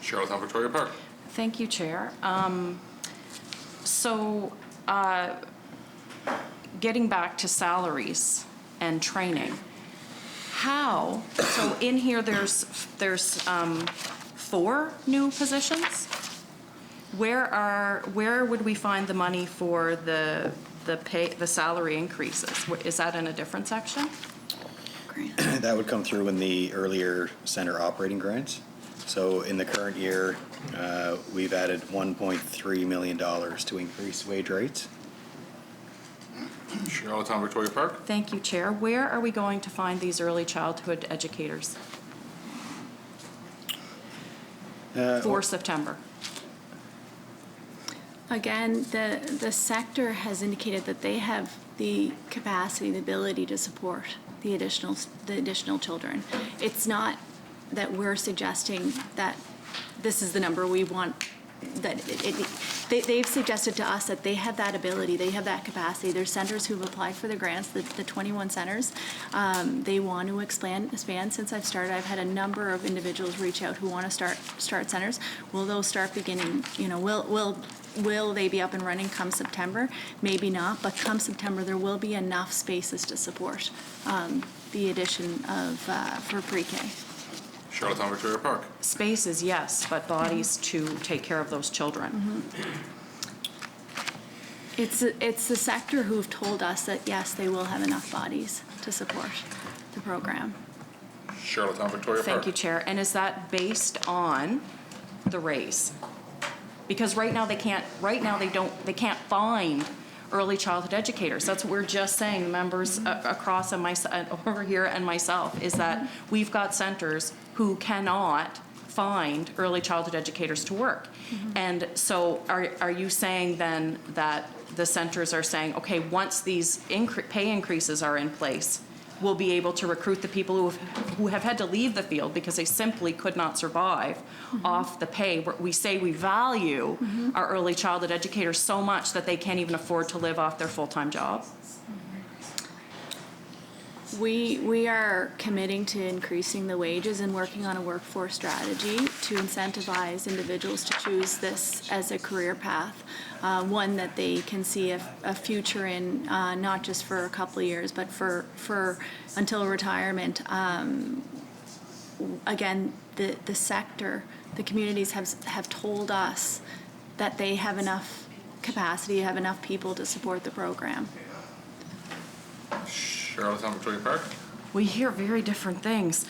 S21: Charlottetown Victoria Park.
S18: Thank you, Chair. Getting back to salaries and training, so in here there's 4 new positions. Where would we find the money for the salary increases? Is that in a different section?
S22: That would come through in the earlier center operating grants. So in the current year, we've added $1.3 million to increase wage rates.
S21: Charlottetown Victoria Park.
S18: Thank you, Chair. Where are we going to find these early childhood educators for September?
S24: Again, the sector has indicated that they have the capacity, the ability to support the additional children. It's not that we're suggesting that this is the number we want. They've suggested to us that they have that ability, they have that capacity. There's centers who've applied for the grants, the 21 centers. They want to expand. Since I've started, I've had a number of individuals reach out who want to start centers. Will those start beginning? Will they be up and running come September? Maybe not, but come September there will be enough spaces to support the addition of for pre-K.
S21: Charlottetown Victoria Park.
S18: Spaces, yes, but bodies to take care of those children.
S24: It's the sector who've told us that yes, they will have enough bodies to support the program.
S21: Charlottetown Victoria Park.
S18: Thank you, Chair. And is that based on the raise? Because right now they can't find early childhood educators. That's what we're just saying, the members across and over here and myself, is that we've got centers who cannot find early childhood educators to work. And so are you saying then that the centers are saying, okay, once these pay increases are in place, we'll be able to recruit the people who have had to leave the field because they simply could not survive off the pay? We say we value our early childhood educators so much that they can't even afford to live off their full-time job?
S24: We are committing to increasing the wages and working on a workforce strategy to incentivize individuals to choose this as a career path, one that they can see a future in, not just for a couple of years, but for until retirement. Again, the sector, the communities have told us that they have enough capacity, have enough people to support the program.
S21: Charlottetown Victoria Park.
S18: We hear very different things.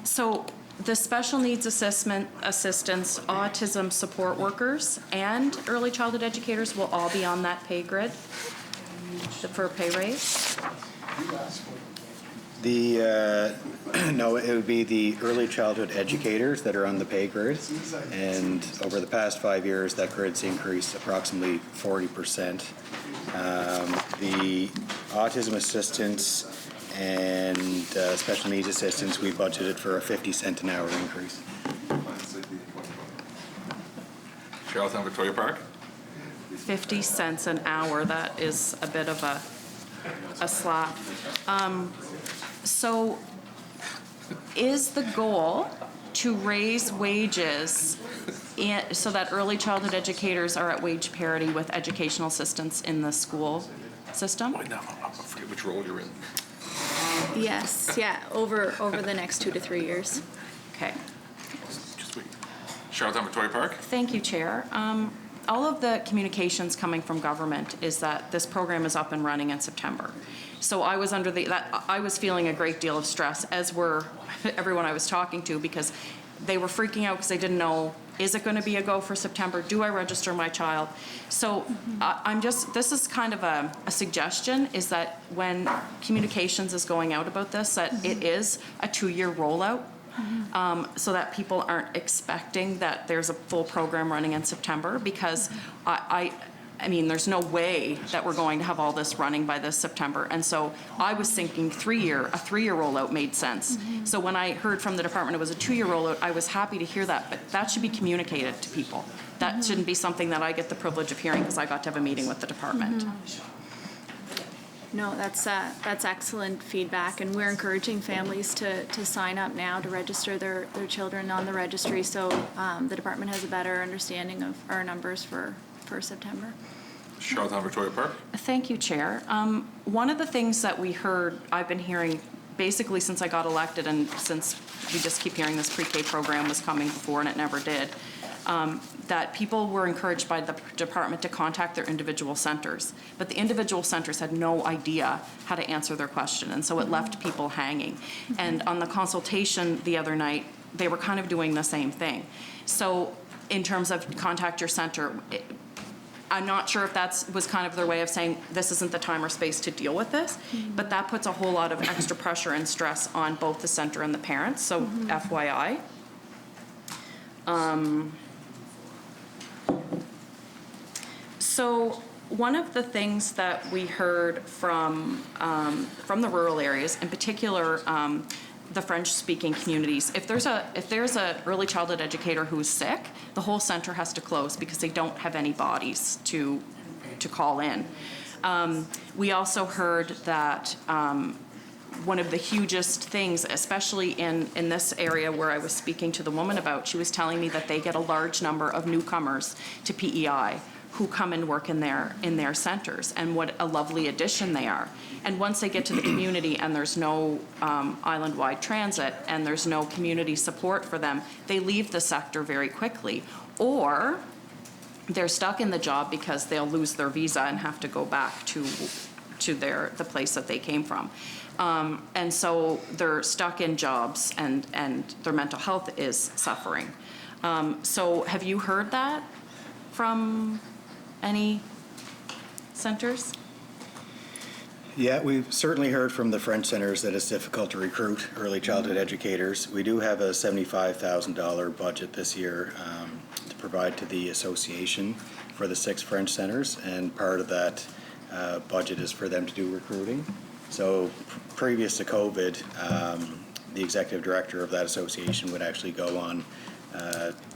S18: So the special needs assistance, autism support workers, and early childhood educators will all be on that pay grid for a pay raise?
S22: No, it would be the early childhood educators that are on the pay grid, and over the past 5 years, that grid's increased approximately 40%. The autism assistance and special needs assistance, we budgeted for a 50-cent an hour increase.
S21: Charlottetown Victoria Park.
S18: 50 cents an hour, that is a bit of a slap. So is the goal to raise wages so that early childhood educators are at wage parity with educational assistants in the school system?
S21: I forget which role you're in.
S24: Yes, yeah, over the next 2 to 3 years.
S18: Okay.
S21: Just wait. Charlottetown Victoria Park.
S18: Thank you, Chair. All of the communications coming from government is that this program is up and running in September. So I was I was feeling a great deal of stress, as were everyone I was talking to, because they were freaking out because they didn't know, is it going to be a go for September? Do I register my child? So this is kind of a suggestion, is that when communications is going out about this, that it is a 2-year rollout. So that people aren't expecting that there's a full program running in September, because I mean, there's no way that we're going to have all this running by this September. And so I was thinking a 3-year rollout made sense. So when I heard from the department it was a 2-year rollout, I was happy to hear that, but that should be communicated to people. That shouldn't be something that I get the privilege of hearing because I got to have a meeting with the department.
S24: No, that's excellent feedback, and we're encouraging families to sign up now to register their children on the registry, so the department has a better understanding of our numbers for September.
S21: Charlottetown Victoria Park.
S18: Thank you, Chair. One of the things that I've been hearing basically since I got elected, and since we just keep hearing this pre-K program was coming before and it never did, that people were encouraged by the department to contact their individual centers. But the individual centers had no idea how to answer their question, and so it left people hanging. And on the consultation the other night, they were kind of doing the same thing. So in terms of contact your center, I'm not sure if that was kind of their way of saying this isn't the time or space to deal with this, but that puts a whole lot of extra pressure and stress on both the center and the parents, so FYI. So one of the things that we heard from the rural areas, in particular the French-speaking communities, if there's a early childhood educator who's sick, the whole center has to close because they don't have any bodies to call in. We also heard that one of the hugest things, especially in this area where I was speaking to the woman about, she was telling me that they get a large number of newcomers to PEI who come and work in their centers, and what a lovely addition they are. And once they get to the community and there's no island-wide transit and there's no community support for them, they leave the sector very quickly. Or they're stuck in the job because they'll lose their visa and have to go back to the place that they came from. And so they're stuck in jobs and their mental health is suffering. So have you heard that? from any centers?
S22: Yeah, we've certainly heard from the French centers that it's difficult to recruit early childhood educators. We do have a $75,000 budget this year to provide to the association for the 6 French centers, and part of that budget is for them to do recruiting. So previous to COVID, the executive director of that association would actually go on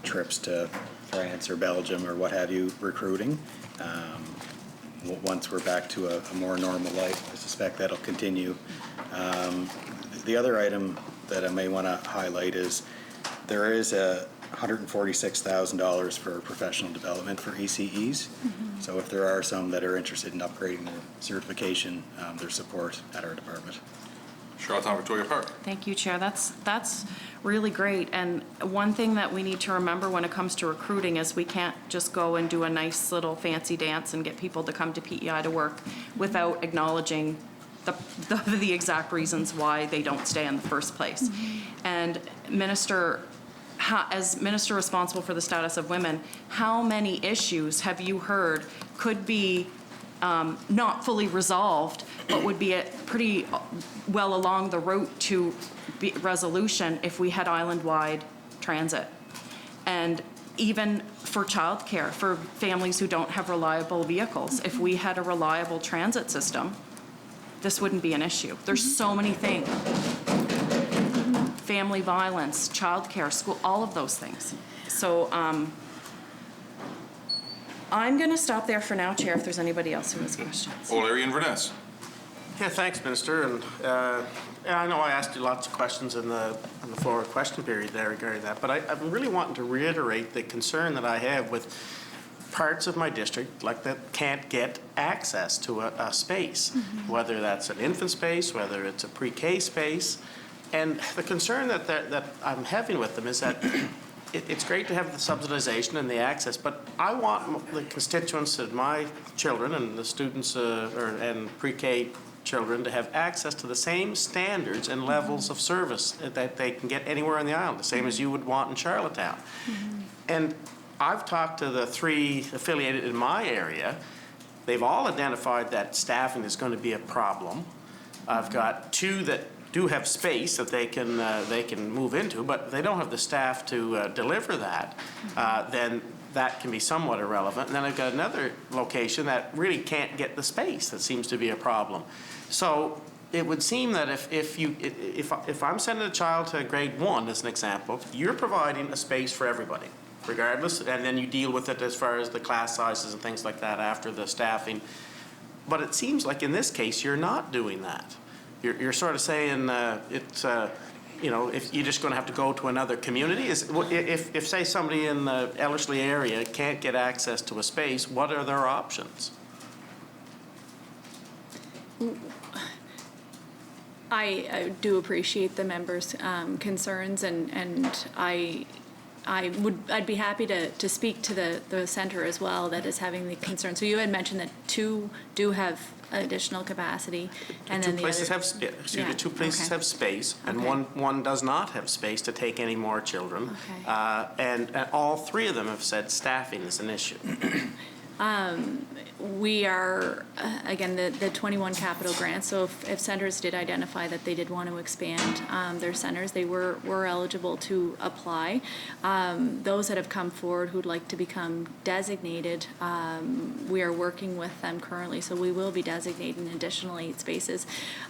S22: trips to France or Belgium or what have you, recruiting. Once we're back to a more normal life, I suspect that'll continue. The other item that I may want to highlight is there is a $146,000 for professional development for ECEs. So if there are some that are interested in upgrading their certification, there's support at our department.
S21: Charlottetown Victoria Park.
S18: Thank you, Chair. That's really great. And one thing that we need to remember when it comes to recruiting is we can't just go and do a nice little fancy dance and get people to come to PEI to work without acknowledging the exact reasons why they don't stay in the first place. And Minister, as Minister responsible for the status of women, how many issues have you heard could be not fully resolved, but would be pretty well along the route to resolution if we had island-wide transit? And even for childcare, for families who don't have reliable vehicles, if we had a reliable transit system, this wouldn't be an issue. There's so many things. Family violence, childcare, school, all of those things. So I'm going to stop there for now, Chair, if there's anybody else who has questions.
S21: O'Leary Inverness.
S19: Yeah, thanks, Minister. And I know I asked you lots of questions on the floor question period there regarding that, but I'm really wanting to reiterate the concern that I have with parts of my district like that can't get access to a space, whether that's an infant space, whether it's a pre-K space. And the concern that I'm having with them is that it's great to have the subsidization and the access, but I want the constituents of my children and the students and pre-K children to have access to the same standards and levels of service that they can get anywhere on the island, the same as you would want in Charlottetown. And I've talked to the 3 affiliated in my area. They've all identified that staffing is going to be a problem. I've got 2 that do have space that they can move into, but they don't have the staff to deliver that, then that can be somewhat irrelevant. And then I've got another location that really can't get the space. That seems to be a problem. So it would seem that if I'm sending a child to grade 1, as an example, you're providing a space for everybody, regardless, and then you deal with it as far as the class sizes and things like that after the staffing. But it seems like in this case, you're not doing that. You're sort of saying if you're just going to have to go to another community. If say somebody in the Ellerslie area can't get access to a space, what are their options?
S24: I do appreciate the members' concerns, and I'd be happy to speak to the center as well that is having the concern. So you had mentioned that 2 do have additional capacity, and then the other,
S19: two places have space, and one does not have space to take any more children. And all 3 of them have said staffing is an issue.
S24: We are, again, the 21 capital grants, so if centers did identify that they did want to expand their centers, they were eligible to apply. Those that have come forward who'd like to become designated, we are working with them currently, so we will be designating additional 8 spaces.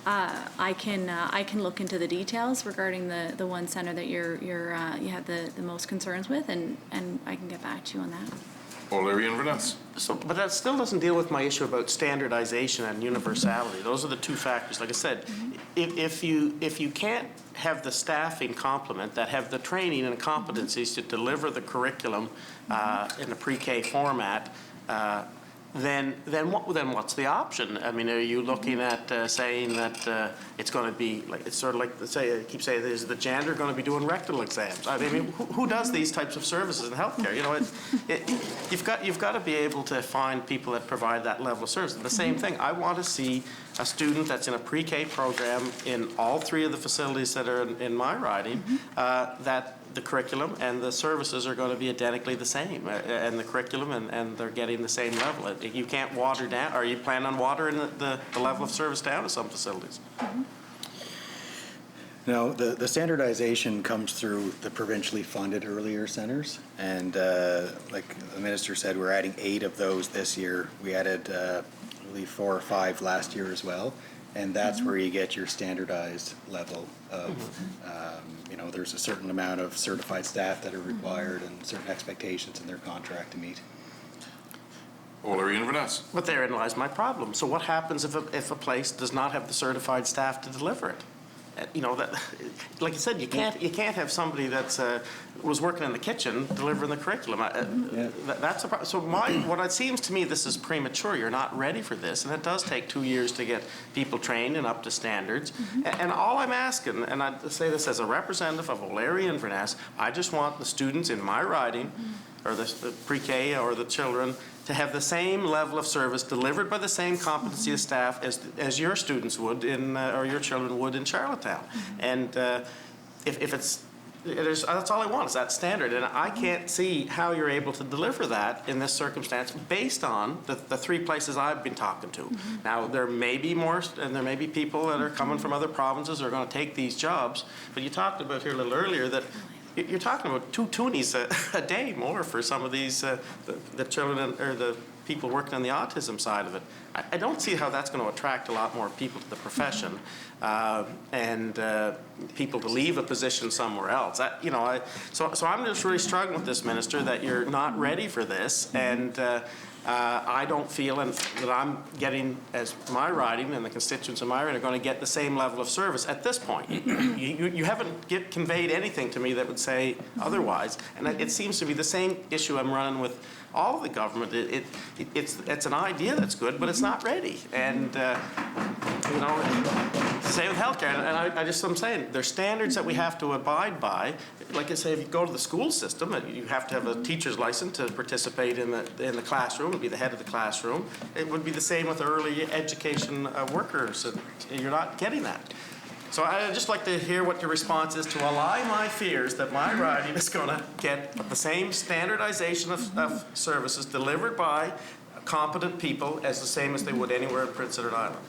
S24: I can look into the details regarding the one center that you have the most concerns with, and I can get back to you on that.
S21: O'Leary Inverness.
S19: But that still doesn't deal with my issue about standardization and universality. Those are the 2 factors. Like I said, if you can't have the staffing complement that have the training and competencies to deliver the curriculum in a pre-K format, then what's the option? I mean, are you looking at saying that it's going to be like, it's sort of like, I keep saying, is the janitor going to be doing rectal exams? I mean, who does these types of services in healthcare? You know, you've got to be able to find people that provide that level of service. The same thing. I want to see a student that's in a pre-K program in all 3 of the facilities that are in my riding that the curriculum and the services are going to be identically the same, and the curriculum and they're getting the same level. You can't water down. Are you planning on watering the level of service down to some facilities?
S22: No, the standardization comes through the provincially funded earlier centers, and like the minister said, we're adding 8 of those this year. We added, I believe, 4 or 5 last year as well, and that's where you get your standardized level of, you know, there's a certain amount of certified staff that are required and certain expectations in their contract to meet.
S21: O'Leary and Vanessa.
S19: But therein lies my problem. So what happens if a place does not have the certified staff to deliver it? You know, that, like I said, you can't have somebody that's was working in the kitchen delivering the curriculum. That's a problem. So what it seems to me, this is premature. You're not ready for this, and it does take 2 years to get people trained and up to standards. And all I'm asking, and I say this as a representative of O'Leary and Inverness, I just want the students in my riding, or the pre-K or the children, to have the same level of service delivered by the same competency of staff as your students would or your children would in Charlottetown. And if that's all I want is that standard. And I can't see how you're able to deliver that in this circumstance based on the 3 places I've been talking to. Now, there may be more, and there may be people that are coming from other provinces that are going to take these jobs. But you talked about here a little earlier that you're talking about 2 toonies a day more for some of these, the children or the people working on the autism side of it. I don't see how that's going to attract a lot more people to the profession and people to leave a position somewhere else. So I'm just really struggling with this, Minister, that you're not ready for this, and I don't feel that I'm getting, as my riding and the constituents of my riding are going to get the same level of service at this point. You haven't conveyed anything to me that would say otherwise, and it seems to be the same issue I'm running with all of the government. It's an idea that's good, but it's not ready. And you know, same with healthcare. And I'm saying there's standards that we have to abide by. Like I say, if you go to the school system, you have to have a teacher's license to participate in the classroom, and be the head of the classroom. It would be the same with early education workers. And you're not getting that. So I'd just like to hear what your response is to allay my fears that my riding is going to get the same standardization of services delivered by competent people as the same as they would anywhere in Prince Edward Island.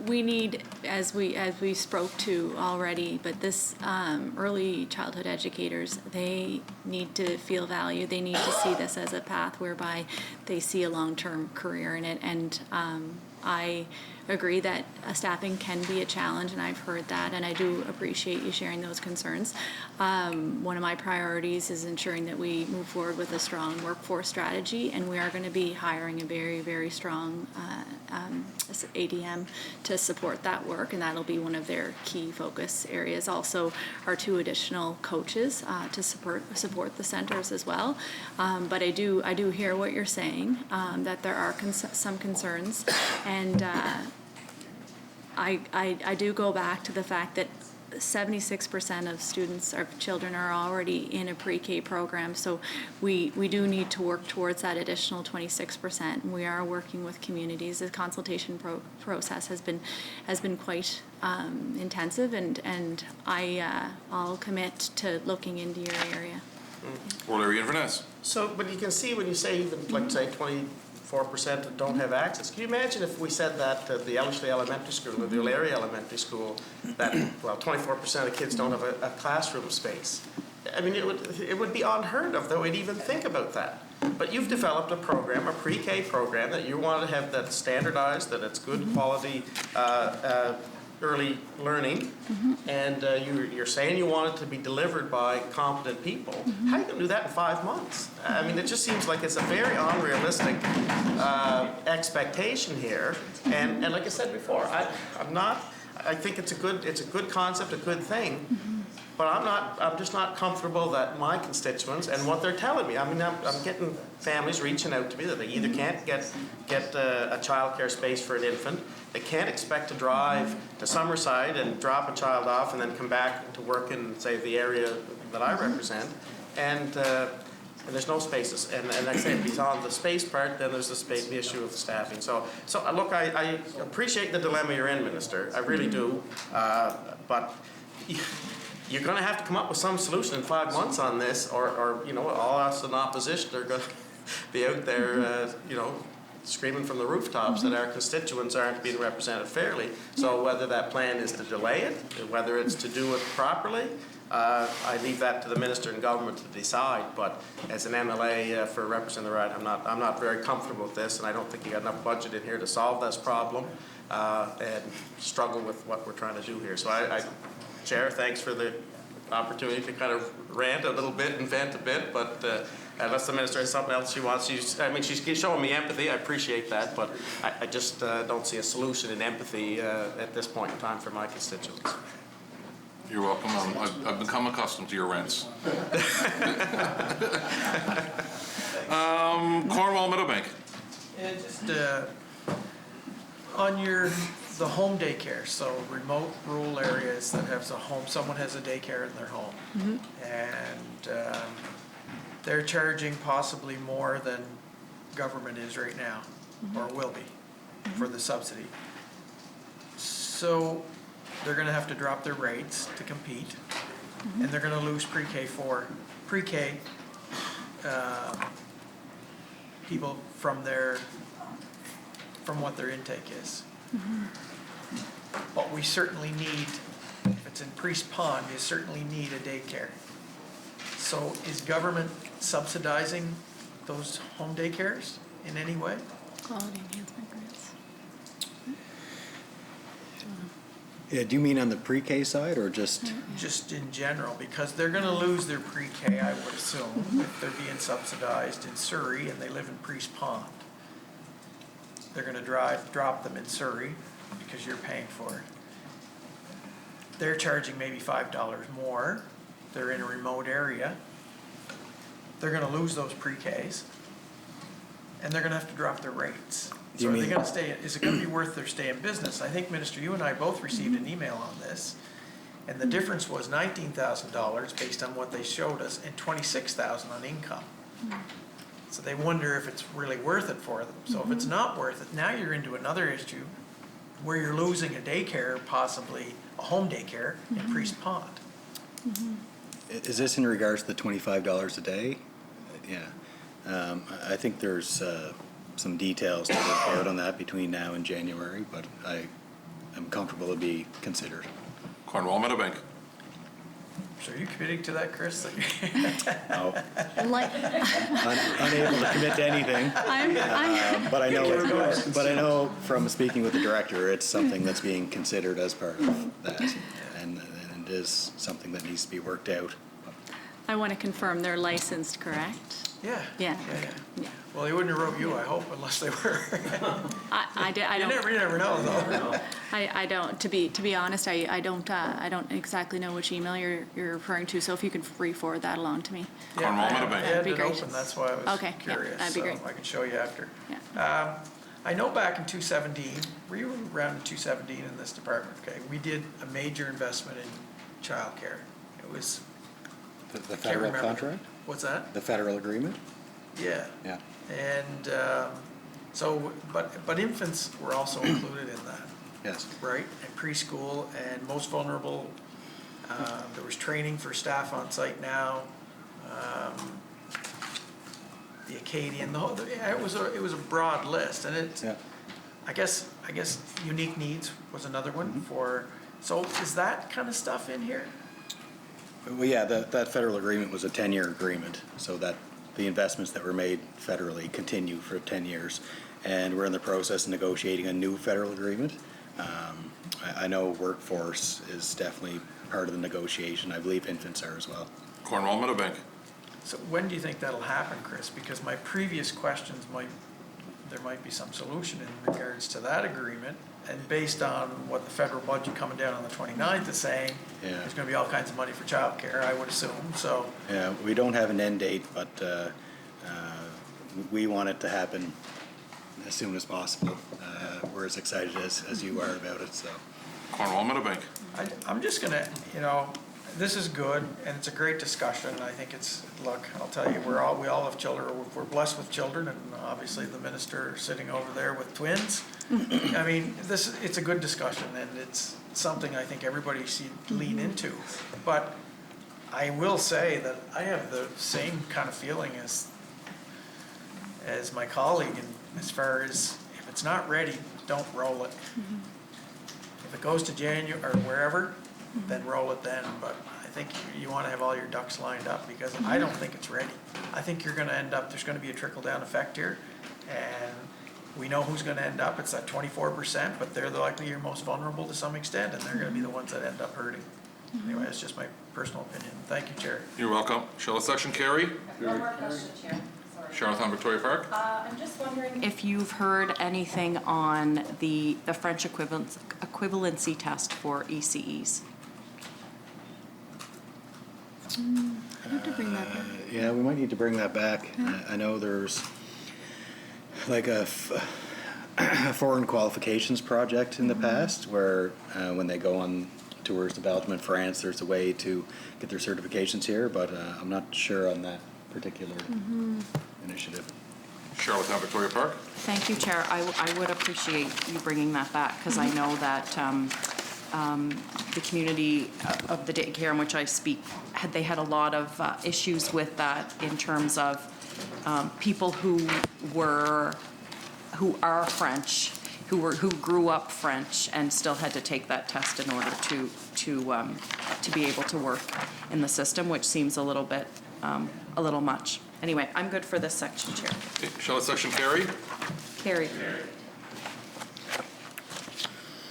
S24: We need, as we spoke to already, but this early childhood educators, they need to feel valued. They need to see this as a path whereby they see a long-term career in it. And I agree that staffing can be a challenge, and I've heard that, and I do appreciate you sharing those concerns. One of my priorities is ensuring that we move forward with a strong workforce strategy, and we are going to be hiring a very, very strong ADM to support that work, and that'll be one of their key focus areas. Also, our 2 additional coaches to support the centers as well. But I do hear what you're saying, that there are some concerns, and I do go back to the fact that 76% of students or children are already in a pre-K program, so we do need to work towards that additional 26%. And we are working with communities. The consultation process has been quite intensive, and I'll commit to looking into your area.
S21: O'Leary and Vanessa.
S19: So, but you can see when you say even, like say 24% that don't have access. Can you imagine if we said that to the Ellerslie Elementary School or the O'Leary Elementary School, that, well, 24% of kids don't have a classroom space? I mean, it would be unheard of that we'd even think about that. But you've developed a program, a pre-K program, that you want to have that standardized, that it's good quality early learning, and you're saying you want it to be delivered by competent people. How are you going to do that in 5 months? I mean, it just seems like it's a very unrealistic expectation here. And like I said before, I think it's a good concept, a good thing. But I'm just not comfortable that my constituents and what they're telling me. I mean, I'm getting families reaching out to me that they either can't get a childcare space for an infant, they can't expect to drive to Summerside and drop a child off and then come back to work in, say, the area that I represent, and there's no spaces. And like I say, beyond the space part, then there's the issue of staffing. So look, I appreciate the dilemma you're in, Minister. I really do. But you're going to have to come up with some solution in 5 months on this, or all us in opposition are going to be out there, screaming from the rooftops that our constituents aren't being represented fairly. So whether that plan is to delay it, whether it's to do it properly, I leave that to the minister and government to decide. But as an MLA for representing the right, I'm not very comfortable with this, and I don't think you got enough budget in here to solve this problem and struggle with what we're trying to do here. So Chair, thanks for the opportunity to kind of rant a little bit and vent a bit, but unless the minister has something else she wants, she's showing me empathy. I appreciate that, but I just don't see a solution in empathy at this point in time for my constituents.
S21: You're welcome. I've become accustomed to your rants. Cornwall Meadowbank.
S10: Yeah, just on the home daycare, so remote rural areas that have someone has a daycare in their home, and they're charging possibly more than government is right now, or will be, for the subsidy. So they're going to have to drop their rates to compete, and they're going to lose pre-K people from what their intake is. But we certainly need, if it's in Priest Pond, you certainly need a daycare. So is government subsidizing those home daycares in any way?
S24: Quality enhancement grants.
S22: Yeah, do you mean on the pre-K side or just?
S10: Just in general, because they're going to lose their pre-K, I would assume, if they're being subsidized in Surrey and they live in Priest Pond. They're going to drop them in Surrey because you're paying for it. They're charging maybe $5 more. They're in a remote area. They're going to lose those pre-Ks, and they're going to have to drop their rates. So are they going to stay? Is it going to be worth their stay in business? I think, Minister, you and I both received an email on this, and the difference was $19,000 based on what they showed us, and $26,000 on income. So they wonder if it's really worth it for them. So if it's not worth it, now you're into another issue where you're losing a daycare, possibly a home daycare in Priest Pond.
S22: Is this in regards to the $25 a day? Yeah. I think there's some details to work out on that between now and January, but I am comfortable to be considered.
S21: Cornwall Meadowbank.
S10: So are you committing to that, Chris?
S22: No.
S24: Like,
S22: Unable to commit to anything. But I know from speaking with the director, it's something that's being considered as part of that, and it is something that needs to be worked out.
S24: I want to confirm they're licensed, correct?
S10: Yeah.
S24: Yeah.
S10: Well, they wouldn't have wrote you, I hope, unless they were.
S24: I don't.
S10: You never know, though.
S24: I don't. To be honest, I don't exactly know which email you're referring to. So if you could re-forward that along to me.
S21: Cornwall Meadowbank.
S10: I had it open, that's why I was curious.
S24: Yeah, that'd be great.
S10: So I could show you after.
S24: Yeah.
S10: I know back in 2017, were you around in 2017 in this department? Okay, we did a major investment in childcare. It was
S22: The federal contract?
S10: What's that?
S22: The federal agreement?
S10: Yeah.
S22: Yeah.
S10: And but infants were also included in that.
S22: Yes.
S10: Right? And preschool and most vulnerable. There was training for staff on site now. The Acadian, it was a broad list, and it.
S22: Yeah.
S10: I guess unique needs was another one for. So is that kind of stuff in here?
S22: Well, yeah, that federal agreement was a 10-year agreement, so that the investments that were made federally continue for 10 years. And we're in the process of negotiating a new federal agreement. I know workforce is definitely part of the negotiation. I believe infants are as well.
S21: Cornwall Meadowbank.
S10: So when do you think that'll happen, Chris? Because my previous questions there might be some solution in regards to that agreement. And based on what the federal budget coming down on the 29th is saying, there's going to be all kinds of money for childcare, I would assume. So
S22: yeah, we don't have an end date, but we want it to happen as soon as possible. We're as excited as you are about it. So
S21: Cornwall Meadowbank.
S10: I'm just going to, this is good, and it's a great discussion. I think it's, look, I'll tell you, we all have children, we're blessed with children, and obviously the minister sitting over there with twins. I mean, it's a good discussion, and it's something I think everybody should lean into. But I will say that I have the same kind of feeling as my colleague, and as far as if it's not ready, don't roll it. If it goes to January or wherever, then roll it then. But I think you want to have all your ducks lined up, because I don't think it's ready. I think you're going to end up, there's going to be a trickle-down effect here, and we know who's going to end up. It's that 24%, but they're likely your most vulnerable to some extent, and they're going to be the ones that end up hurting. Anyway, that's just my personal opinion. Thank you, Chair.
S21: You're welcome. Charlotte Section Carey.
S18: One more question, Chair. Sorry.
S21: Charlottetown Victoria Park.
S18: I'm just wondering if you've heard anything on the French equivalency test for ECEs.
S23: I have to bring that back.
S22: Yeah, we might need to bring that back. I know there's like a foreign qualifications project in the past where when they go on tours to Belgium and France, there's a way to get their certifications here, but I'm not sure on that particular initiative.
S21: Charlottetown Victoria Park.
S18: Thank you, Chair. I would appreciate you bringing that back, because I know that the community of the daycare in which I speak, they had a lot of issues with that in terms of people who are French, who grew up French and still had to take that test in order to be able to work in the system, which seems a little much. Anyway, I'm good for this section, Chair.
S21: Okay. Charlotte Section Carey.
S18: Carried.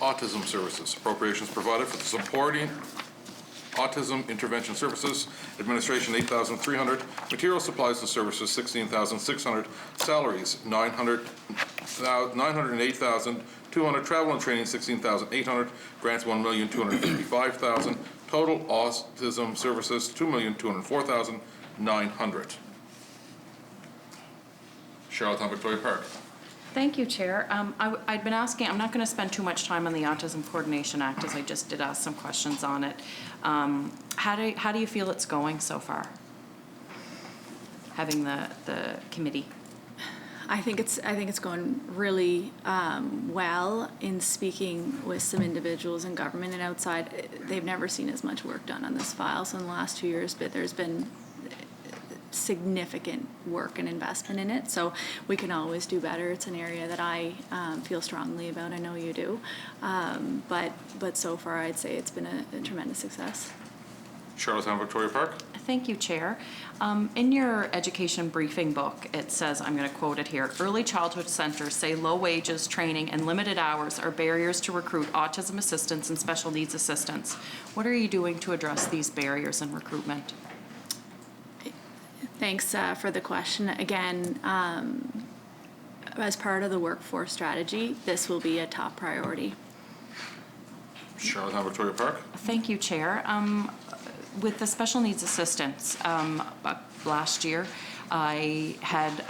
S21: Autism Services. Appropriations provided for the supporting Autism Intervention Services. Administration, $8,300. Material supplies and services, $16,600. Salaries, $908,200. Travel and training, $16,800. Grants, $1,255,000. Total Autism Services, $2,204,900. Charlottetown Victoria Park.
S18: Thank you, Chair. I'd been asking, I'm not going to spend too much time on the Autism Coordination Act, as I just did ask some questions on it. How do you feel it's going so far, having the committee?
S24: I think it's going really well. In speaking with some individuals in government and outside, they've never seen as much work done on this file. So in the last 2 years, but there's been significant work and investment in it. So we can always do better. It's an area that I feel strongly about. I know you do. But so far, I'd say it's been a tremendous success.
S21: Charlottetown Victoria Park.
S18: Thank you, Chair. In your education briefing book, it says, I'm going to quote it here, early childhood centers say low wages, training, and limited hours are barriers to recruit autism assistants and special needs assistants. What are you doing to address these barriers in recruitment?
S24: Thanks for the question. Again, as part of the workforce strategy, this will be a top priority.
S21: Charlottetown Victoria Park.
S18: Thank you, Chair. With the special needs assistants, last year, I had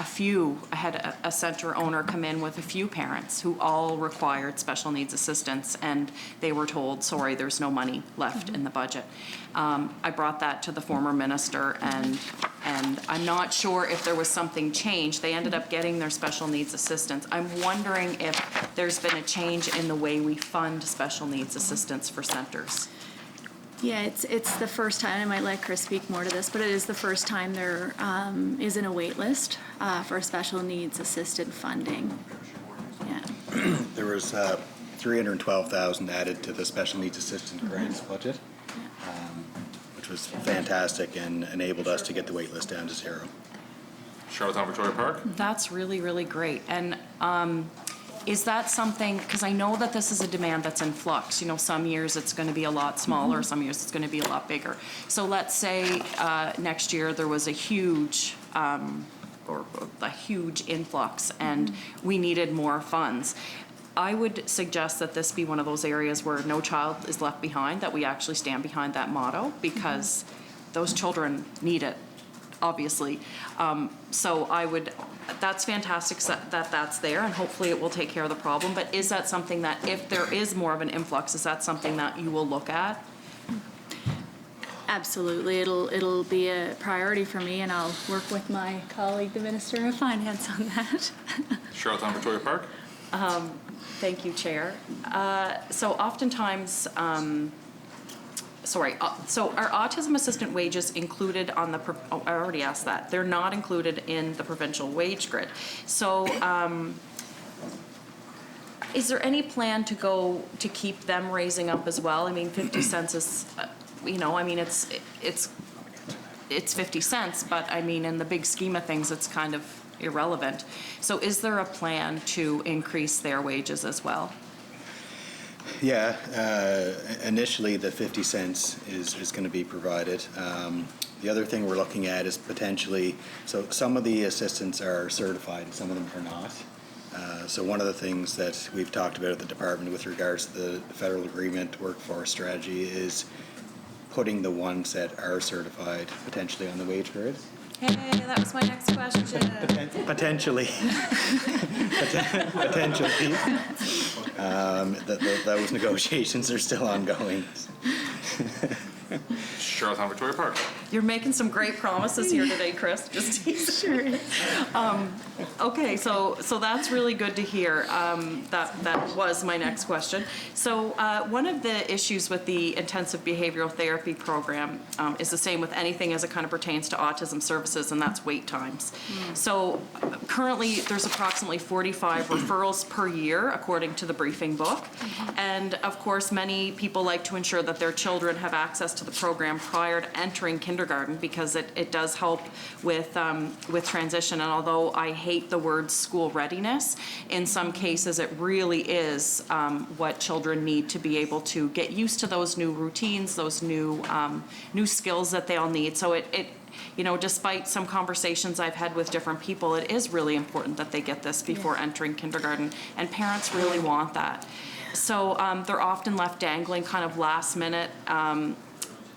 S18: a center owner come in with a few parents who all required special needs assistance, and they were told, sorry, there's no money left in the budget. I brought that to the former minister, and I'm not sure if there was something changed. They ended up getting their special needs assistance. I'm wondering if there's been a change in the way we fund special needs assistance for centers.
S24: Yeah, it's the first time, I might let Chris speak more to this, but it is the first time there isn't a wait list for special needs assisted funding. Yeah.
S22: There was $312,000 added to the special needs assistant grants budget, which was fantastic and enabled us to get the wait list down to 0.
S21: Charlottetown Victoria Park.
S18: That's really, really great. And is that something, because I know that this is a demand that's in flux. You know, some years it's going to be a lot smaller, some years it's going to be a lot bigger. So let's say next year there was a huge influx and we needed more funds. I would suggest that this be one of those areas where no child is left behind, that we actually stand behind that motto, because those children need it, obviously. So that's fantastic that that's there, and hopefully it will take care of the problem. But is that something that, if there is more of an influx, is that something that you will look at?
S24: Absolutely, it'll be a priority for me, and I'll work with my colleague, the Minister of Finance, on that.
S21: Charlottetown Victoria Park.
S18: Thank you, Chair. So oftentimes, so are autism assistant wages included on the, I already asked that. They're not included in the provincial wage grid. So is there any plan to keep them raising up as well? I mean, 50 cents is, I mean, it's 50 cents, but I mean, in the big scheme of things, it's kind of irrelevant. So is there a plan to increase their wages as well?
S22: Yeah, initially the 50 cents is going to be provided. The other thing we're looking at is potentially, so some of the assistants are certified, some of them are not. So one of the things that we've talked about at the department with regards to the federal agreement workforce strategy is putting the ones that are certified potentially on the wage grid.
S18: Hey, that was my next question.
S22: Potentially. Potentially. Those negotiations are still ongoing.
S21: Charlottetown Victoria Park.
S18: You're making some great promises here today, Chris. Just sure. Okay, so that's really good to hear. That was my next question. So one of the issues with the intensive behavioral therapy program is the same with anything as it kind of pertains to autism services, and that's wait times. So currently there's approximately 45 referrals per year, according to the briefing book. And of course, many people like to ensure that their children have access to the program prior to entering kindergarten, because it does help with transition. And although I hate the word school readiness, in some cases it really is what children need to be able to get used to those new routines, those new skills that they'll need. So despite some conversations I've had with different people, it is really important that they get this before entering kindergarten, and parents really want that. So they're often left dangling kind of last minute.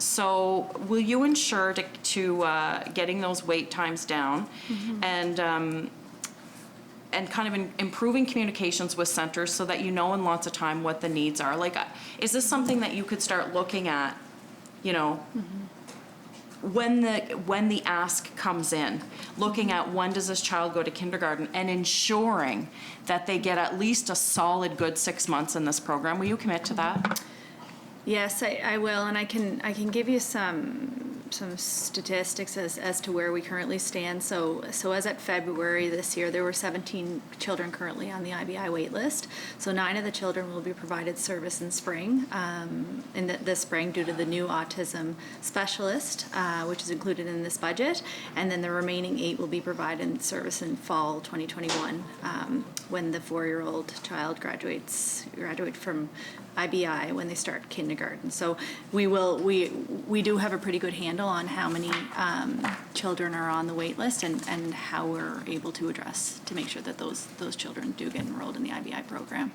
S18: So will you ensure to getting those wait times down and kind of improving communications with centers so that you know in lots of time what the needs are? Like, is this something that you could start looking at, when the ask comes in, looking at when does this child go to kindergarten and ensuring that they get at least a solid good 6 months in this program? Will you commit to that?
S24: Yes, I will, and I can give you some statistics as to where we currently stand. So as at February this year, there were 17 children currently on the IBI wait list. So 9 of the children will be provided service in spring, in this spring, due to the new autism specialist, which is included in this budget, and then the remaining 8 will be provided service in fall 2021, when the 4-year-old child graduate from IBI when they start kindergarten. So we do have a pretty good handle on how many children are on the wait list and how we're able to address to make sure that those children do get enrolled in the IBI program.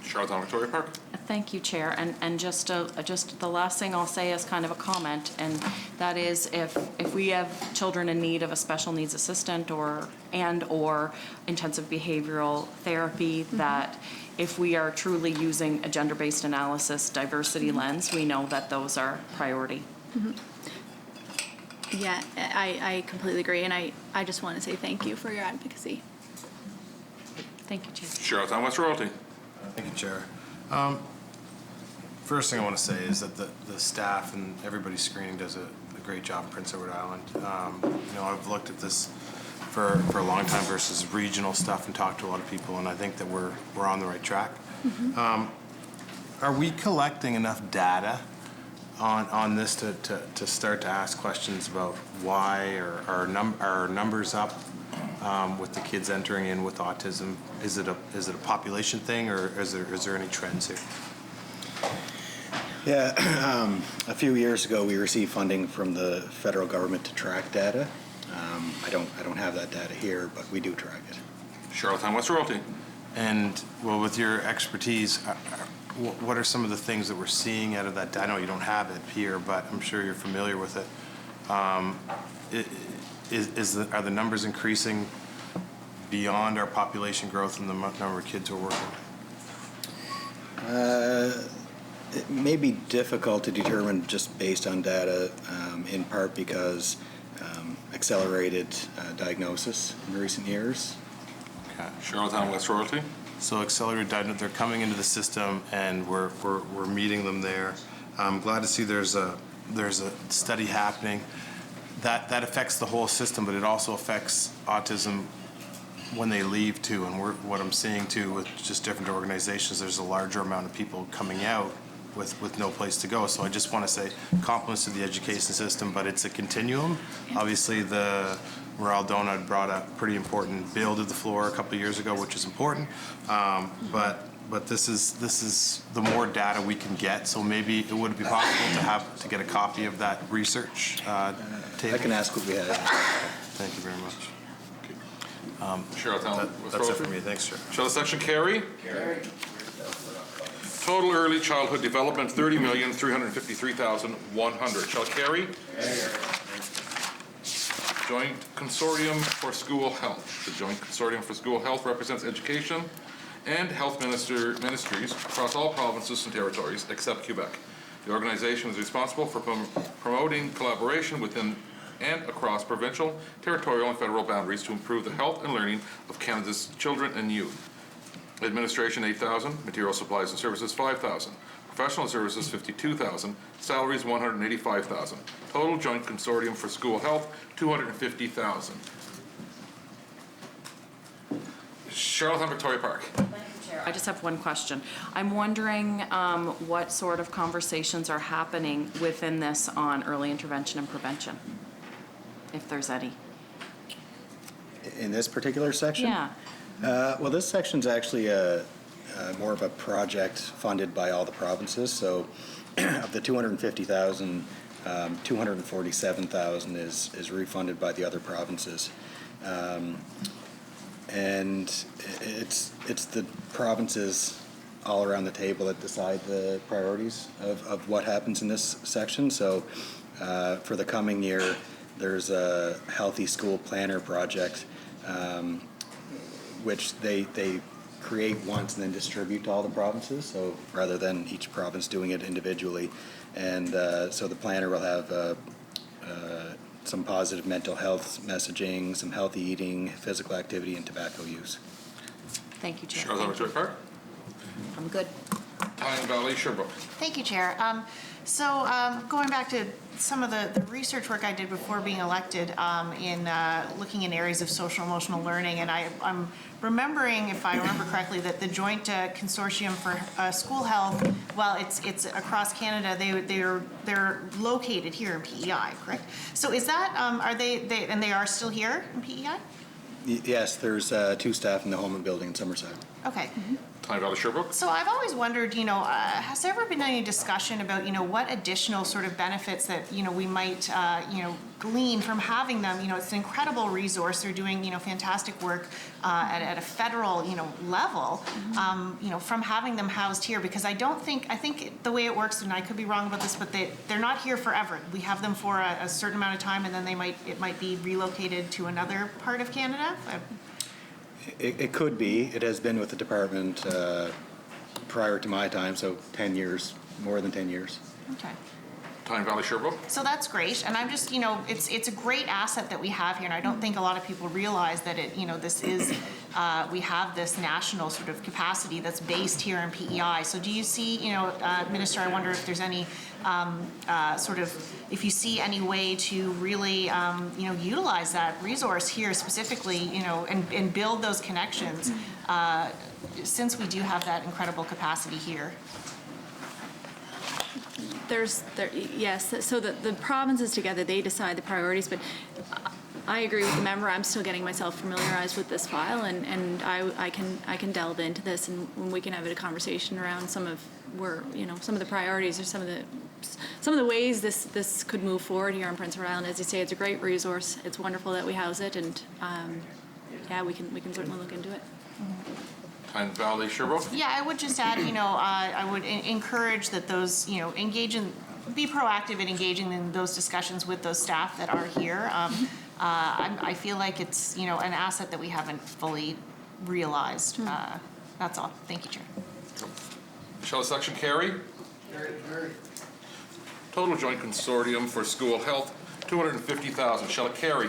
S21: Charlottetown Victoria Park.
S18: Thank you, Chair. And just the last thing I'll say is kind of a comment, and that is if we have children in need of a special needs assistant or intensive behavioral therapy, that if we are truly using a gender-based analysis diversity lens, we know that those are priority.
S24: Yeah, I completely agree, and I just want to say thank you for your advocacy.
S18: Thank you, Chair.
S21: Charlottetown West Royalty.
S6: Thank you, Chair. First thing I want to say is that the staff and everybody screening does a great job in Prince Edward Island. I've looked at this for a long time versus regional stuff and talked to a lot of people, and I think that we're on the right track. Are we collecting enough data on this to start to ask questions about why are numbers up with the kids entering in with autism? Is it a population thing, or is there any trends here?
S22: Yeah, a few years ago we received funding from the federal government to track data. I don't have that data here, but we do track it.
S21: Charlottetown West Royalty.
S6: And well, with your expertise, what are some of the things that we're seeing out of that? I know you don't have it here, but I'm sure you're familiar with it. Are the numbers increasing beyond our population growth and the number of kids who are working?
S22: It may be difficult to determine just based on data, in part because accelerated diagnosis in recent years.
S21: Okay. Charlottetown West Royalty?
S6: So accelerated diagnosis, they're coming into the system and we're meeting them there. I'm glad to see there's a study happening. That affects the whole system, but it also affects autism when they leave too. And what I'm seeing too with just different organizations, there's a larger amount of people coming out with no place to go. So I just want to say compliments to the education system, but it's a continuum. Obviously the Morale Donut brought a pretty important bill to the floor a couple of years ago, which is important. But this is the more data we can get. So maybe it would be possible to get a copy of that research table.
S22: I can ask what we have.
S6: Thank you very much.
S21: Charlottetown West Royalty?
S6: That's it for me. Thanks, Chair.
S21: Shall the section carry? Carry. Total early childhood development, 30,353,100. Shall it carry? Joint Consortium for School Health. The Joint Consortium for School Health represents education and health ministries across all provinces and territories except Quebec. The organization is responsible for promoting collaboration within and across provincial, territorial, and federal boundaries to improve the health and learning of Canada's children and youth. Administration, 8,000. Material supplies and services, 5,000. Professional services, 52,000. Salaries, 185,000. Total Joint Consortium for School Health, 250,000. Charlottetown Victoria Park.
S18: I just have one question. I'm wondering what sort of conversations are happening within this on early intervention and prevention, if there's any.
S22: In this particular section?
S18: Yeah.
S22: Well, this section's actually more of a project funded by all the provinces. So of the 250,000, 247,000 is refunded by the other provinces. And it's the provinces all around the table that decide the priorities of what happens in this section. So for the coming year, there's a Healthy School Planner project, which they create once and then distribute to all the provinces, so rather than each province doing it individually. And so the planner will have some positive mental health messaging, some healthy eating, physical activity, and tobacco use.
S18: Thank you, Chair.
S21: Charlottetown Victoria Park.
S11: I'm good.
S21: Tyne Valley Sherbrooke.
S8: Thank you, Chair. Going back to some of the research work I did before being elected in looking in areas of social emotional learning, and I'm remembering, if I remember correctly, that the Joint Consortium for School Health, well, it's across Canada. They're located here in PEI, correct? So is that are they are still here in PEI?
S22: Yes, there's 2 staff in the Holman building in Summerside.
S8: Okay.
S21: Tyne Valley Sherbrooke.
S8: So I've always wondered, has there ever been any discussion about, what additional sort of benefits that, we might, glean from having them? It's an incredible resource. They're doing, fantastic work at a federal, level, from having them housed here. Because I think the way it works, and I could be wrong about this, but they're not here forever. We have them for a certain amount of time, and then it might be relocated to another part of Canada.
S22: It could be. It has been with the department prior to my time, so 10 years, more than 10 years.
S8: Okay.
S21: Tyne Valley Sherbrooke.
S8: So that's great, and I'm just, it's a great asset that we have here, and I don't think a lot of people realize that this is, we have this national sort of capacity that's based here in PEI. So do you see, Minister, I wonder if there's any if you see any way to really, utilize that resource here specifically, and build those connections, since we do have that incredible capacity here.
S24: Yes, so the provinces together, they decide the priorities, but I agree with the member. I'm still getting myself familiarized with this file, and I can delve into this, and we can have a conversation around some of the priorities or some of the ways this could move forward here on Prince Edward Island. As you say, it's a great resource. It's wonderful that we house it, and we can certainly look into it.
S21: Tyne Valley Sherbrooke.
S8: Yeah, I would just add, I would encourage that those, be proactive in engaging in those discussions with those staff that are here. I feel like it's, an asset that we haven't fully realized. That's all. Thank you, Chair.
S21: Shall the section carry? Total Joint Consortium for School Health, $250,000. Shall it carry?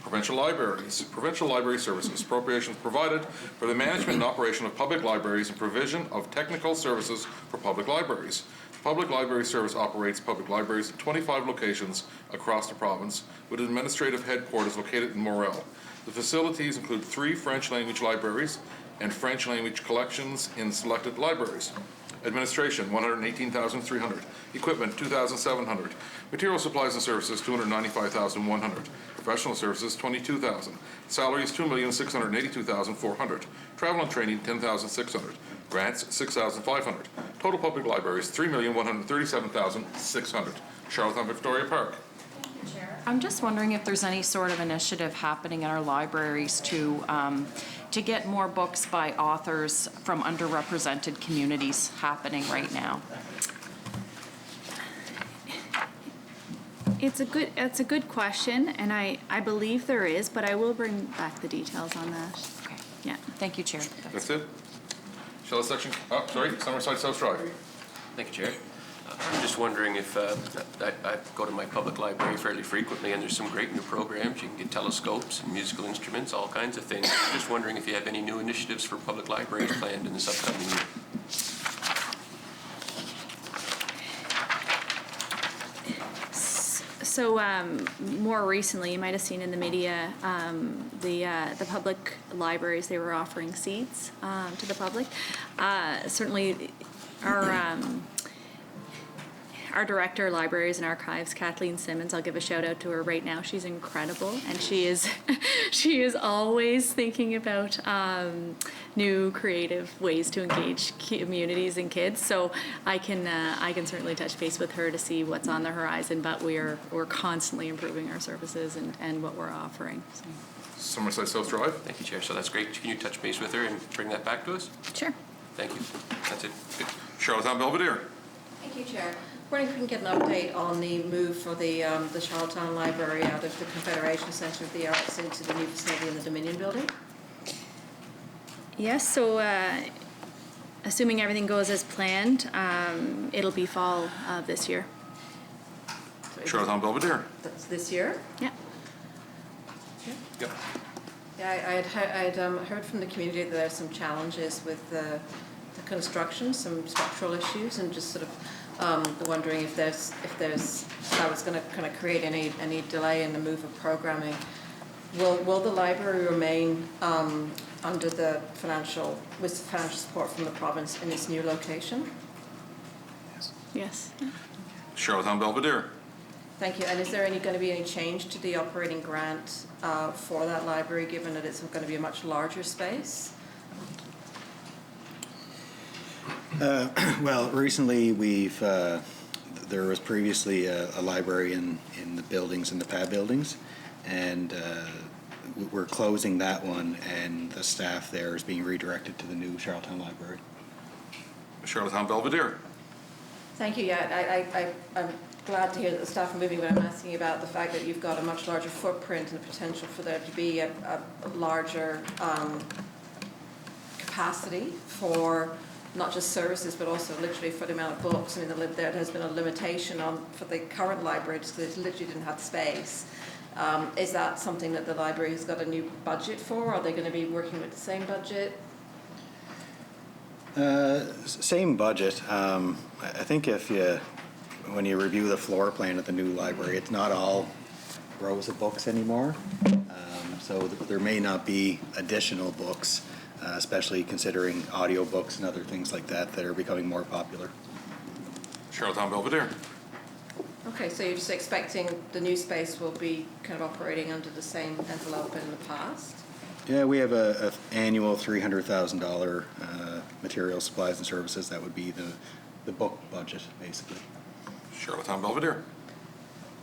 S21: Provincial Libraries, Provincial Library Services, appropriations provided for the management and operation of public libraries and provision of technical services for public libraries. Public Library Service operates public libraries at 25 locations across the province, with administrative headquarters located in Morel. The facilities include 3 French language libraries and French language collections in selected libraries. Administration, $118,300. Equipment, $2,700. Material supplies and services, $295,100. Professional services, $22,000. Salaries, $2,682,400. Travel and training, $10,600. Grants, $6,500. Total public libraries, $3,137,600. Charlottetown Victoria Park.
S18: I'm just wondering if there's any sort of initiative happening in our libraries to get more books by authors from underrepresented communities happening right now.
S24: It's a good question, and I believe there is, but I will bring back the details on that.
S18: Okay.
S24: Yeah.
S18: Thank you, Chair.
S21: That's it? Charlotte section, Summerside South Drive.
S7: Thank you, Chair. I'm just wondering if, I go to my public library fairly frequently, and there's some great new programs. You can get telescopes and musical instruments, all kinds of things. I'm just wondering if you have any new initiatives for public libraries planned in this upcoming year.
S24: So more recently, you might have seen in the media, the public libraries, they were offering seats to the public. Certainly, our director of libraries and archives, Kathleen Simmons, I'll give a shout out to her right now. She's incredible, and she is always thinking about new creative ways to engage communities and kids. So I can certainly touch base with her to see what's on the horizon. But we're constantly improving our services and what we're offering. So.
S21: Summerside South Drive.
S7: Thank you, Chair. So that's great. Can you touch base with her and bring that back to us?
S24: Sure.
S7: Thank you. That's it.
S21: Charlottetown Belvedere.
S11: Thank you, Chair. Wondering if we can get an update on the move for the Charlottetown Library out of the Confederation Centre of the Arts into the new facility in the Dominion Building.
S24: Yes, so assuming everything goes as planned, it'll be fall of this year.
S21: Charlottetown Belvedere.
S11: That's this year?
S24: Yeah.
S21: Yep.
S11: Yeah, I had heard from the community that there's some challenges with the construction, some structural issues, and just sort of wondering if that was going to kind of create any delay in the move of programming. Will the library remain under the financial support from the province in its new location?
S24: Yes.
S21: Charlottetown Belvedere.
S11: Thank you. And is there going to be any change to the operating grant for that library, given that it's going to be a much larger space?
S22: Well, recently there was previously a library in the buildings, in the pad buildings, and we're closing that one, and the staff there is being redirected to the new Charlottetown Library.
S21: Charlottetown Belvedere.
S11: Thank you. Yeah, I'm glad to hear that the staff are moving, but I'm asking about the fact that you've got a much larger footprint and the potential for there to be a larger capacity for not just services, but also literally for the amount of books. I mean, there has been a limitation for the current library because they literally didn't have the space. Is that something that the library has got a new budget for? Are they going to be working with the same budget?
S22: Same budget. I think when you review the floor plan of the new library, it's not all rows of books anymore. So there may not be additional books, especially considering audiobooks and other things like that are becoming more popular.
S21: Charlottetown Belvedere.
S11: Okay, so you're just expecting the new space will be kind of operating under the same envelope in the past?
S22: Yeah, we have a annual $300,000 material supplies and services. That would be the book budget, basically.
S21: Charlottetown Belvedere.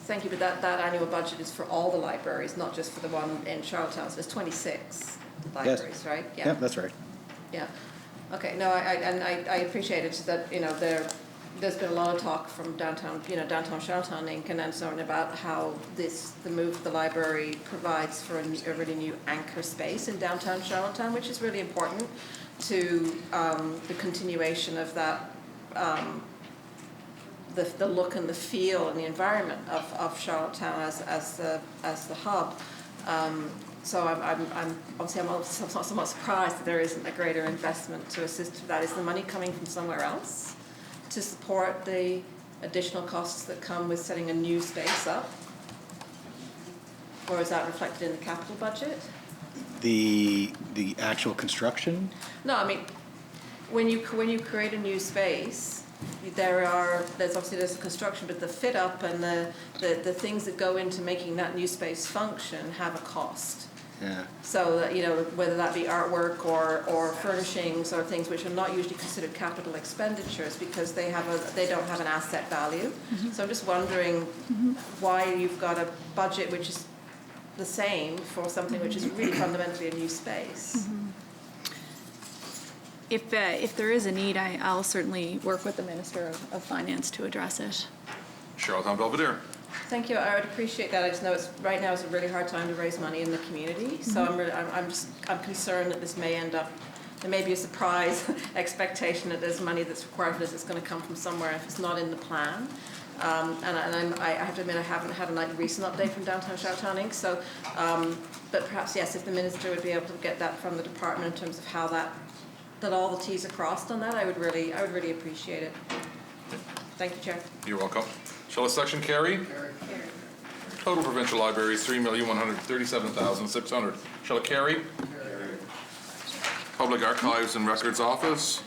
S11: Thank you, but that annual budget is for all the libraries, not just for the one in Charlottetown. So there's 26 libraries, yes. Right?
S22: Yeah. Yep, that's right.
S11: Yeah. Okay. No, I appreciate it that there's been a lot of talk from downtown Charlottetown Inc. and then something about how the move of the library provides for a really new anchor space in downtown Charlottetown, which is really important to the continuation of that the look and the feel and the environment of Charlottetown as the hub. So I'm somewhat surprised that there isn't a greater investment to assist with that. Is the money coming from somewhere else to support the additional costs that come with setting a new space up? Or is that reflected in the capital budget?
S22: The actual construction?
S11: No, I mean, when you create a new space, there's obviously construction, but the fit up and the things that go into making that new space function have a cost.
S22: Yeah.
S11: So that, you know, whether that be artwork or furnishings or things which are not usually considered capital expenditures because they don't have an asset value. So I'm just wondering why you've got a budget which is the same for something which is really fundamentally a new space.
S24: If there is a need, I'll certainly work with the Minister of Finance to address it.
S21: Charlottetown Belvedere.
S11: Thank you. I would appreciate that. I just know right now is a really hard time to raise money in the community. So I'm concerned that this may end up, there may be a surprise expectation that there's money that's required for this that's going to come from somewhere if it's not in the plan. I have to admit I haven't had a recent update from Downtown Charlottetown Inc. So, but perhaps yes, if the minister would be able to get that from the department in terms of how that all the T's are crossed on that, I would really appreciate it. Thank you, Chair.
S21: You're welcome. Shall a section carry? Total provincial libraries, $3,137,600. Shall it carry? Public Archives and Records Office.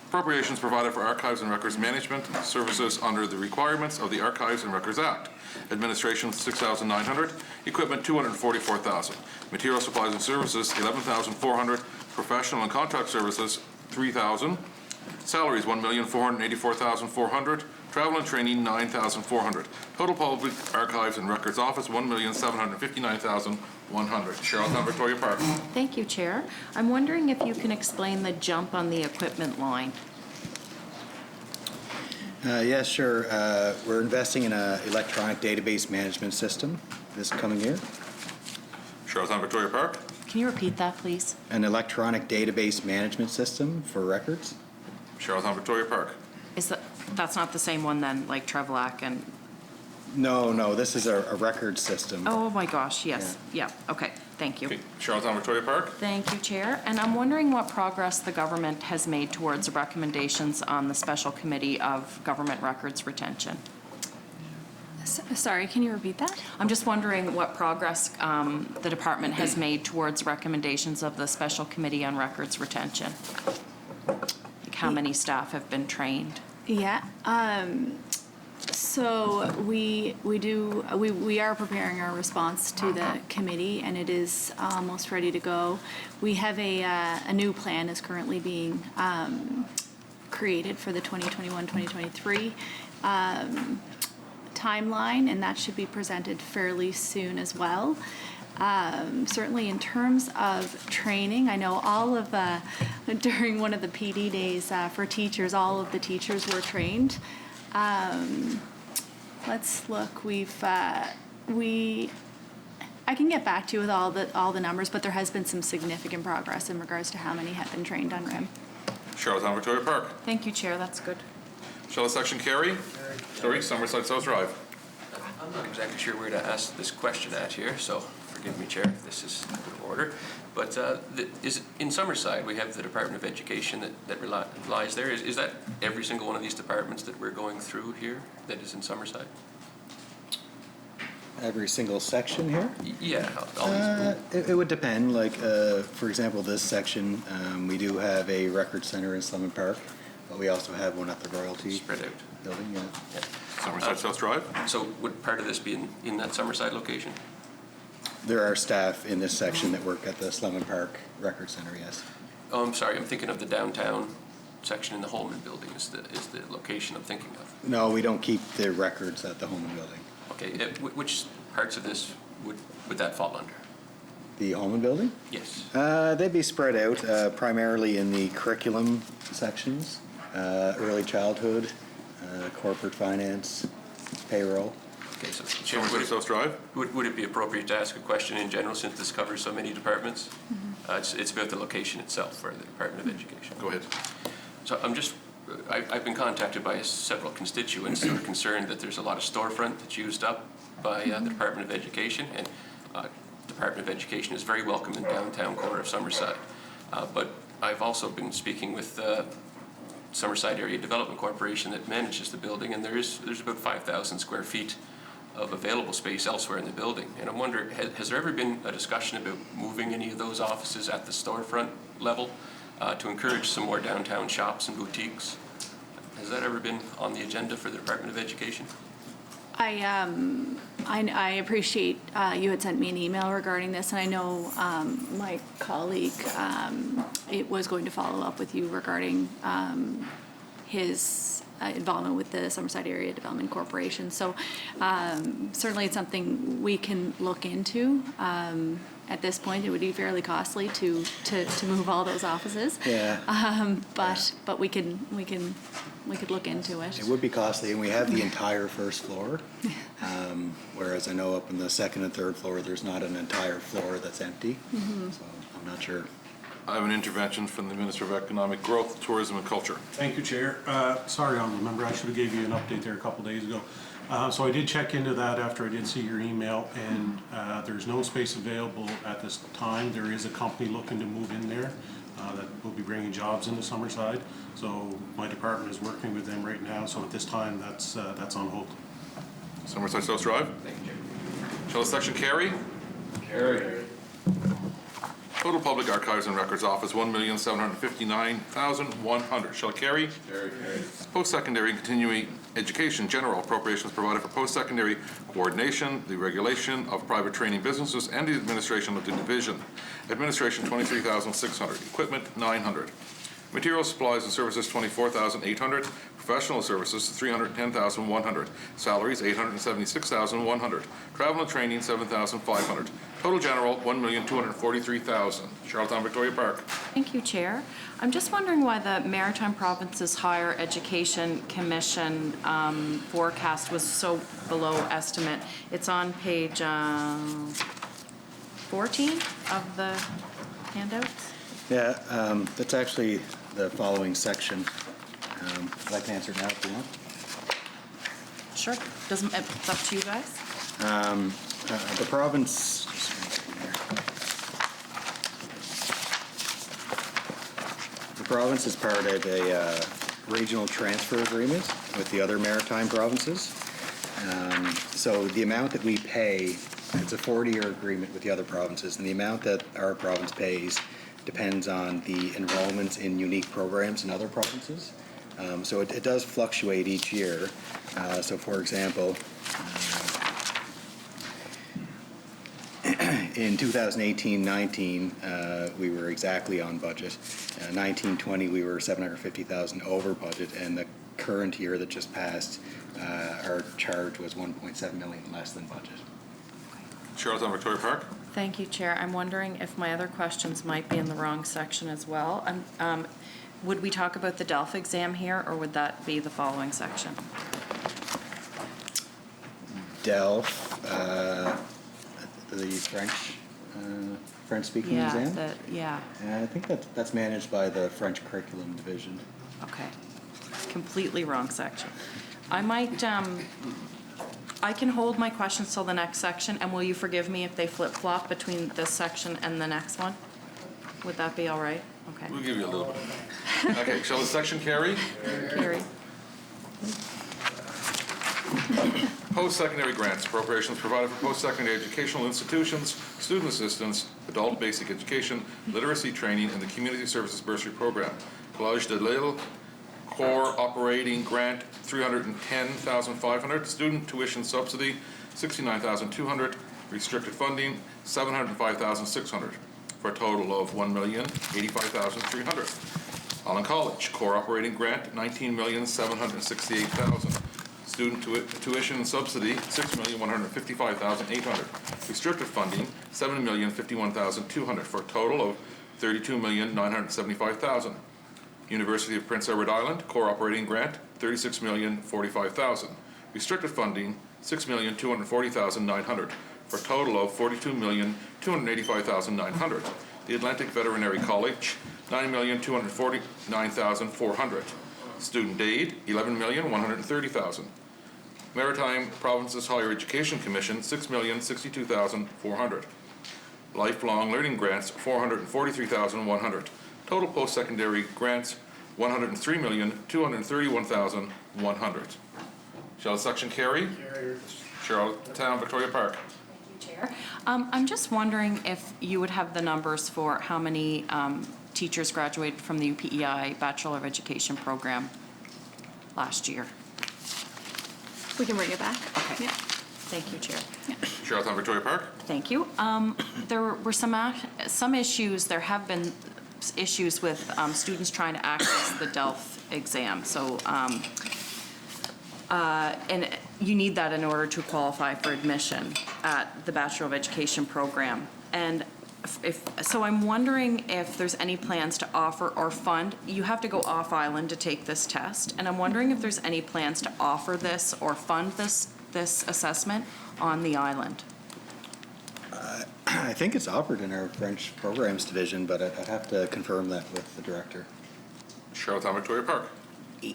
S21: Appropriations provided for archives and records management services under the requirements of the Archives and Records Act. Administration, $6,900. Equipment, $244,000. Material supplies and services, $11,400. Professional and contract services, $3,000. Salaries, $1,484,400. Travel and training, $9,400. Total Public Archives and Records Office, $1,759,100. Charlottetown Victoria Park.
S18: Thank you, Chair. I'm wondering if you can explain the jump on the equipment line.
S22: Yes, sure. We're investing in an electronic database management system this coming year.
S21: Charlottetown Victoria Park.
S18: Can you repeat that, please?
S22: An electronic database management system for records.
S21: Charlottetown Victoria Park.
S18: That's not the same one then, like Trevelac and...
S22: No, this is a record system.
S18: Oh my gosh, yes. Yeah, okay, thank you.
S21: Okay. Charlottetown Victoria Park.
S18: Thank you, Chair. And I'm wondering what progress the government has made towards recommendations on the Special Committee of Government Records Retention.
S24: Sorry, can you repeat that?
S18: I'm just wondering what progress the department has made towards recommendations of the Special Committee on Records Retention. Like how many staff have been trained?
S24: Yeah. So we are preparing our response to the committee, and it is almost ready to go. We have a new plan is currently being created for the 2021-2023 timeline, and that should be presented fairly soon as well. Certainly in terms of training, I know all of during one of the PD days for teachers, all of the teachers were trained. Let's look. I can get back to you with all the numbers, but there has been some significant progress in regards to how many have been trained on RIM.
S21: Charlottetown Victoria Park.
S18: Thank you, Chair. That's good.
S21: Shall a section carry? Sorry, Summerside South Drive.
S7: I'm not exactly sure where to ask this question at here, so forgive me, Chair, if this is out of order. But in Summerside, we have the Department of Education that lies there. Is that every single one of these departments that we're going through here that is in Summerside?
S22: Every single section here?
S7: Yeah.
S22: It would depend. Like, for example, this section, we do have a record center in Summerside Park, but we also have one at the Royalty
S7: spread out
S22: building. Yeah.
S21: Summerside South Drive.
S7: So would part of this be in that Summerside location?
S22: There are staff in this section that work at the Summerside Park Record Center, yes.
S7: Oh, I'm sorry. I'm thinking of the downtown section in the Holman building is the location I'm thinking of.
S22: No, we don't keep the records at the Holman building.
S7: Okay. Which parts of this would that fall under?
S22: The Holman building?
S7: Yes.
S22: They'd be spread out primarily in the curriculum sections, early childhood, corporate finance, payroll.
S7: Okay, so Chair, would it be appropriate to ask a question in general since this covers so many departments? It's about the location itself for the Department of Education.
S21: Go ahead.
S7: So I'm just I've been contacted by several constituents who are concerned that there's a lot of storefront that's used up by the Department of Education, and Department of Education is very welcome in downtown core of Summerside. But I've also been speaking with Summerside Area Development Corporation that manages the building, and there's about 5,000 square feet of available space elsewhere in the building. And I'm wondering, has there ever been a discussion about moving any of those offices at the storefront level to encourage some more downtown shops and boutiques? Has that ever been on the agenda for the Department of Education?
S24: I appreciate you had sent me an email regarding this, and I know my colleague it was going to follow up with you regarding his involvement with the Summerside Area Development Corporation. So certainly it's something we can look into. At this point, it would be fairly costly to move all those offices.
S22: Yeah.
S24: But we could look into it.
S22: It would be costly, and we have the entire first floor, whereas I know up in the second and third floor, there's not an entire floor that's empty.
S24: Mm-hmm.
S22: So I'm not sure.
S21: I have an intervention from the Minister of Economic Growth, Tourism and Culture.
S9: Thank you, Chair. Sorry, Honourable Member, I should have gave you an update there a couple days ago. So I did check into that after I did see your email, and there's no space available at this time. There is a company looking to move in there that will be bringing jobs into Summerside. So my department is working with them right now. So at this time, that's on hold.
S21: Summerside South Drive. Shall the section carry?
S12: Carry.
S21: Total Public Archives and Records Office, $1,759,100. Shall it carry?
S12: Carry.
S21: Post-secondary and continuing education, general appropriations provided for post-secondary coordination, the regulation of private training businesses, and the administration of the division. Administration, $23,600. Equipment, $900. Materials, supplies, and services, $24,800. Professional services, $310,100. Salaries, $876,100. Travel and training, $7,500. Total general, $1,243,000. Charlottetown Victoria Park.
S18: Thank you, Chair. I'm just wondering why the Maritime Provinces Higher Education Commission forecast was so below estimate. It's on page 14 of the handouts.
S22: Yeah, that's actually the following section. I'd like to answer it now if you want.
S18: Sure. It's up to you guys.
S22: The province, is part of a regional transfer agreement with the other maritime provinces. So the amount that we pay, it's a 40-year agreement with the other provinces, and the amount that our province pays depends on the enrollments in unique programs in other provinces. So it does fluctuate each year. So for example, in 2018-19, we were exactly on budget. 19-20, we were $750,000 over budget, and the current year that just passed, our charge was $1.7 million less than budget.
S21: Charlottetown Victoria Park.
S18: Thank you, Chair. I'm wondering if my other questions might be in the wrong section as well. Would we talk about the DELF exam here, or would that be the following section?
S22: DELF, the French-speaking exam?
S18: Yeah.
S22: I think that's managed by the French curriculum division.
S18: Okay. Completely wrong section. I might, I can hold my questions till the next section, and will you forgive me if they flip-flop between this section and the next one? Would that be all right? Okay.
S21: We'll give you a little bit. Okay, shall the section carry?
S18: Carry.
S21: Post-secondary grants, appropriations provided for post-secondary educational institutions, student assistance, adult basic education, literacy training, and the community services bursary program. Collège de Lille, core operating grant, $310,500. Student tuition subsidy, $69,200. Restricted funding, $705,600. For a total of $1,085,300. Allen College, core operating grant, $19,768,000. Student tuition subsidy, $6,155,800. Restricted funding, $7,051,200 for a total of $32,975,000. University of Prince Edward Island, core operating grant, $36,045,000. Restricted funding, $6,240,900 for a total of $42,285,900. The Atlantic Veterinary College, $9,249,400. Student aid, $11,130,000. Maritime Provinces Higher Education Commission, $6,062,400. Lifelong Learning Grants, $443,100. Total post-secondary grants, $103,231,100. Shall the section carry? Charlottetown, Victoria Park.
S18: Chair. I'm just wondering if you would have the numbers for how many teachers graduated from the UPEI Bachelor of Education program last year.
S24: We can bring it back.
S18: Okay.
S24: Yeah.
S18: Thank you, Chair.
S21: Charlottetown, Victoria Park.
S18: Thank you. There were some issues. There have been issues with students trying to access the DELF exam. So, and you need that in order to qualify for admission at the Bachelor of Education program. And so I'm wondering if there's any plans to offer or fund. You have to go off island to take this test, and I'm wondering if there's any plans to offer this or fund this assessment on the island.
S22: I think it's offered in our French programs division, but I'd have to confirm that with the director.
S21: Charlottetown, Victoria Park.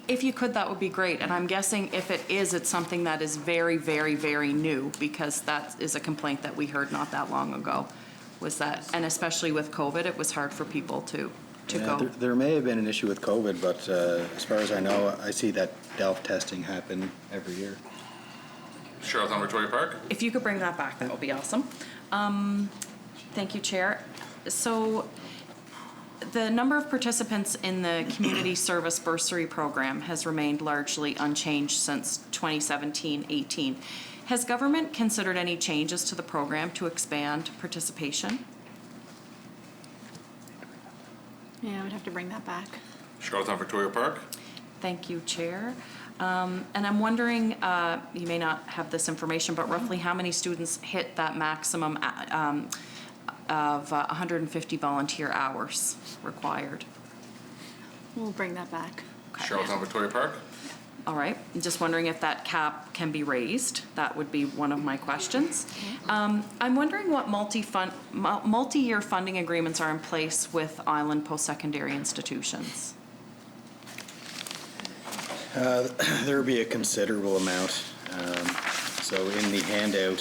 S18: If you could, that would be great. And I'm guessing if it is, it's something that is very, very, very new, because that is a complaint that we heard not that long ago. Was that, and especially with COVID, it was hard for people to go.
S22: There may have been an issue with COVID, but as far as I know, I see that DELF testing happen every year.
S21: Charlottetown, Victoria Park.
S18: If you could bring that back, that would be awesome. Thank you, Chair. So the number of participants in the Community Service Bursary Program has remained largely unchanged since 2017-18. Has government considered any changes to the program to expand participation?
S24: Yeah, we'd have to bring that back.
S21: Charlottetown, Victoria Park.
S18: Thank you, Chair. And I'm wondering, you may not have this information, but roughly how many students hit that maximum of 150 volunteer hours required?
S24: We'll bring that back.
S21: Charlottetown, Victoria Park.
S18: All right. I'm just wondering if that cap can be raised. That would be one of my questions. I'm wondering what multi-year funding agreements are in place with island post-secondary institutions.
S22: There would be a considerable amount. So in the handout,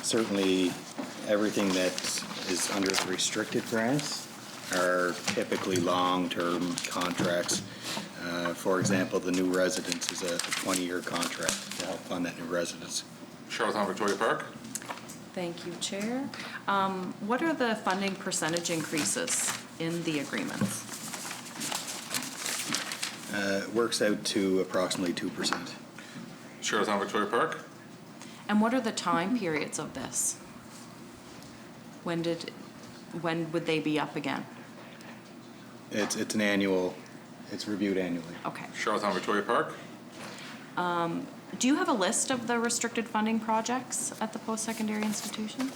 S22: certainly everything that is under the restricted grants are typically long-term contracts. For example, the new residence is a 20-year contract to help fund that new residence.
S21: Charlottetown, Victoria Park.
S18: Thank you, Chair. What are the funding percentage increases in the agreements?
S22: It works out to approximately 2%.
S21: Charlottetown, Victoria Park.
S18: And what are the time periods of this? When would they be up again?
S22: It's an annual. It's reviewed annually.
S18: Okay.
S21: Charlottetown, Victoria Park.
S18: Do you have a list of the restricted funding projects at the post-secondary institutions?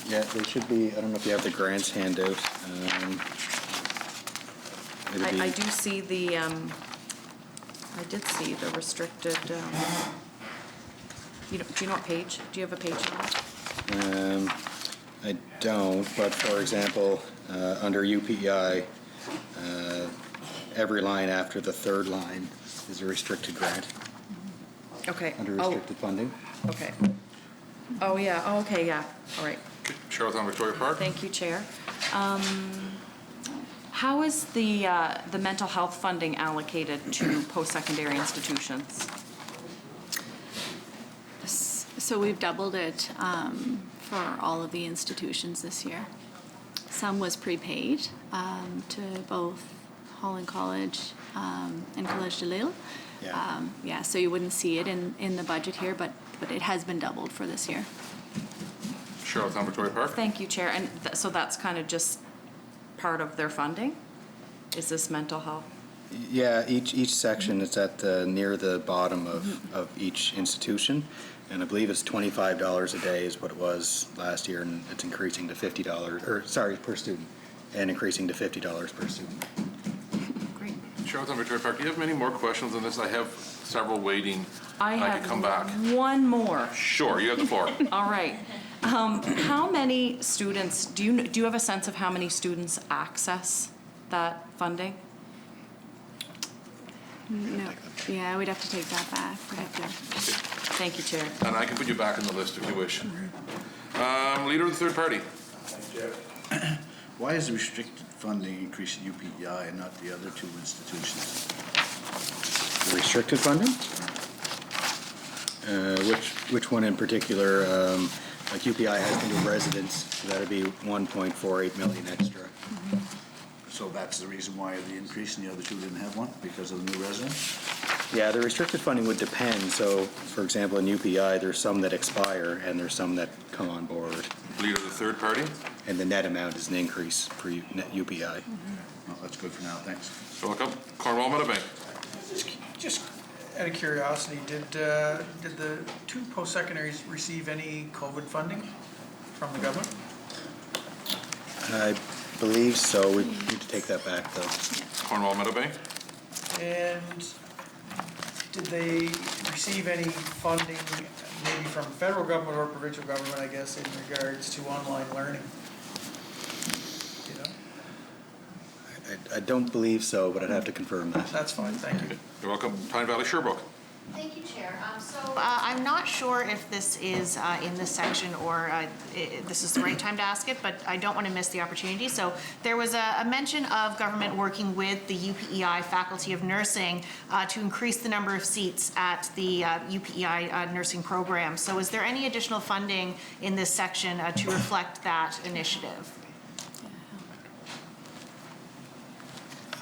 S22: Yeah, there should be. I don't know if you have the grants handout.
S18: I do see the. I did see the restricted. Do you know what page? Do you have a page number?
S22: I don't. But for example, under UPEI, every line after the third line is a restricted grant.
S18: Okay.
S22: Under restricted funding.
S18: Okay. Oh, yeah. Oh, okay, yeah. All right.
S21: Charlottetown, Victoria Park.
S18: Thank you, Chair. How is the mental health funding allocated to post-secondary institutions?
S24: So we've doubled it for all of the institutions this year. Some was prepaid to both Holland College and Collège de Lille. Yeah. So you wouldn't see it in the budget here, but it has been doubled for this year.
S21: Charlottetown, Victoria Park.
S18: Thank you, Chair. And so that's kind of just part of their funding? Is this mental health?
S22: Yeah, each section is at near the bottom of each institution, and I believe it's $25 a day is what it was last year, and it's increasing to $50, or sorry, per student, and increasing to $50 per student.
S18: Great.
S21: Charlottetown, Victoria Park. Do you have many more questions on this? I have several waiting.
S18: I
S21: can come back.
S18: One more.
S21: Sure, you have the floor.
S18: All right. How many students, do you have a sense of how many students access that funding?
S24: No, yeah, we'd have to take that back. We'd have to.
S18: Thank you, Chair.
S21: And I can put you back on the list if you wish. Leader of the third party.
S4: Why is the restricted funding increase at UPEI and not the other two institutions?
S22: The restricted funding? Which one in particular? Like UPI has new residents, so that'd be 1.48 million extra.
S4: So that's the reason why the increase and the other two didn't have one, because of the new residents?
S22: Yeah, the restricted funding would depend. So, for example, in UPI, there's some that expire and there's some that come on board.
S21: Leader of the third party.
S22: And the net amount is an increase for net UPI.
S4: Well, that's good for now, thanks.
S21: Welcome. Cornwall Meadowbank.
S10: Just out of curiosity, did the two post-secondaries receive any COVID funding from the government?
S22: I believe so. We need to take that back, though.
S21: Cornwall Meadowbank.
S10: And did they receive any funding, maybe from federal government or provincial government, I guess, in regards to online learning? You know?
S22: I don't believe so, but I'd have to confirm that.
S10: That's fine, thank you.
S21: You're welcome. Tyne Valley Sherbrooke.
S8: Thank you, Chair. I'm not sure if this is in this section or this is the right time to ask it, but I don't want to miss the opportunity. So there was a mention of government working with the UPEI Faculty of Nursing to increase the number of seats at the UPEI nursing program. So is there any additional funding in this section to reflect that initiative?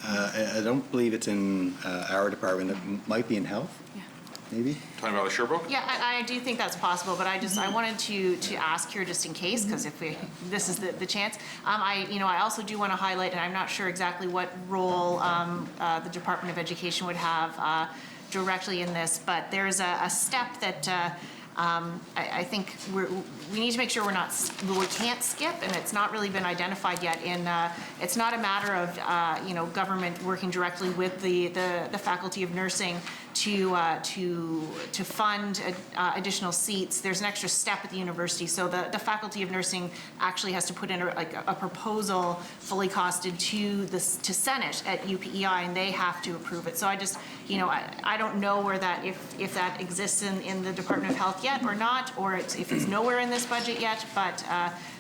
S22: I don't believe it's in our department. It might be in health. Maybe?
S21: Tyne Valley Sherbrooke?
S8: Yeah, I do think that's possible, but I wanted to ask here just in case, because if this is the chance. I also do want to highlight, and I'm not sure exactly what role the Department of Education would have directly in this, but there's a step that I think we need to make sure we can't skip, and it's not really been identified yet. It's not a matter of government working directly with the Faculty of Nursing to fund additional seats. There's an extra step at the university, so the Faculty of Nursing actually has to put in a proposal fully costed to Senate at UPEI, and they have to approve it. So I don't know where that if that exists in the Department of Health yet or not, or if it's nowhere in this budget yet, but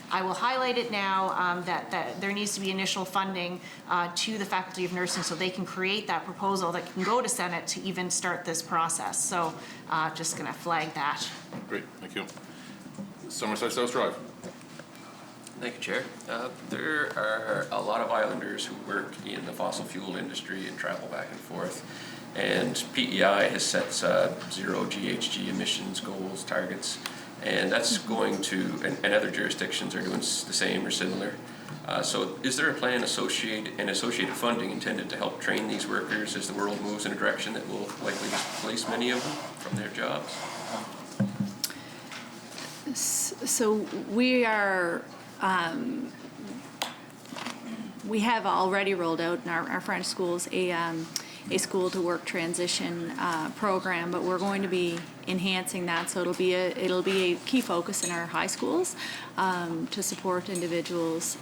S8: I will highlight it now that there needs to be initial funding to the Faculty of Nursing so they can create that proposal that can go to Senate to even start this process. So just going to flag that.
S21: Great, thank you. Summerside South Drive.
S7: Thank you, Chair. There are a lot of islanders who work in the fossil fuel industry and travel back and forth. And PEI has set zero GHG emissions goals, targets, and that's going to, and other jurisdictions are doing the same or similar. So is there a plan associated funding intended to help train these workers as the world moves in a direction that will likely displace many of them from their jobs?
S24: So we are, we have already rolled out in our French schools a school to work transition program, but we're going to be enhancing that, so it'll be a key focus in our high schools to support individuals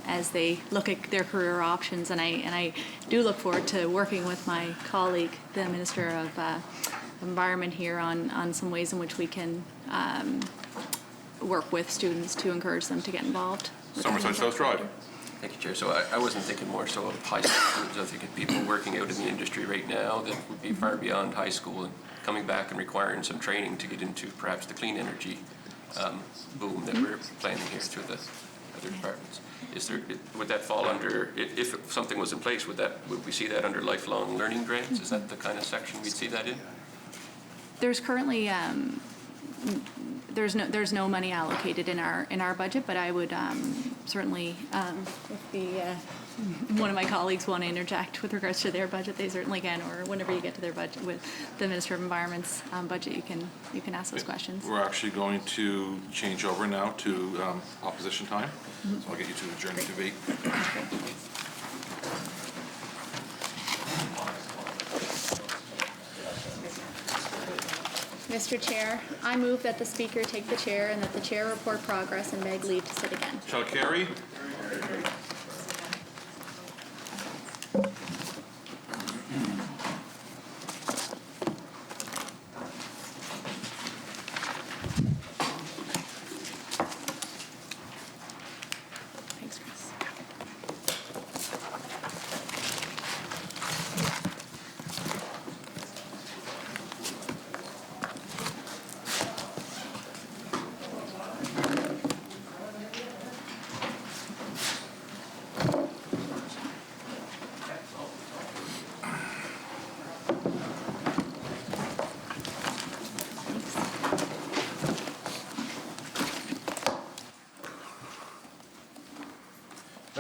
S24: as they look at their career options, and I do look forward to working with my colleague, the Minister of Environment here on some ways in which we can work with students to encourage them to get involved.
S21: Summerside South Drive.
S7: Thank you, Chair. So I wasn't thinking more so of high school students. I think of people working out in the industry right now that would be far beyond high school and coming back and requiring some training to get into perhaps the clean energy boom that we're planning here through the other departments. Would that fall under, if something was in place, would we see that under lifelong learning grants? Is that the kind of section we'd see that in?
S24: There's currently there's no money allocated in our budget, but I would certainly, if one of my colleagues want to interject with regards to their budget, they certainly can, or whenever you get to their budget with the Minister of Environment's budget, you can ask those questions.
S21: We're actually going to change over now to opposition time, so I'll get you to adjourn the debate.
S24: Mr. Chair, I move that the Speaker take the chair and that the chair report progress and beg leave to sit again.
S21: Shall carry.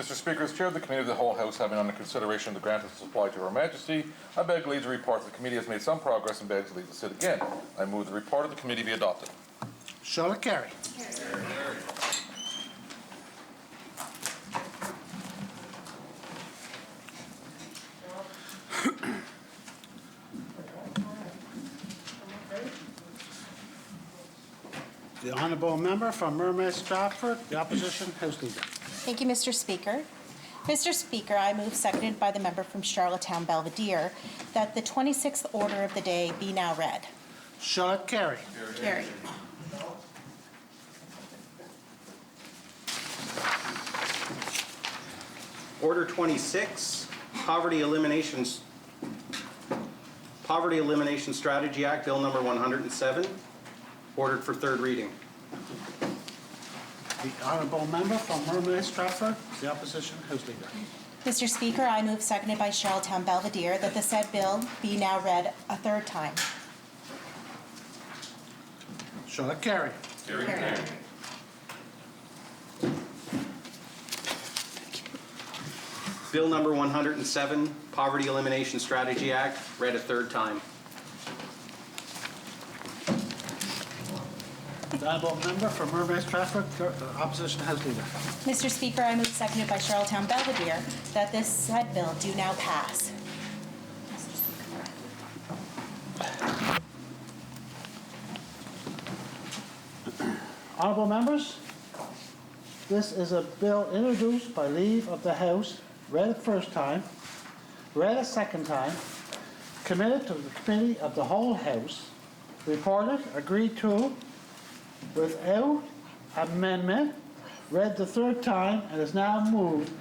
S21: Mr. Speaker, as Chair of the Committee of the Whole House, having under consideration the grant of supply to Her Majesty, I beg leave to report that the committee has made some progress and begs leave to sit again. I move the report of the committee be adopted.
S1: Shall it carry? The honourable member from Mermaid Stratford, the opposition House Leader.
S8: Thank you, Mr. Speaker. Mr. Speaker, I move, seconded by the member from Charlottetown Belvedere, that the 26th order of the day be now read.
S1: Shall it carry?
S8: Carry.
S20: Order 26, Poverty Elimination Strategy Act, Bill number 107, ordered for third reading.
S1: The honourable member from Mermaid Stratford, the opposition House Leader.
S8: Mr. Speaker, I move, seconded by Charlottetown Belvedere, that the said bill be now read a third time.
S1: Shall it carry?
S8: Carry.
S20: Bill number 107, Poverty Elimination Strategy Act, read a third time.
S1: The honourable member from Mermaid Stratford, the opposition House Leader.
S8: Mr. Speaker, I move, seconded by Charlottetown Belvedere, that this said bill do now pass.
S1: Honourable members, this is a bill introduced by leave of the House, read a first time, read a second time, committed to the Committee of the Whole House, reported, agreed to, without amendment, read the third time, and is now moved.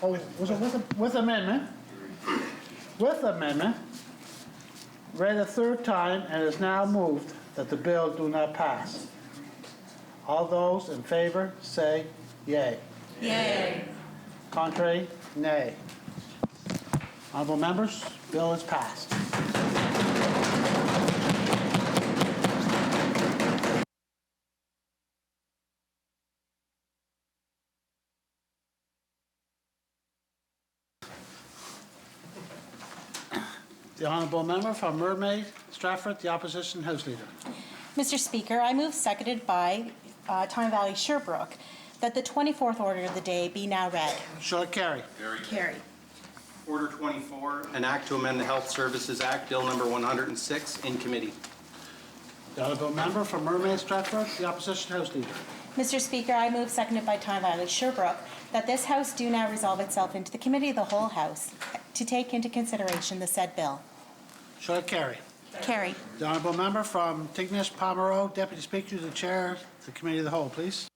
S1: Oh, was it with amendment? With amendment, read a third time, and is now moved that the bill do not pass. All those in favor say yea.
S8: Yay.
S1: Contrary, nay. Honourable members, bill is passed. The honourable member from Mermaid Stratford, the opposition House Leader.
S8: Mr. Speaker, I move, seconded by Tyne Valley Sherbrooke, that the 24th order of the day be now read.
S1: Shall it carry?
S8: Carry.
S20: Order 24, an act to amend the Health Services Act, Bill number 106, in committee.
S1: The honourable member from Mermaid Stratford, the opposition House Leader.
S8: Mr. Speaker, I move, seconded by Tyne Valley Sherbrooke, that this House do now resolve itself into the Committee of the Whole House to take into consideration the said bill.
S1: Shall it carry?
S8: Carry.
S1: The honourable member from Tignish Pomeroy, Deputy Speaker to the Chair of the Committee of the Whole, please.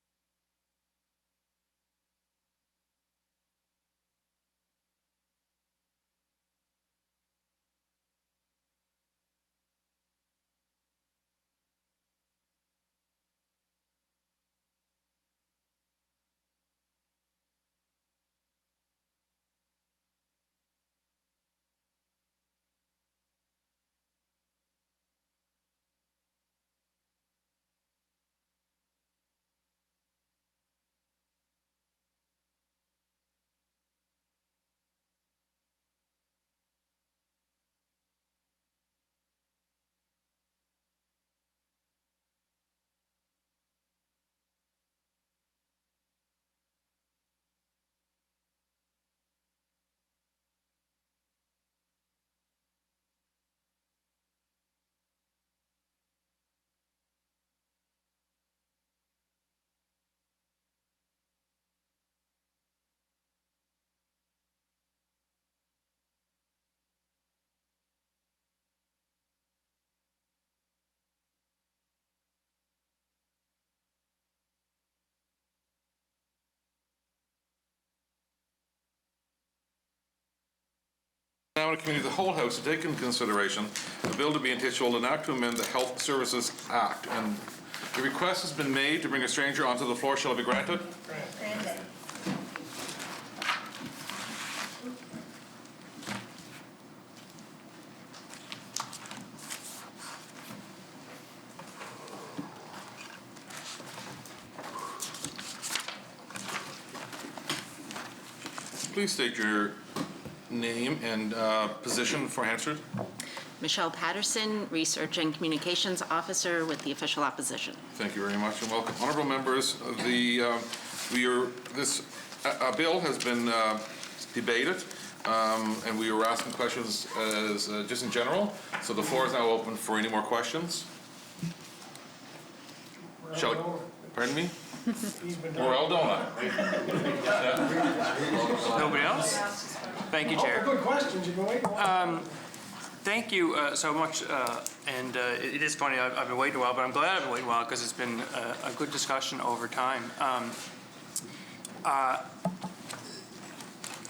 S21: Now, in a committee of the whole House to take into consideration the bill to be entitled an act to amend the Health Services Act. And the request has been made to bring a stranger onto the floor. Shall it be granted?
S8: Granted.
S21: Please state your name and position for answers.
S2: Michelle Patterson, Research and Communications Officer with the Official Opposition.
S21: Thank you very much and welcome. Honorable members, this bill has been debated and we were asking questions as just in general. So the floor is now open for any more questions. Pardon me? Morel Donut.
S13: Nobody else? Thank you, Chair.
S14: Good questions. You've been waiting.
S13: Thank you so much. It is funny, I've been waiting a while, but I'm glad I've been waiting a while because it's been a good discussion over time. I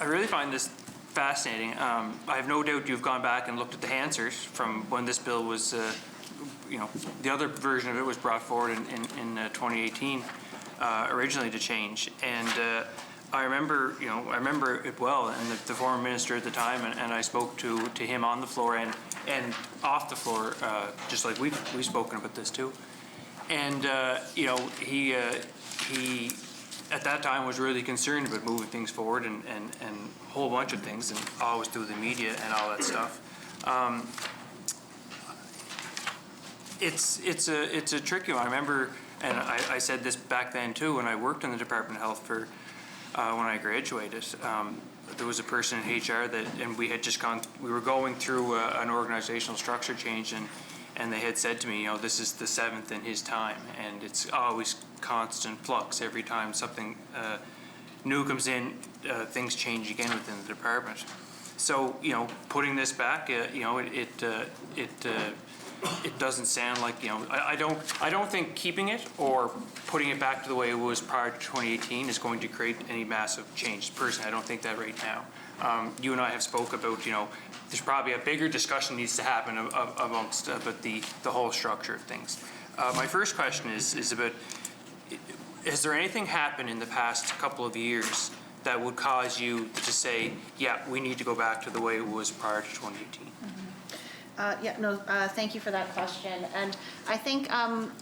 S13: really find this fascinating. I have no doubt you've gone back and looked at the answers from when this bill was, the other version of it was brought forward in 2018 originally to change. And I remember it well, and the former minister at the time, and I spoke to him on the floor and off the floor, just like we've spoken about this too. And he at that time was really concerned about moving things forward and a whole bunch of things, and always through the media and all that stuff. It's a tricky one. I remember, and I said this back then too, when I worked in the Department of Health for. When I graduated, there was a person in HR and we were going through an organizational structure change, and they had said to me, this is the 7th in his time, and it's always constant flux. Every time something new comes in, things change again within the department. So, putting this back, it doesn't sound like, I don't think keeping it or putting it back to the way it was prior to 2018 is going to create any massive change. Personally, I don't think that right now. You and I have spoke about, there's probably a bigger discussion needs to happen amongst about the whole structure of things. My first question is about, has there anything happened in the past couple of years that would cause you to say, yeah, we need to go back to the way it was prior to 2018?
S8: Thank you for that question. And I think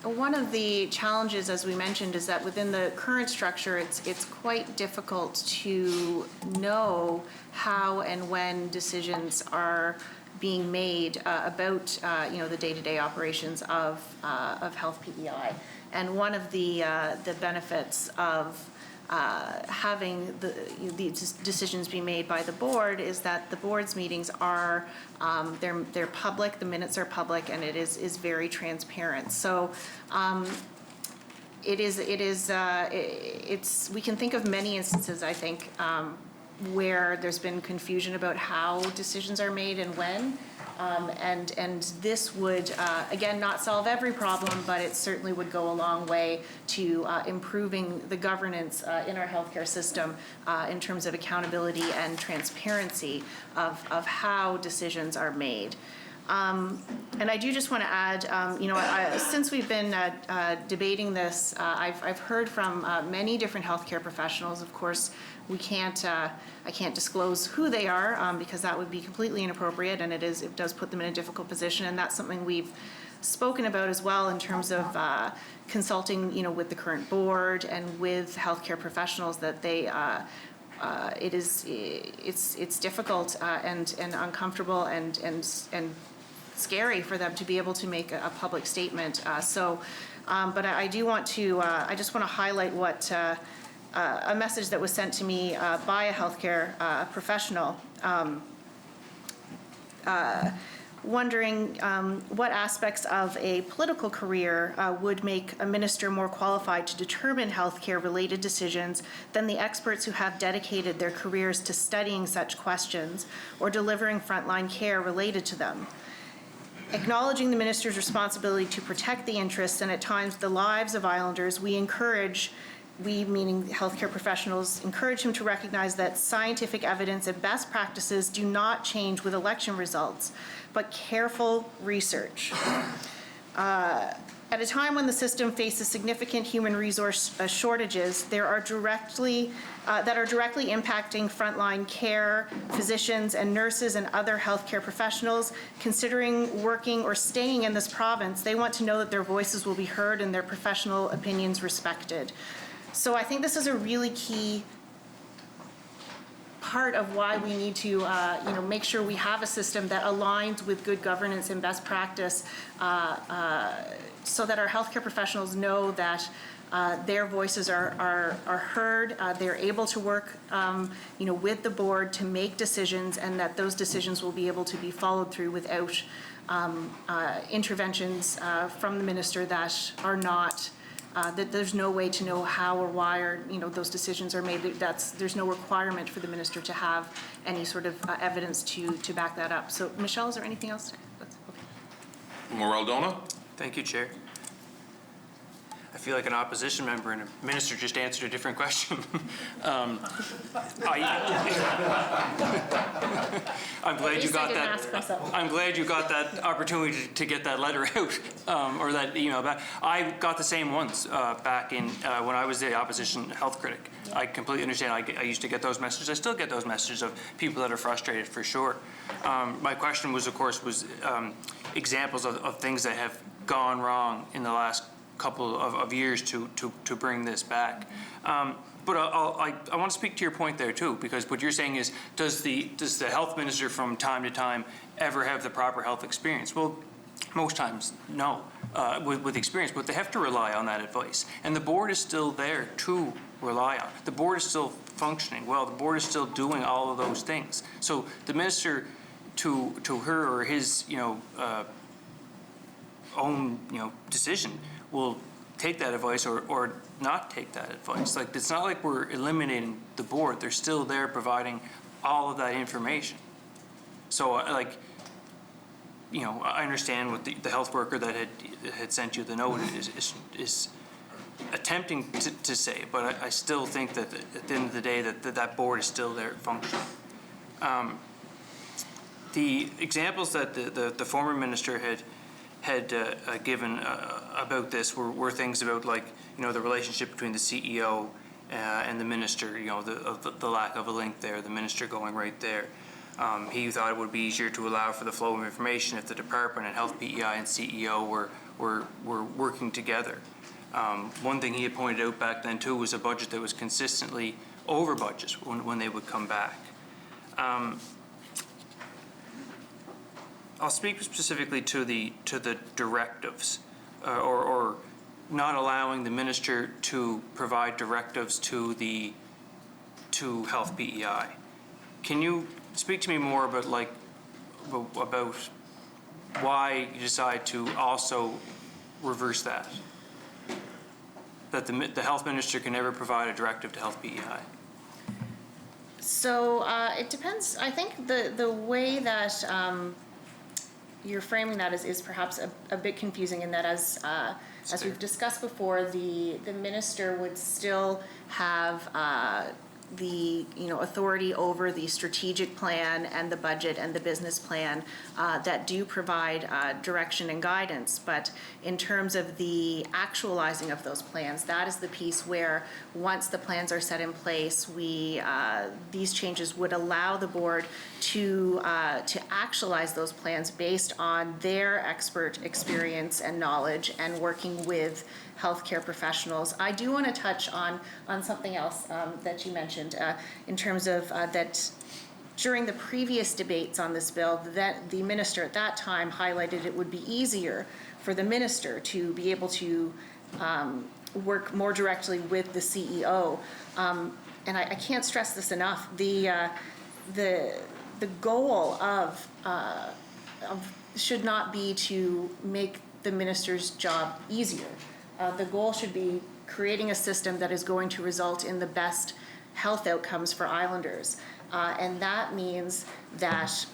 S8: one of the challenges, as we mentioned, is that within the current structure, it's quite difficult to know how and when decisions are being made about the day-to-day operations of health PEI. And one of the benefits of having these decisions be made by the board is that the board's meetings are they're public, the minutes are public, and it is very transparent. So we can think of many instances, I think, where there's been confusion about how decisions are made and when. And this would, again, not solve every problem, but it certainly would go a long way to improving the governance in our healthcare system in terms of accountability and transparency of how decisions are made. And I do just want to add, since we've been debating this, I've heard from many different healthcare professionals. Of course, I can't disclose who they are because that would be completely inappropriate, and it does put them in a difficult position. And that's something we've spoken about as well in terms of consulting, with the current board and with healthcare professionals, that they. It's difficult and uncomfortable and scary for them to be able to make a public statement. But I do want to. I just want to highlight what. A message that was sent to me by a healthcare professional wondering what aspects of a political career would make a minister more qualified to determine healthcare-related decisions than the experts who have dedicated their careers to studying such questions or delivering frontline care related to them. Acknowledging the minister's responsibility to protect the interests and at times the lives of Islanders, we, meaning healthcare professionals, encourage him to recognize that scientific evidence and best practices do not change with election results, but careful research. At a time when the system faces significant human resource shortages, that are directly impacting frontline care, physicians and nurses and other healthcare professionals considering working or staying in this province, they want to know that their voices will be heard and their professional opinions respected. So I think this is a really key part of why we need to, make sure we have a system that aligns with good governance and best practice, so that our healthcare professionals know that their voices are heard, they're able to work, with the board to make decisions, and that those decisions will be able to be followed through without interventions from the minister that are not, that there's no way to know how or why or, those decisions are made. There's no requirement for the minister to have any sort of evidence to back that up. So, Michelle, is there anything else?
S21: Morel-Dona?
S13: Thank you, Chair. I feel like an opposition member and a minister just answered a different question. I'm glad you got that. I'm glad you got that opportunity to get that letter out, or that back. I got the same ones back in when I was the opposition health critic. I completely understand. I used to get those messages. I still get those messages of people that are frustrated for sure. My question was, of course, examples of things that have gone wrong in the last couple of years to bring this back. But I want to speak to your point there too, because what you're saying is, does the health minister from time to time ever have the proper health experience? Well, most times, no, with experience, but they have to rely on that advice. And the board is still there to rely on. The board is still functioning well. The board is still doing all of those things. So the minister, to her or his, own, decision, will take that advice or not take that advice. Like, it's not like we're eliminating the board. They're still there providing all of that information. So, I understand what the health worker that had sent you the note is attempting to say, but I still think that at the end of the day that board is still there functioning. The examples that the former minister had given about this were things about, like, the relationship between the CEO and the minister, the lack of a link there, the minister going right there. He thought it would be easier to allow for the flow of information if the department and health PEI and CEO were working together. One thing he had pointed out back then too was a budget that was consistently over budget when they would come back. I'll speak specifically to the directives, or not allowing the minister to provide directives to health PEI. Can you speak to me more about about why you decide to also reverse that? That the health minister can never provide a directive to health PEI.
S2: So it depends. I think the way that you're framing that is perhaps a bit confusing, in that as we've discussed before, the minister would still have the authority over the strategic plan and the budget and the business plan that do provide direction and guidance. But in terms of the actualizing of those plans, that is the piece where once the plans are set in place, these changes would allow the board to actualize those plans based on their expert experience and knowledge and working with healthcare professionals. I do want to touch on something else that you mentioned in terms of that during the previous debates on this bill, that the minister at that time highlighted it would be easier for the minister to be able to work more directly with the CEO. And I can't stress this enough. The goal of should not be to make the minister's job easier. The goal should be creating a system that is going to result in the best health outcomes for Islanders. And that means that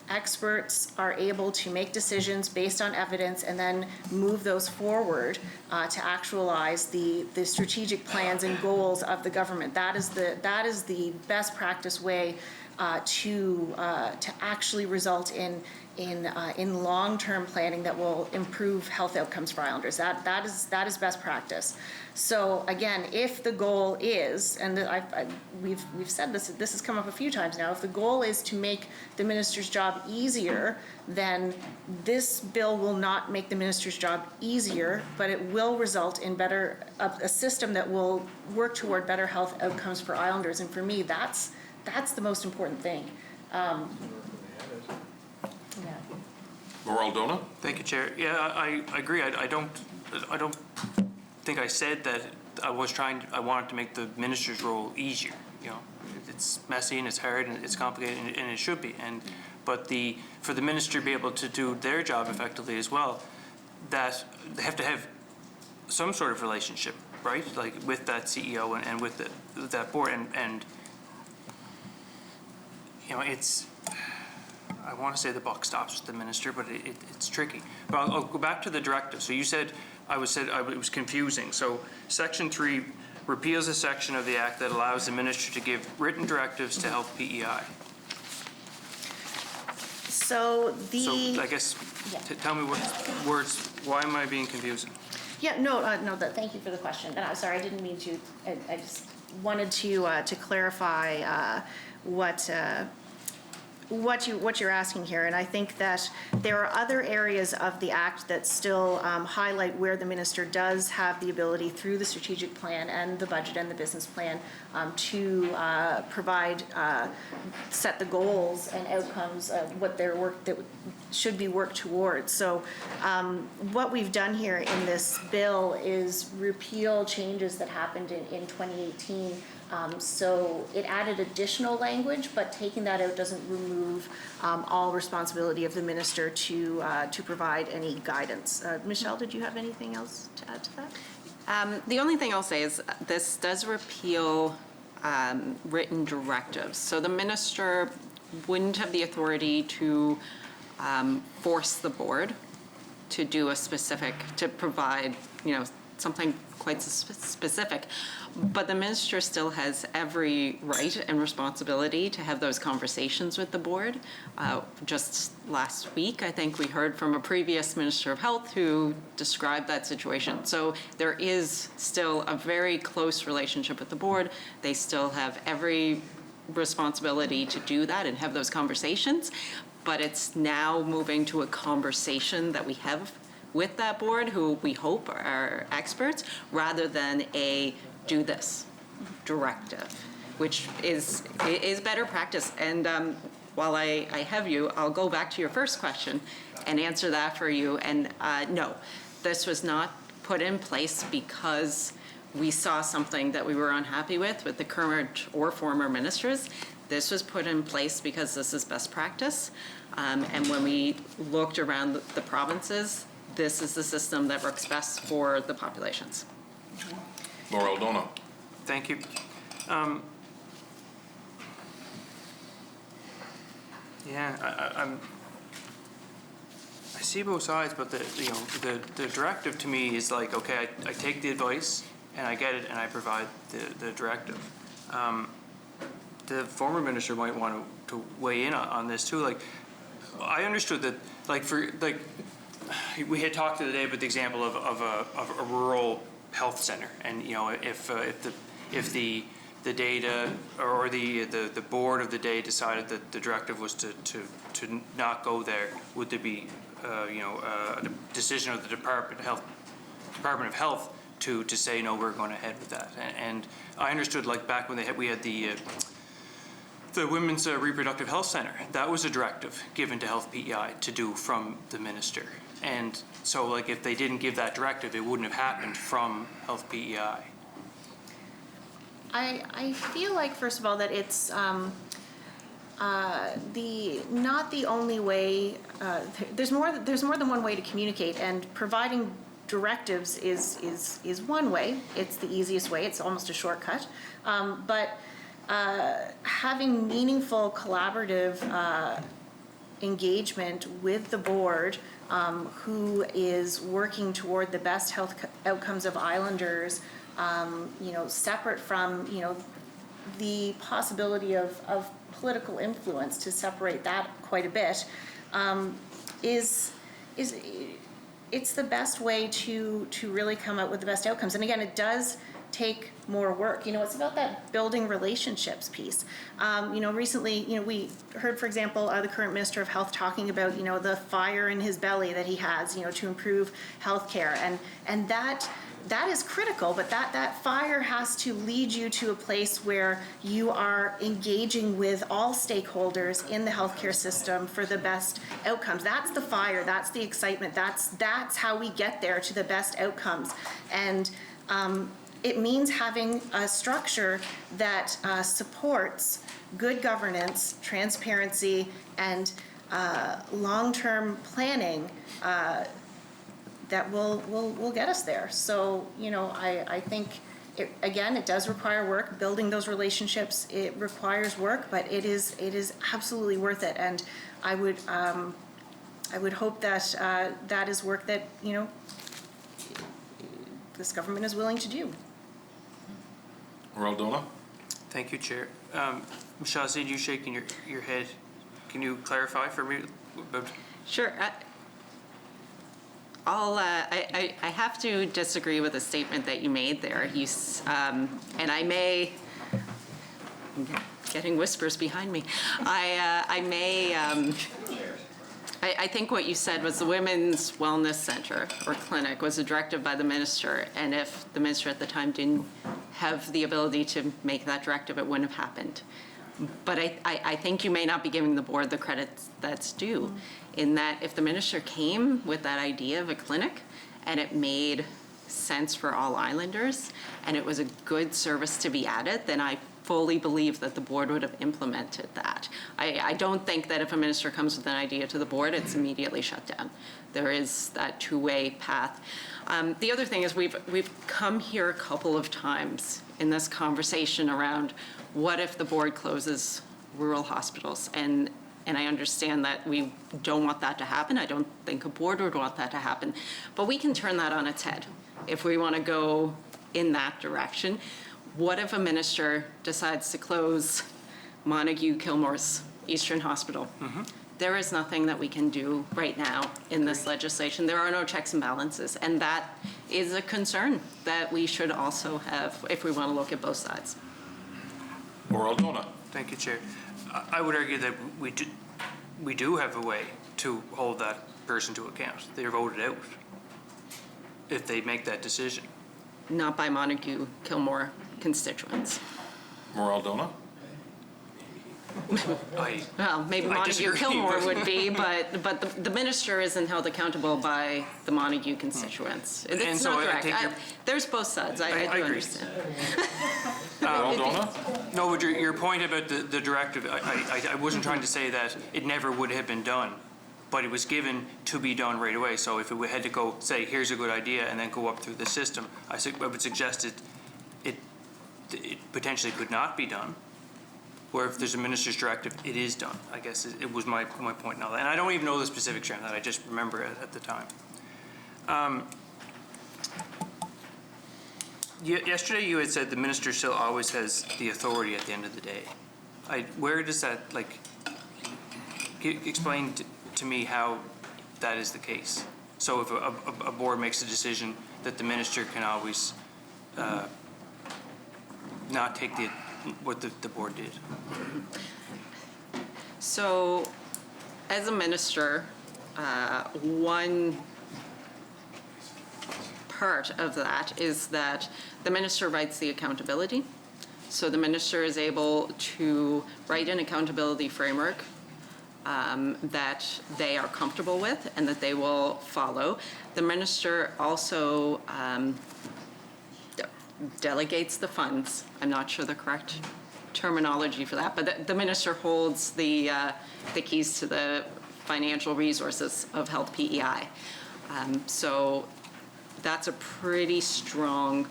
S2: experts are able to make decisions based on evidence and then move those forward to actualize the strategic plans and goals of the government. That is the best practice way to actually result in long-term planning that will improve health outcomes for Islanders. That is best practice. So again, if the goal is, and we've said this has come up a few times now, if the goal is to make the minister's job easier, then this bill will not make the minister's job easier, but it will result in a system that will work toward better health outcomes for Islanders. And for me, that's that's the most important thing. Yeah.
S21: Laura Aldona?
S13: Thank you, Chair. Yeah, I agree. I don't think I said that I wanted to make the minister's role easier. You know, it's messy and it's hard and it's complicated and it should be. But for the minister to be able to do their job effectively as well, that they have to have some sort of relationship, right? Like with that CEO and with that board and you know, I want to say the buck stops with the minister, but it's tricky. But I'll go back to the directive. So you said it was confusing. So Section 3 repeals a section of the Act that allows the minister to give written directives to Health PEI.
S2: So
S13: I guess, tell me what words, why am I being confusing?
S2: Yeah, no, thank you for the question. And I'm sorry, I didn't mean to, I just wanted to clarify what you're asking here, and I think that there are other areas of the Act that still highlight where the minister does have the ability through the strategic plan and the budget and the business plan to provide, set the goals and outcomes of what their work that should be worked towards. So what we've done here in this bill is repeal changes that happened in 2018. So it added additional language, but taking that out doesn't remove all responsibility of the minister to provide any guidance. Michelle, did you have anything else to add to that?
S5: The only thing I'll say is this does repeal written directives. So the minister wouldn't have the authority to force the board to do to provide, something quite specific, but the minister still has every right and responsibility to have those conversations with the board. Just last week, I think we heard from a previous Minister of Health who described that situation. So there is still a very close relationship with the board. They still have every responsibility to do that and have those conversations, but it's now moving to a conversation that we have with that board, who we hope are experts, rather than a do this directive, which is better practice. And while I have you, I'll go back to your first question and answer that for you. And no, this was not put in place because we saw something that we were unhappy with the current or former ministers. This was put in place because this is best practice. And when we looked around the provinces, this is the system that works best for the populations.
S21: Laura Aldona.
S13: Thank you. I see both sides, but the directive to me is like, okay, I take the advice and I get it and I provide the directive. The former minister might want to weigh in on this too. Like, I understood that, we had talked the other day about the example of a rural health center, and if the data or the board of the day decided that the directive was to not go there, would there be a decision of the Department of Health to say no, we're going ahead with that? And I understood, like back when we had the Women's Reproductive Health Center, that was a directive given to Health PEI to do from the minister. And so, like, if they didn't give that directive, it wouldn't have happened from Health PEI.
S2: I feel like, first of all, that it's not the only way. There's more than one way to communicate, and providing directives is one way. It's the easiest way. It's almost a shortcut. But having meaningful collaborative engagement with the board, who is working toward the best health outcomes of Islanders, separate from, the possibility of political influence, to separate that quite a bit, it's the best way to really come out with the best outcomes. And again, it does take more work. It's about that building relationships piece. Recently, we heard, for example, the current Minister of Health talking about, the fire in his belly that he has, to improve healthcare. And that that is critical, but that fire has to lead you to a place where you are engaging with all stakeholders in the healthcare system for the best outcomes. That's the fire, that's the excitement, that's how we get there to the best outcomes. And it means having a structure that supports good governance, transparency, and long-term planning that will get us there. So, you know, I think, it does require work. Building those relationships, it requires work, but it is absolutely worth it. And I would hope that that is work that, you know, this government is willing to do.
S3: Aldona?
S13: Thank you, Chair. Michelle, I see you shaking your head. Can you clarify for me about?
S5: Sure. I have to disagree with the statement that you made there. And I may, I'm getting whispers behind me. I think what you said was the Women's Wellness Center or clinic was a directive by the minister, and if the minister at the time didn't have the ability to make that directive, it wouldn't have happened. But I think you may not be giving the board the credit that's due, in that if the minister came with that idea of a clinic and it made sense for all islanders and it was a good service to be added, then I fully believe that the board would have implemented that. I don't think that if a minister comes with an idea to the board, it's immediately shut down. There is that two-way path. The other thing is we've come here a couple of times in this conversation around what if the board closes rural hospitals, and I understand that we don't want that to happen. I don't think a board would want that to happen, but we can turn that on its head if we want to go in that direction. What if a minister decides to close Montague Kilmore's Eastern Hospital?
S13: Mm-hmm.
S5: There is nothing that we can do right now in this legislation. There are no checks and balances, and that is a concern that we should also have if we want to look at both sides.
S3: Aldona.
S13: Thank you, Chair. I would argue that we do have a way to hold that person to account. They're voted out if they make that decision.
S5: Not by Montague Kilmore constituents.
S3: Aldona?
S5: Well, maybe Montague Kilmore would be, but the minister isn't held accountable by the Montague constituents. It's not direct. There's both sides. I do understand.
S13: No, but your point about the directive, I wasn't trying to say that it never would have been done, but it was given to be done right away. So if it had to go, say, here's a good idea, and then go up through the system, I would suggest it potentially could not be done. Where if there's a minister's directive, it is done. I guess it was my point now. And I don't even know the specifics around that. I just remember it at the time. Yesterday you had said the minister still always has the authority at the end of the day. Where does that, explain to me how that is the case? So if a board makes a decision that the minister can always not take what the board did.
S5: So, as a minister, one part of that is that the minister writes the accountability. So the minister is able to write an accountability framework that they are comfortable with and that they will follow. The minister also delegates the funds. I'm not sure the correct terminology for that, but the minister holds the keys to the financial resources of Health PEI. So that's a pretty strong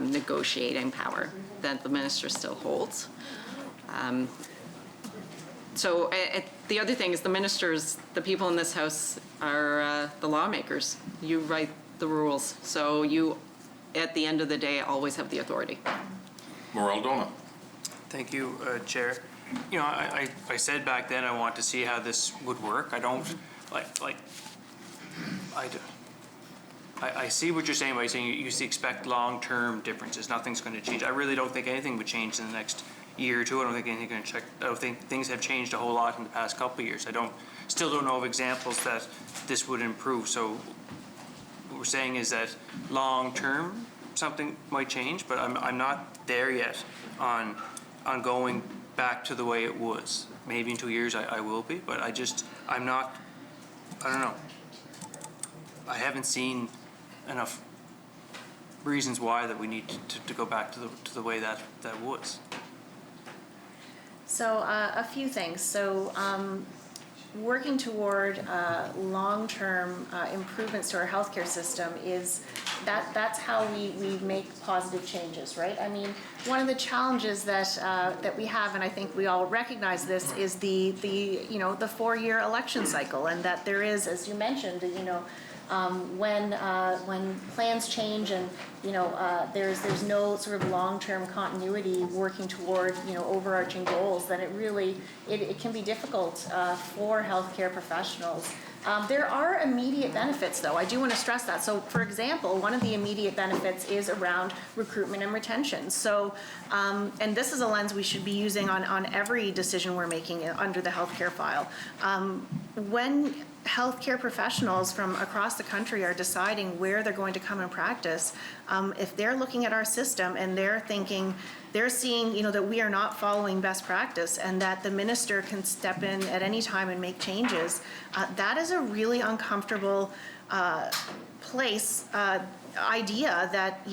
S5: negotiating power that the minister still holds. So the other thing is the ministers, the people in this House are the lawmakers. You write the rules. So you, at the end of the day, always have the authority.
S3: Aldona.
S13: Thank you, Chair. You know, I said back then I want to see how this would work. I don't, I see what you're saying by saying you expect long-term differences. Nothing's going to change. I really don't think anything would change in the next year or two. I don't think anything going to check. I don't think things have changed a whole lot in the past couple of years. Still don't know of examples that this would improve. So we're saying is that long-term, something might change, but I'm not there yet on going back to the way it was. Maybe in 2 years I will be, but I don't know. I haven't seen enough reasons why that we need to go back to the way that was.
S2: So a few things. So working toward long-term improvements to our healthcare system is that's how we make positive changes, right? I mean, one of the challenges that we have, and I think we all recognize this, is the 4-year election cycle, and that there is, as you mentioned, when plans change and there's no sort of long-term continuity working toward overarching goals, then it can be difficult for healthcare professionals. There are immediate benefits, though. I do want to stress that. So, for example, one of the immediate benefits is around recruitment and retention. So, and this is a lens we should be using on every decision we're making under the healthcare file. When healthcare professionals from across the country are deciding where they're going to come and practice, if they're looking at our system and they're seeing, that we are not following best practice and that the minister can step in at any time and make changes, that is a really uncomfortable idea that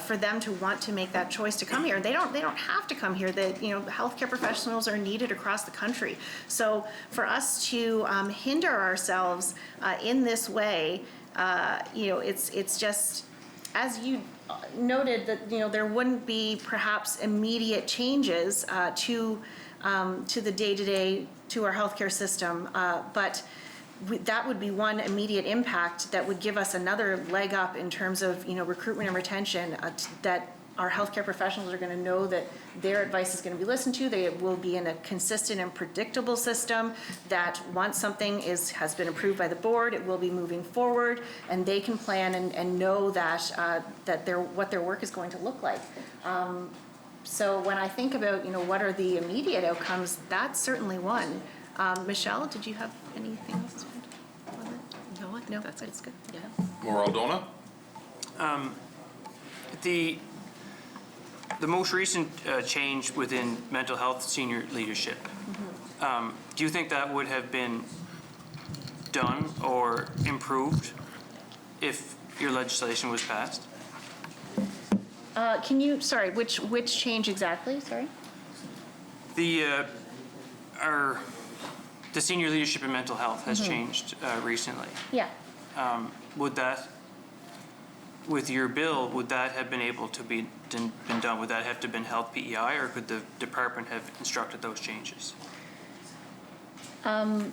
S2: for them to want to make that choice to come here. They don't have to come here. Healthcare professionals are needed across the country. So for us to hinder ourselves in this way, it's just, as you noted, that there wouldn't be perhaps immediate changes to the day-to-day to our healthcare system, but that would be one immediate impact that would give us another leg up in terms of recruitment and retention, that our healthcare professionals are going to know that their advice is going to be listened to. They will be in a consistent and predictable system, that once something has been approved by the board, it will be moving forward, and they can plan and know that what their work is going to look like. So when I think about what are the immediate outcomes, that's certainly one. Michelle, did you have anything else to add? No, that's good. Yeah.
S21: Maura Aldona?
S13: The most recent change within mental health senior leadership, do you think that would have been done or improved if your legislation was passed?
S2: Which change exactly? Sorry.
S13: The senior leadership in mental health has changed recently.
S2: Yeah.
S13: With your bill, would that have been able to been done? Would that have to been Health PEI, or could the department have instructed those changes?
S2: Michelle,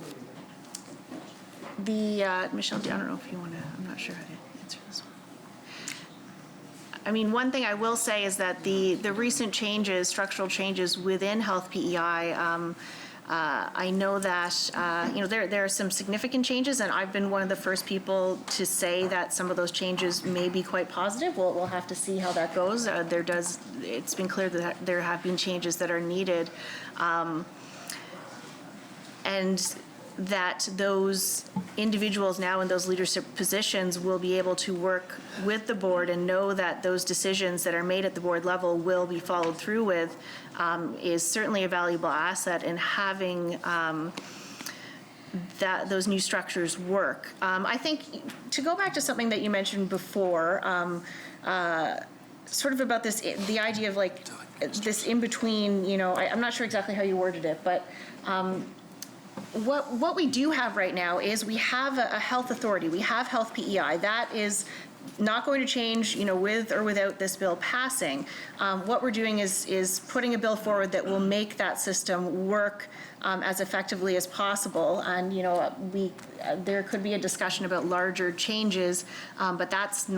S2: I don't know if you want to, I'm not sure how to answer this one. I mean, one thing I will say is that the recent changes, structural changes within Health PEI, I know that there are some significant changes, and I've been one of the first people to say that some of those changes may be quite positive. We'll have to see how that goes. It's been clear that there have been changes that are needed, and that those individuals now in those leadership positions will be able to work with the board and know that those decisions that are made at the board level will be followed through with, is certainly a valuable asset in having those new structures work. I think, to go back to something that you mentioned before, sort of about the idea of like this in between, I'm not sure exactly how you worded it, but what we do have right now is we have a health authority. We have Health PEI. That is not going to change, with or without this bill passing. What we're doing is putting a bill forward that will make that system work as effectively as possible. And there could be a discussion about larger changes, but that's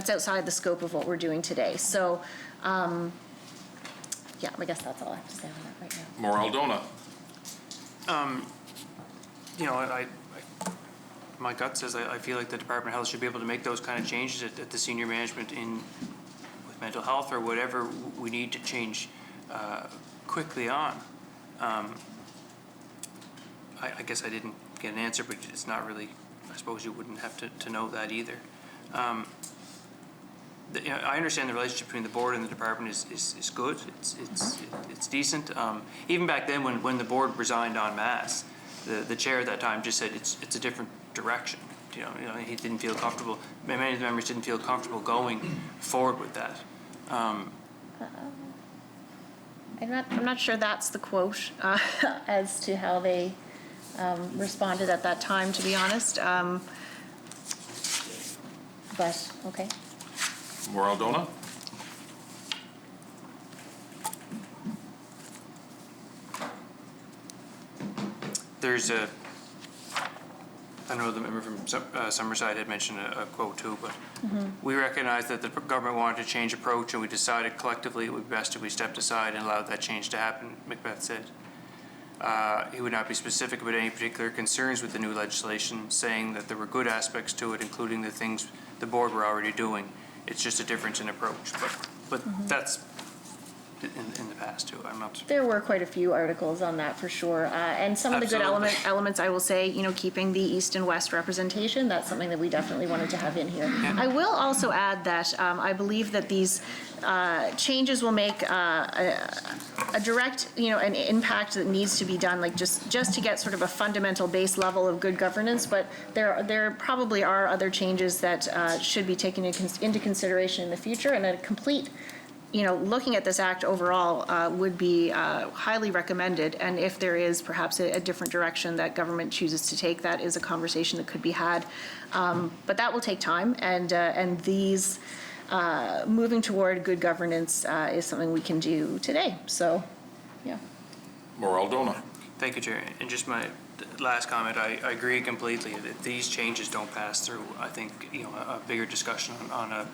S2: outside the scope of what we're doing today. So, yeah, I guess that's all I have to say on that right now.
S21: Maura Aldona.
S13: My gut says I feel like the Department of Health should be able to make those kind of changes at the senior management with mental health or whatever we need to change quickly on. I guess I didn't get an answer, but it's not really I suppose you wouldn't have to know that either. I understand the relationship between the board and the department is good. It's decent. Even back then, when the board resigned en masse, the chair at that time just said it's a different direction. You know, he didn't feel comfortable. Many of the members didn't feel comfortable going forward with that.
S2: I'm not sure that's the quote as to how they responded at that time, to be honest. But, okay.
S21: Maura Aldona?
S13: There's I know the member from Summerside had mentioned a quote too, but we recognize that the government wanted to change approach, and we decided collectively it would be best if we stepped aside and allowed that change to happen, Macbeth said. He would not be specific about any particular concerns with the new legislation, saying that there were good aspects to it, including the things the board were already doing. It's just a difference in approach, but that's in the past too. I'm not.
S2: There were quite a few articles on that for sure, and some of the good elements. I will say, you know, keeping the East and West representation. That's something that we definitely wanted to have in here.
S13: Yeah.
S2: I will also add that I believe that these changes will make a direct, you know, an impact that needs to be done, like just to get sort of a fundamental base level of good governance. But there probably are other changes that should be taken into consideration in the future, and a complete, you know, looking at this act overall would be highly recommended. And if there is perhaps a different direction that government chooses to take, that is a conversation that could be had. But that will take time, and these moving toward good governance is something we can do today. So, yeah.
S21: Maura Aldona.
S13: Thank you, Chair. And just my last comment, I agree completely. If these changes don't pass through, I think, you know, a bigger discussion on a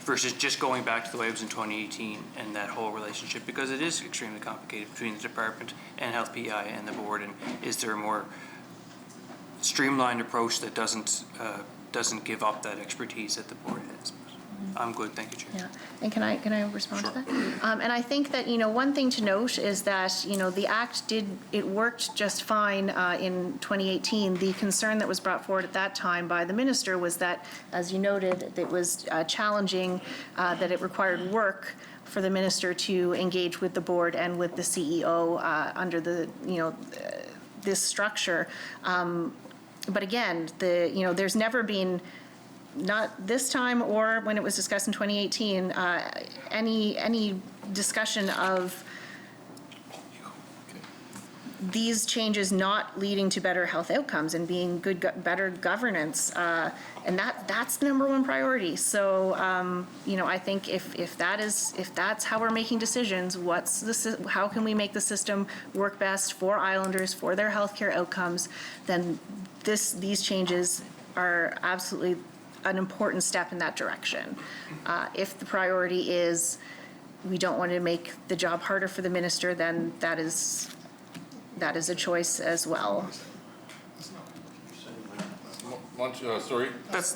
S13: versus just going back to the way it was in 2018 and that whole relationship, because it is extremely complicated between the department and Health PEI and the board. And is there a more streamlined approach that doesn't give up that expertise that the board has? I'm good, thank you, Chair.
S2: Yeah, and can I respond to that? And I think that, you know, one thing to note is that, you know, the act worked just fine in 2018. The concern that was brought forward at that time by the minister was that, as you noted, it was challenging, that it required work for the minister to engage with the board and with the CEO under the, you know, this structure. But again, there's never been, not this time or when it was discussed in 2018, any discussion of these changes not leading to better health outcomes and being better governance, and that's the number one priority. So, you know, I think if that's how we're making decisions, how can we make the system work best for Islanders, for their healthcare outcomes? Then these changes are absolutely an important step in that direction. If the priority is we don't want to make the job harder for the minister, then that is a choice as well.
S21: Sorry,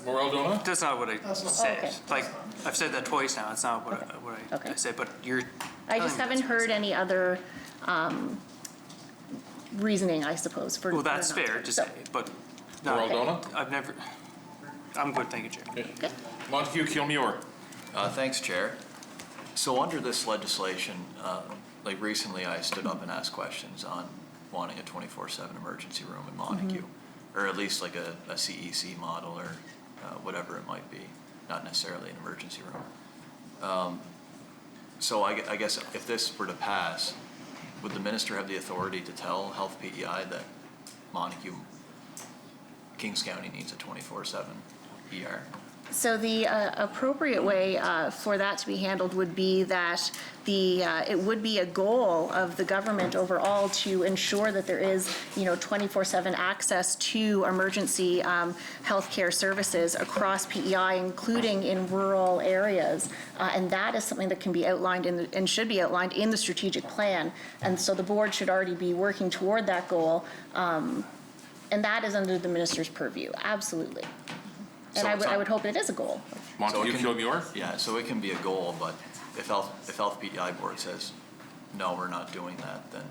S21: Maura Aldona?
S13: That's not what I said.
S2: Okay.
S13: Like, I've said that twice now. It's not what I said, but you're.
S2: I just haven't heard any other reasoning, I suppose, for.
S13: Well, that's fair to say, but. No,
S21: Maura Aldona?
S13: I'm good, thank you, Chair.
S21: Okay. Montague Kilmuir.
S14: Thanks, Chair. So under this legislation, like recently I stood up and asked questions on wanting a 24/7 emergency room in Montague, or at least like a CEC model or whatever it might be, not necessarily an emergency room. So I guess if this were to pass, would the minister have the authority to tell Health PEI that Montague, Kings County needs a 24/7 ER?
S2: So the appropriate way for that to be handled would be that it would be a goal of the government overall to ensure that there is, you know, 24/7 access to emergency healthcare services across PEI, including in rural areas, and that is something that can be outlined and should be outlined in the strategic plan. And so the board should already be working toward that goal, and that is under the minister's purview. Absolutely. And I would hope it is a goal.
S21: Montague Kilmuir?
S14: Yeah, so it can be a goal, but if Health PEI board says, no, we're not doing that, then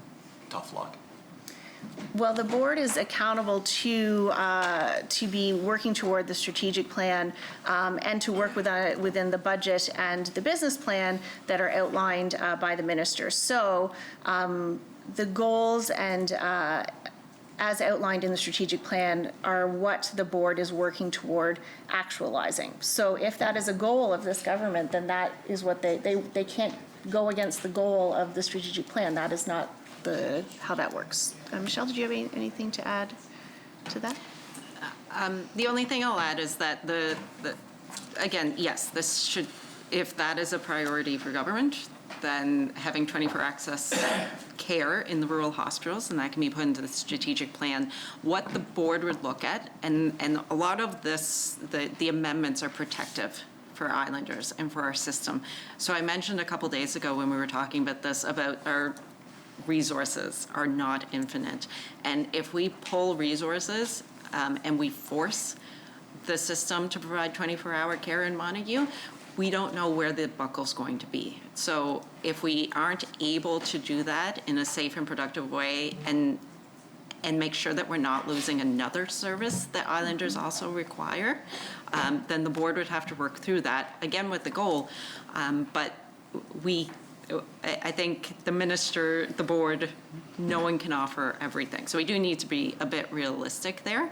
S14: tough luck.
S2: Well, the board is accountable to be working toward the strategic plan and to work within the budget and the business plan that are outlined by the minister. So the goals and as outlined in the strategic plan are what the board is working toward actualizing. So if that is a goal of this government, then that is what they can't go against the goal of the strategic plan. That is not how that works. Michelle, did you have anything to add to that?
S5: The only thing I'll add is that again, yes, this should, if that is a priority for government, then having 24 access care in the rural hospitals, and that can be put into the strategic plan. What the board would look at, and a lot of this, the amendments are protective for Islanders and for our system. So I mentioned a couple days ago when we were talking about this, about our resources are not infinite. And if we pull resources and we force the system to provide 24-hour care in Montague, we don't know where the buckle's going to be. So if we aren't able to do that in a safe and productive way and make sure that we're not losing another service that Islanders also require, then the board would have to work through that, again with the goal. But I think the minister, the board, no one can offer everything. So we do need to be a bit realistic there.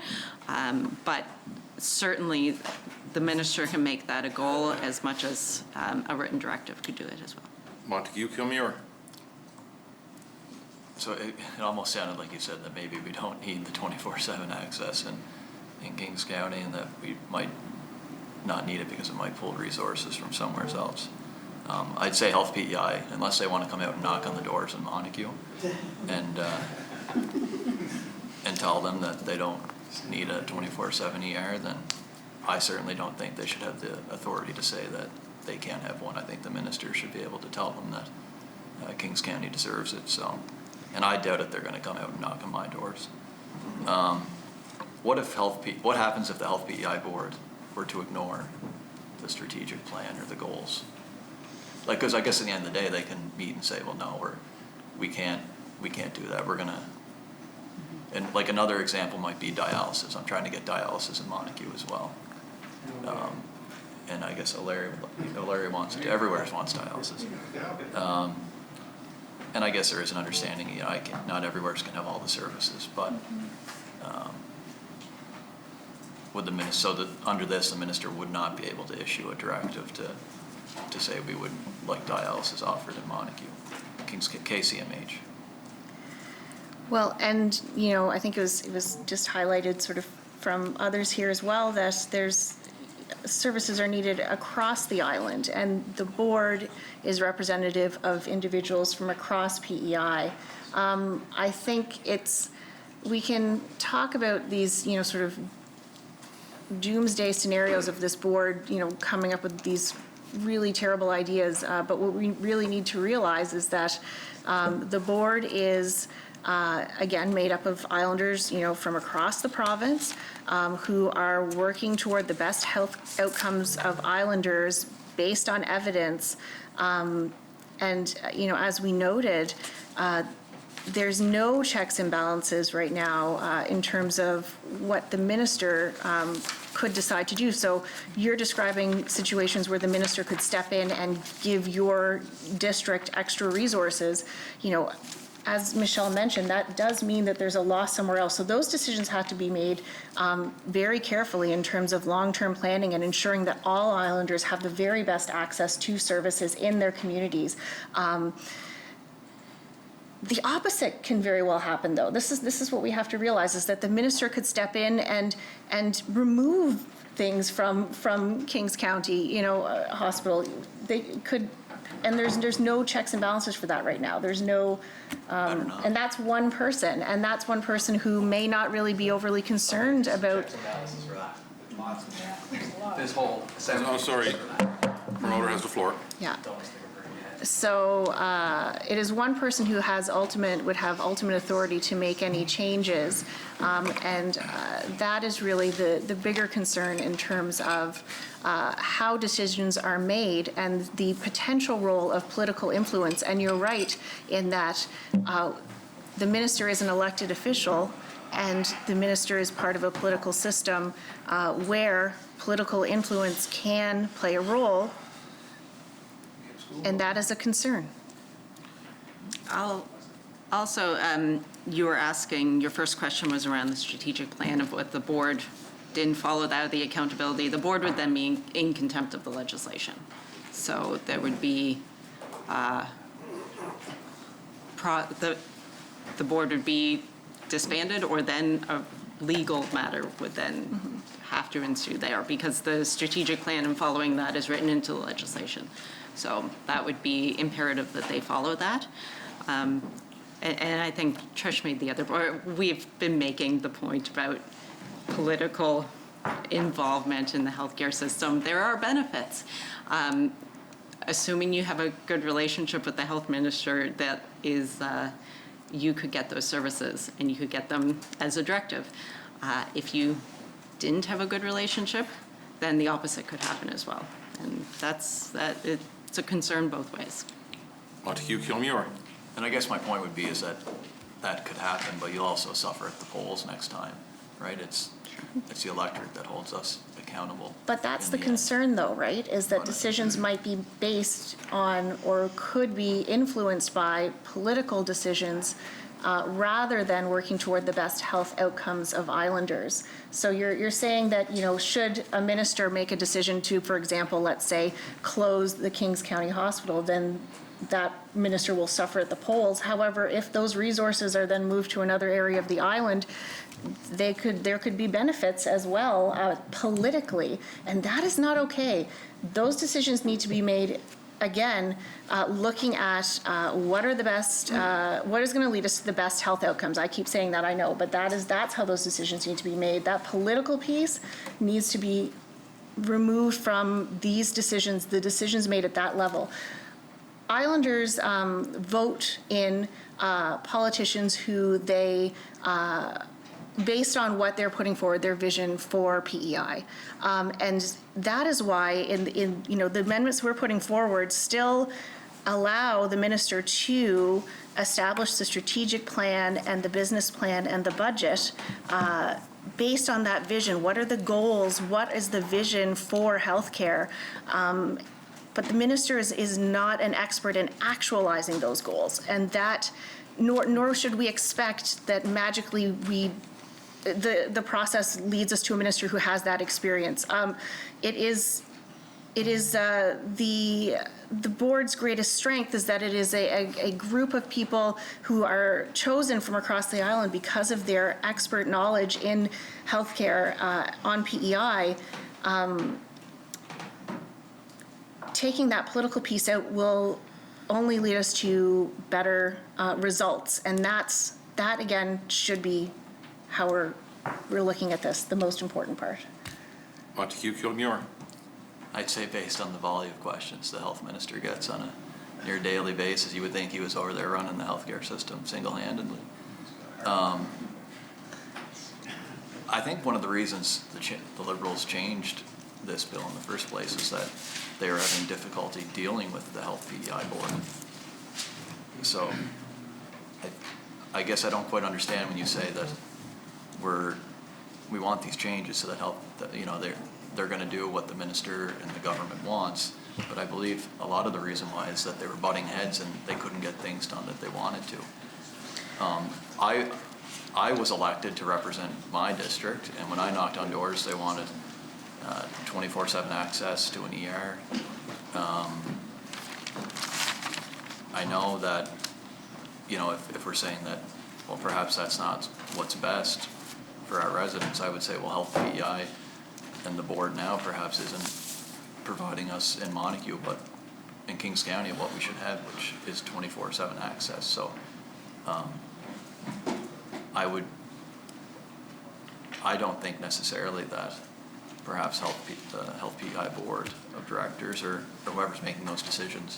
S5: But certainly the minister can make that a goal as much as a written directive could do it as well.
S21: Montague, Kilmuir.
S14: So it almost sounded like you said that maybe we don't need the 24/7 access in Kings County, and that we might not need it because it might pull resources from somewhere else. I'd say Health PEI, unless they want to come out and knock on the doors in Montague and tell them that they don't need a 24/7 ER, then I certainly don't think they should have the authority to say that they can't have one. I think the minister should be able to tell them that Kings County deserves it. So, and I doubt if they're going to come out and knock on my doors. What happens if the Health PEI board were to ignore the strategic plan or the goals? Like, because I guess at the end of the day, they can meet and say, well, no, we can't do that. We're gonna, and like another example might be dialysis. I'm trying to get dialysis in Montague as well. And I guess O'Leary wants it. Everywhere wants dialysis. And I guess there is an understanding, not everywhere can have all the services, but under this, the minister would not be able to issue a directive to say we would like dialysis offered in Montague, KCMH.
S2: Well, and I think it was just highlighted sort of from others here as well that there's services are needed across the island, and the board is representative of individuals from across PEI. I think we can talk about these, sort of doomsday scenarios of this board, coming up with these really terrible ideas. But what we really need to realize is that the board is, again, made up of Islanders, from across the province, who are working toward the best health outcomes of Islanders based on evidence. And, as we noted, there's no checks and balances right now in terms of what the minister could decide to do. So you're describing situations where the minister could step in and give your district extra resources. As Michelle mentioned, that does mean that there's a loss somewhere else. So those decisions have to be made very carefully in terms of long-term planning and ensuring that all Islanders have the very best access to services in their communities. The opposite can very well happen, though. This is what we have to realize, is that the minister could step in and remove things from Kings County, hospital. They could, and there's no checks and balances for that right now. There's no, and that's one person, who may not really be overly concerned about.
S21: This whole. Oh, sorry. Promoter has the floor.
S2: Yeah. So it is one person who would have ultimate authority to make any changes, and that is really the bigger concern in terms of how decisions are made and the potential role of political influence. And you're right in that the minister is an elected official, and the minister is part of a political system where political influence can play a role, and that is a concern.
S5: Also, you were asking, your first question was around the strategic plan of what the board didn't follow that, the accountability. The board would then be in contempt of the legislation. So there would be, the board would be disbanded, or then a legal matter would then have to ensue there, because the strategic plan and following that is written into the legislation. So that would be imperative that they follow that. And I think Trish made the other point. We've been making the point about political involvement in the healthcare system. There are benefits. Assuming you have a good relationship with the health minister, that is, you could get those services and you could get them as a directive. If you didn't have a good relationship, then the opposite could happen as well. And it's a concern both ways.
S21: Montague Kilmuir.
S14: And I guess my point would be is that that could happen, but you'll also suffer at the polls next time, right? It's the electorate that holds us accountable.
S2: But that's the concern, though, right? Is that decisions might be based on or could be influenced by political decisions rather than working toward the best health outcomes of islanders. So you're saying that, you know, should a minister make a decision to, for example, let's say, close the Kings County Hospital, then that minister will suffer at the polls. However, if those resources are then moved to another area of the island, there could be benefits as well politically, and that is not okay. Those decisions need to be made, again, looking at what are the best, what is going to lead us to the best health outcomes. I keep saying that, I know, but that's how those decisions need to be made. That political piece needs to be removed from these decisions, the decisions made at that level. Islanders vote in politicians who they, based on what they're putting forward, their vision for PEI. And that is why in you know, the amendments we're putting forward still allow the minister to establish the strategic plan and the business plan and the budget based on that vision. What are the goals? What is the vision for healthcare? But the minister is not an expert in actualizing those goals, and that nor should we expect that magically the process leads us to a minister who has that experience. It is the board's greatest strength is that it is a group of people who are chosen from across the island because of their expert knowledge in healthcare on PEI. Taking that political piece out will only lead us to better results, and that again should be how we're looking at this, the most important part.
S21: Montague Kilmuir.
S14: I'd say based on the volume of questions the health minister gets on a near daily basis, you would think he was over there running the healthcare system single-handedly. I think one of the reasons the Liberals changed this bill in the first place is that they were having difficulty dealing with the health PEI board. So I guess I don't quite understand when you say that we want these changes so that you know, they're going to do what the minister and the government wants. But I believe a lot of the reason why is that they were butting heads and they couldn't get things done that they wanted to. I was elected to represent my district, and when I knocked on doors, they wanted 24/7 access to an ER. I know that, you know, if we're saying that, well, perhaps that's not what's best for our residents, I would say, well, Health PEI and the board now perhaps isn't providing us in Montague, but in Kings County what we should have, which is 24/7 access. So I don't think necessarily that perhaps the Health PEI board of directors or whoever's making those decisions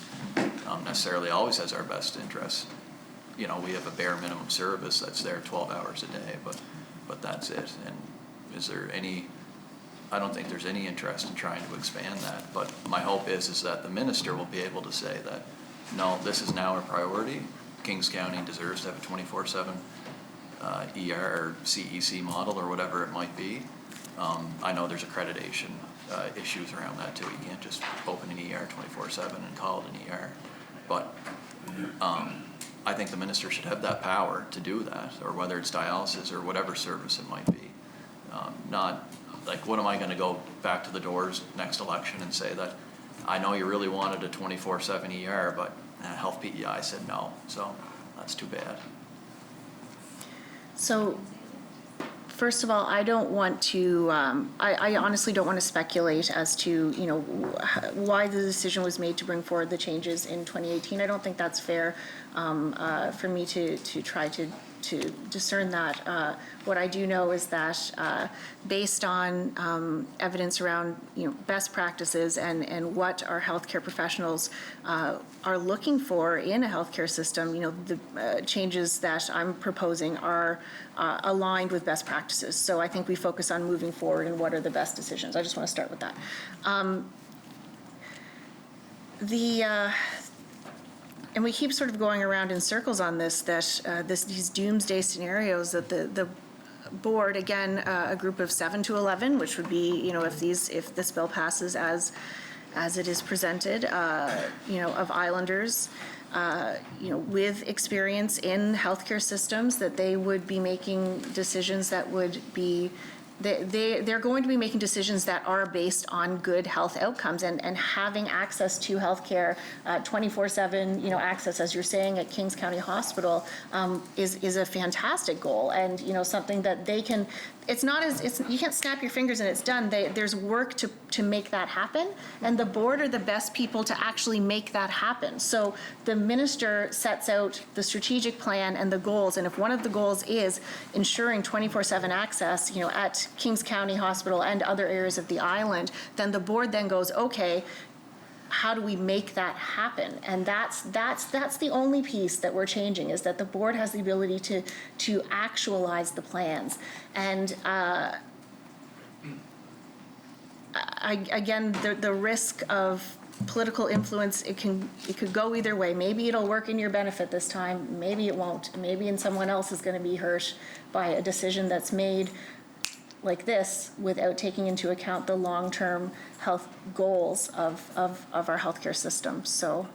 S14: necessarily always has our best interests. You know, we have a bare minimum service that's there 12 hours a day, but that's it. And is there any, I don't think there's any interest in trying to expand that, but my hope is that the minister will be able to say that, no, this is now a priority, Kings County deserves to have a 24/7 ER or CEC model or whatever it might be. I know there's accreditation issues around that too. You can't just open an ER 24/7 and call it an ER. But I think the minister should have that power to do that, or whether it's dialysis or whatever service it might be. Not like, what am I going to go back to the doors next election and say that I know you really wanted a 24/7 ER, but Health PEI said no, so that's too bad.
S2: So, first of all, I don't want to, I honestly don't want to speculate as to, why the decision was made to bring forward the changes in 2018. I don't think that's fair for me to try to discern that. What I do know is that based on evidence around best practices and what our healthcare professionals are looking for in a healthcare system, the changes that I'm proposing are aligned with best practices. So I think we focus on moving forward and what are the best decisions. I just want to start with that. And we keep sort of going around in circles on this, that these doomsday scenarios that the board, again, a group of 7 to 11, which would be, if this bill passes as it is presented, of islanders, with experience in healthcare systems, that they would be making decisions that would be, they're going to be making decisions that are based on good health outcomes, and having access to healthcare 24/7, access, as you're saying, at Kings County Hospital is a fantastic goal, and something that they can. It's not you can't snap your fingers and it's done. There's work to make that happen, and the board are the best people to actually make that happen. So the minister sets out the strategic plan and the goals, and if one of the goals is ensuring 24/7 access, at Kings County Hospital and other areas of the island, then the board then goes, okay, how do we make that happen? And that's the only piece that we're changing, is that the board has the ability to actualize the plans. And again, the risk of political influence, it could go either way. Maybe it'll work in your benefit this time, maybe it won't. Maybe someone else is going to be hurt by a decision that's made like this without taking into account the long-term health goals of our healthcare system. So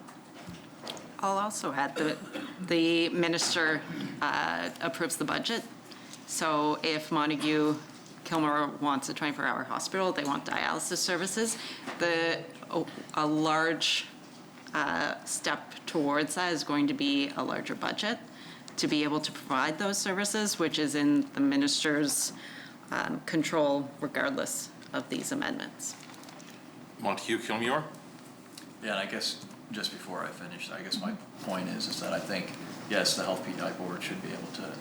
S5: I'll also add that the minister approves the budget. So if Montague Kilmore wants a 24-hour hospital, they want dialysis services, a large step towards that is going to be a larger budget to be able to provide those services, which is in the minister's control regardless of these amendments.
S21: Montague Kilmore?
S14: Yeah, and I guess just before I finish, I guess my point is that I think, yes, the Health PEI board should be able to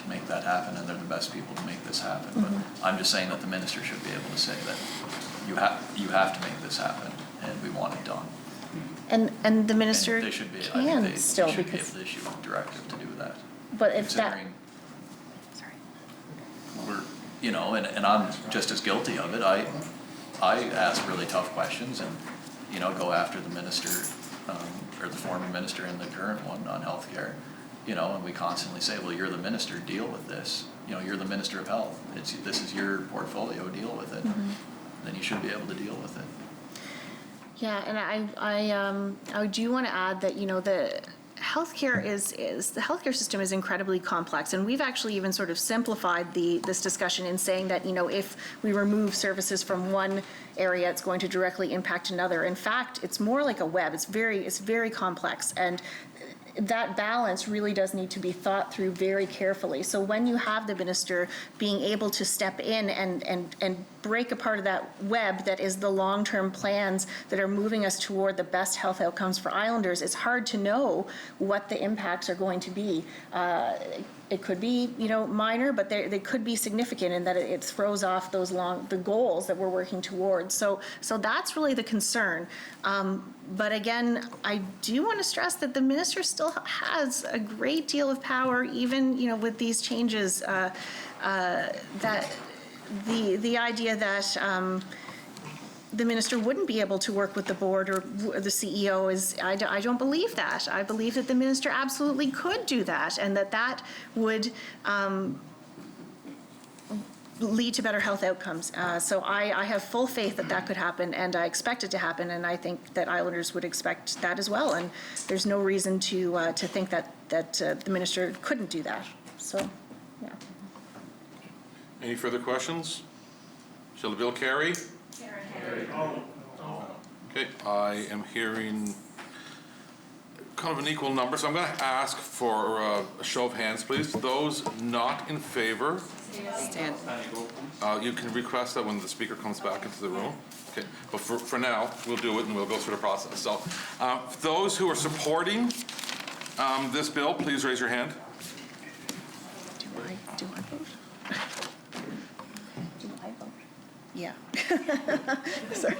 S14: make that happen, and they're the best people to make this happen. But I'm just saying that the minister should be able to say that you have to make this happen, and we want it done.
S2: And the minister
S14: and they should be,
S2: can
S14: I think they
S2: still,
S14: should
S2: because
S14: be able to issue a directive to do that.
S2: But if that,
S14: we're, and I'm just as guilty of it. I ask really tough questions and, go after the minister, or the former minister and the current one on healthcare, and we constantly say, well, you're the minister, deal with this. You're the minister of health. This is your portfolio, deal with it. Then you should be able to deal with it.
S2: yeah, and I do want to add that, the healthcare the healthcare system is incredibly complex, and we've actually even sort of simplified this discussion in saying that, if we remove services from one area, it's going to directly impact another. In fact, it's more like a web. It's very complex, and that balance really does need to be thought through very carefully. So when you have the minister being able to step in and break apart of that web that is the long-term plans that are moving us toward the best health outcomes for islanders, it's hard to know what the impacts are going to be. It could be, minor, but they could be significant in that it throws off the goals that we're working towards. So that's really the concern. But again, I do want to stress that the minister still has a great deal of power, even, with these changes, that the idea that, the minister wouldn't be able to work with the board or the CEO I don't believe that. I believe that the minister absolutely could do that, and that would lead to better health outcomes. So I have full faith that could happen, and I expect it to happen, and I think that Islanders would expect that as well. And there's no reason to think that the minister couldn't do that. So, yeah.
S21: Any further questions? Shall the bill carry?
S15: Carry.
S21: Okay, I am hearing kind of an equal number, so I'm going to ask for a show of hands, please. Those not in favor.
S5: Stand.
S21: You can request that when the speaker comes back into the room. Okay, but for now, we'll do it and we'll go through the process. So, those who are supporting this bill, please raise your hand.
S2: Do I vote? Do I vote? Yeah. Sorry.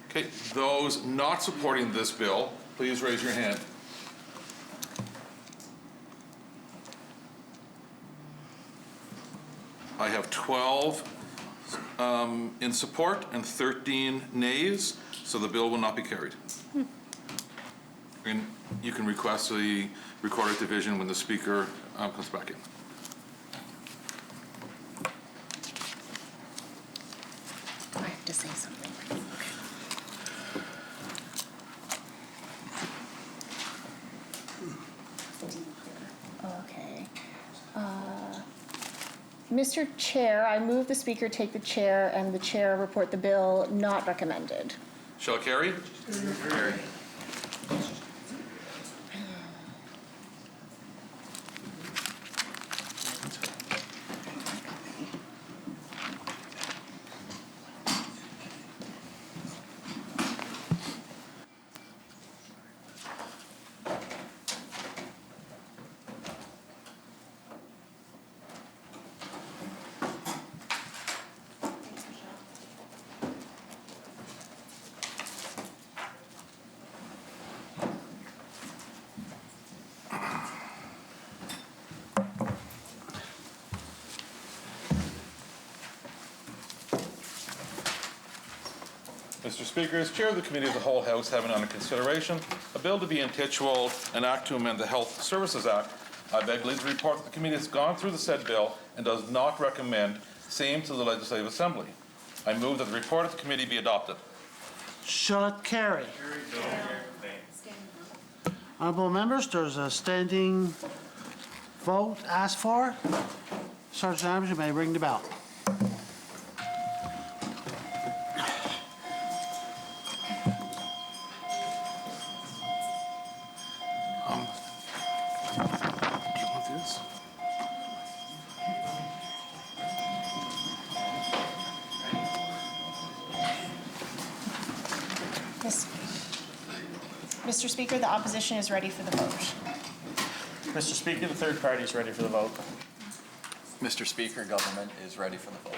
S21: Okay, those not supporting this bill, please raise your hand. I have 12 in support and 13 nays, so the bill will not be carried. And you can request the recorded division when the speaker comes back in.
S2: I have to say something. Okay. Mr. Chair, I move the speaker take the chair and the chair report the bill not recommended.
S21: Shall it carry? Carry. Mr. Speaker, as Chair of the Committee of the Whole House having under consideration a bill to be intituled an Act to amend the Health Services Act, I beg leave to report that the committee has gone through the said bill and does not recommend same to the Legislative Assembly. I move that the report of the committee be adopted.
S1: Shall it carry? Honourable members, there's a standing vote asked for. Sergeant Adams, you may ring the bell.
S8: Mr. Speaker, the opposition is ready for the vote.
S16: Mr. Speaker, the third party is ready for the vote.
S14: Mr. Speaker, government is ready for the vote.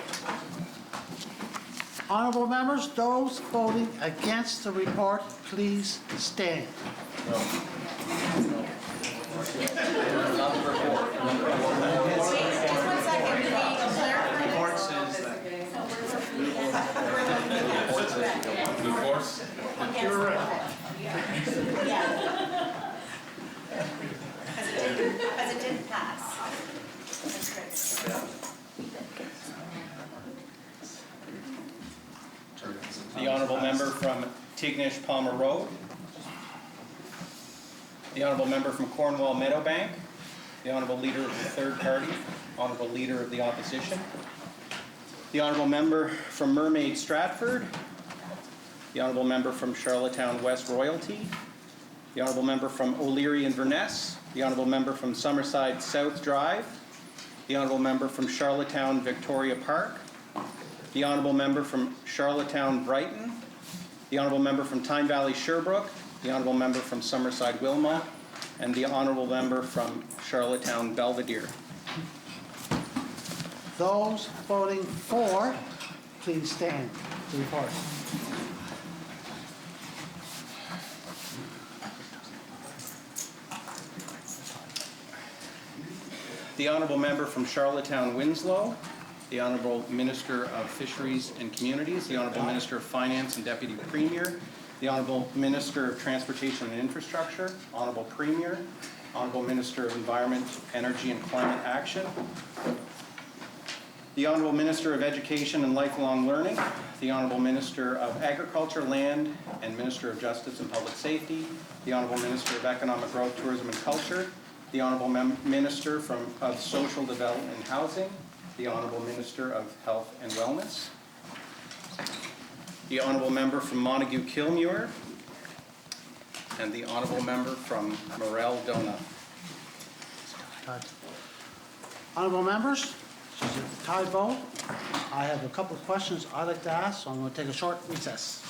S1: Honourable members, those voting against the report, please stand.
S15: You're right. Because it didn't pass.
S20: The honourable member from Tignish Palmer Road. The honourable member from Cornwall Meadowbank. The honourable leader of the third party. Honourable leader of the opposition. The honourable member from Mermaid Stratford. The honourable member from Charlottetown West Royalty. The honourable member from O'Leary Inverness. The honourable member from Summerside South Drive. The honourable member from Charlottetown Victoria Park. The honourable member from Charlottetown Brighton. The honourable member from Tyne Valley Sherbrooke. The honourable member from Summerside Wilmot. And the honourable member from Charlottetown Belvedere.
S1: Those voting for, please stand to report.
S20: The honourable member from Charlottetown Winslow. the Honorable Minister of Fisheries and Communities, the Honorable Minister of Finance and Deputy Premier, the Honorable Minister of Transportation and Infrastructure, Honorable Premier, Honorable Minister of Environment, Energy and Climate Action, the Honorable Minister of Education and Lifelong Learning, the Honorable Minister of Agriculture, Land, and Minister of Justice and Public Safety, the Honorable Minister of Economic Growth, Tourism and Culture, the Honorable Minister of Social Development and Housing, the Honorable Minister of Health and Wellness, the Honorable Member from Montague-Kilmuir, and the Honorable Member from Morel-Donagh.
S1: Honorable members, this is a tie vote. I have a couple of questions I'd like to ask, so I'm going to take a short recess.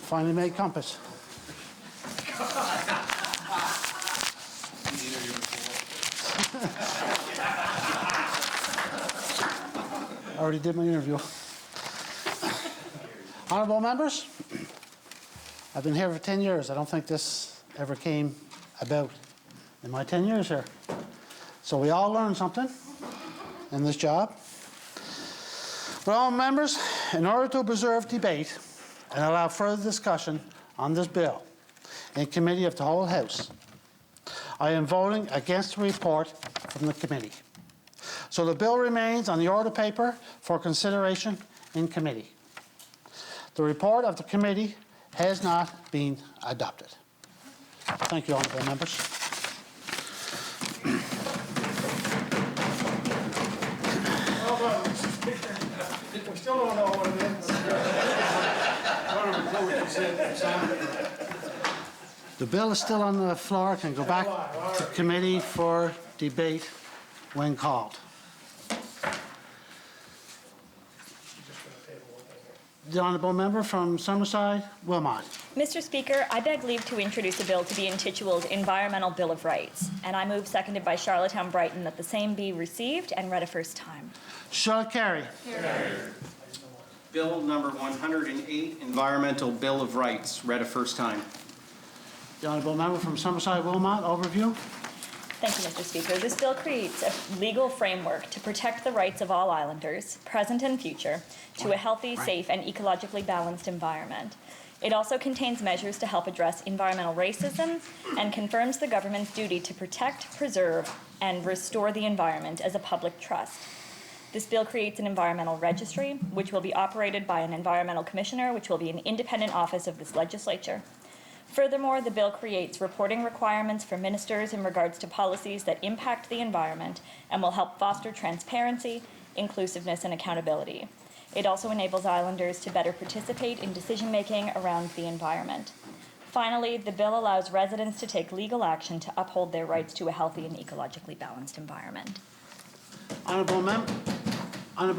S1: Finally made compass. I already did my interview. Honorable members, I've been here for 10 years. I don't think this ever came about in my 10 years here. So we all learn something in this job. But all members, in order to preserve debate and allow further discussion on this bill in committee of the whole House, I am voting against the report from the committee. So the bill remains on the order paper for consideration in committee. The report of the committee has not been adopted. Thank you, honourable members.
S10: We still don't know what it is.
S1: The bill is still on the floor, can go back to committee for debate when called. The honourable member from Summerside, Wilmot.
S15: Mr. Speaker, I beg leave to introduce a bill to be intituled Environmental Bill of Rights, and I move, seconded by Charlottetown Brighton, that the same be received and read a first time.
S1: Shall it carry?
S20: Bill number 108, Environmental Bill of Rights, read a first time.
S1: The honourable member from Summerside, Wilmot, overview.
S15: Thank you, Mr. Speaker. This bill creates a legal framework to protect the rights of all islanders, present and future, to a healthy, safe, and ecologically balanced environment. It also contains measures to help address environmental racism and confirms the government's duty to protect, preserve, and restore the environment as a public trust. This bill creates an environmental registry, which will be operated by an environmental commissioner, which will be an independent office of this legislature. Furthermore, the bill creates reporting requirements for ministers in regards to policies that impact the environment and will help foster transparency, inclusiveness, and accountability. It also enables islanders to better participate in decision-making around the environment. Finally, the bill allows residents to take legal action to uphold their rights to a healthy and ecologically balanced environment.
S1: Honourable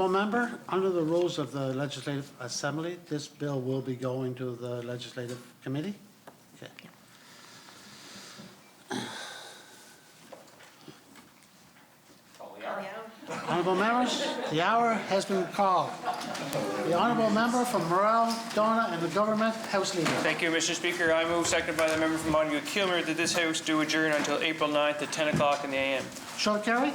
S1: member, under the rules of the Legislative Assembly, this bill will be going to the Legislative Committee? Okay. Honourable members, the hour has been called. The honourable member from Morel, Donna, and the Government House Leader.
S13: Thank you, Mr. Speaker. I move, seconded by the member from Montague-Kilmer, that this House do adjourn until April 9th at 10 o'clock in the a.m.
S1: Shall it carry?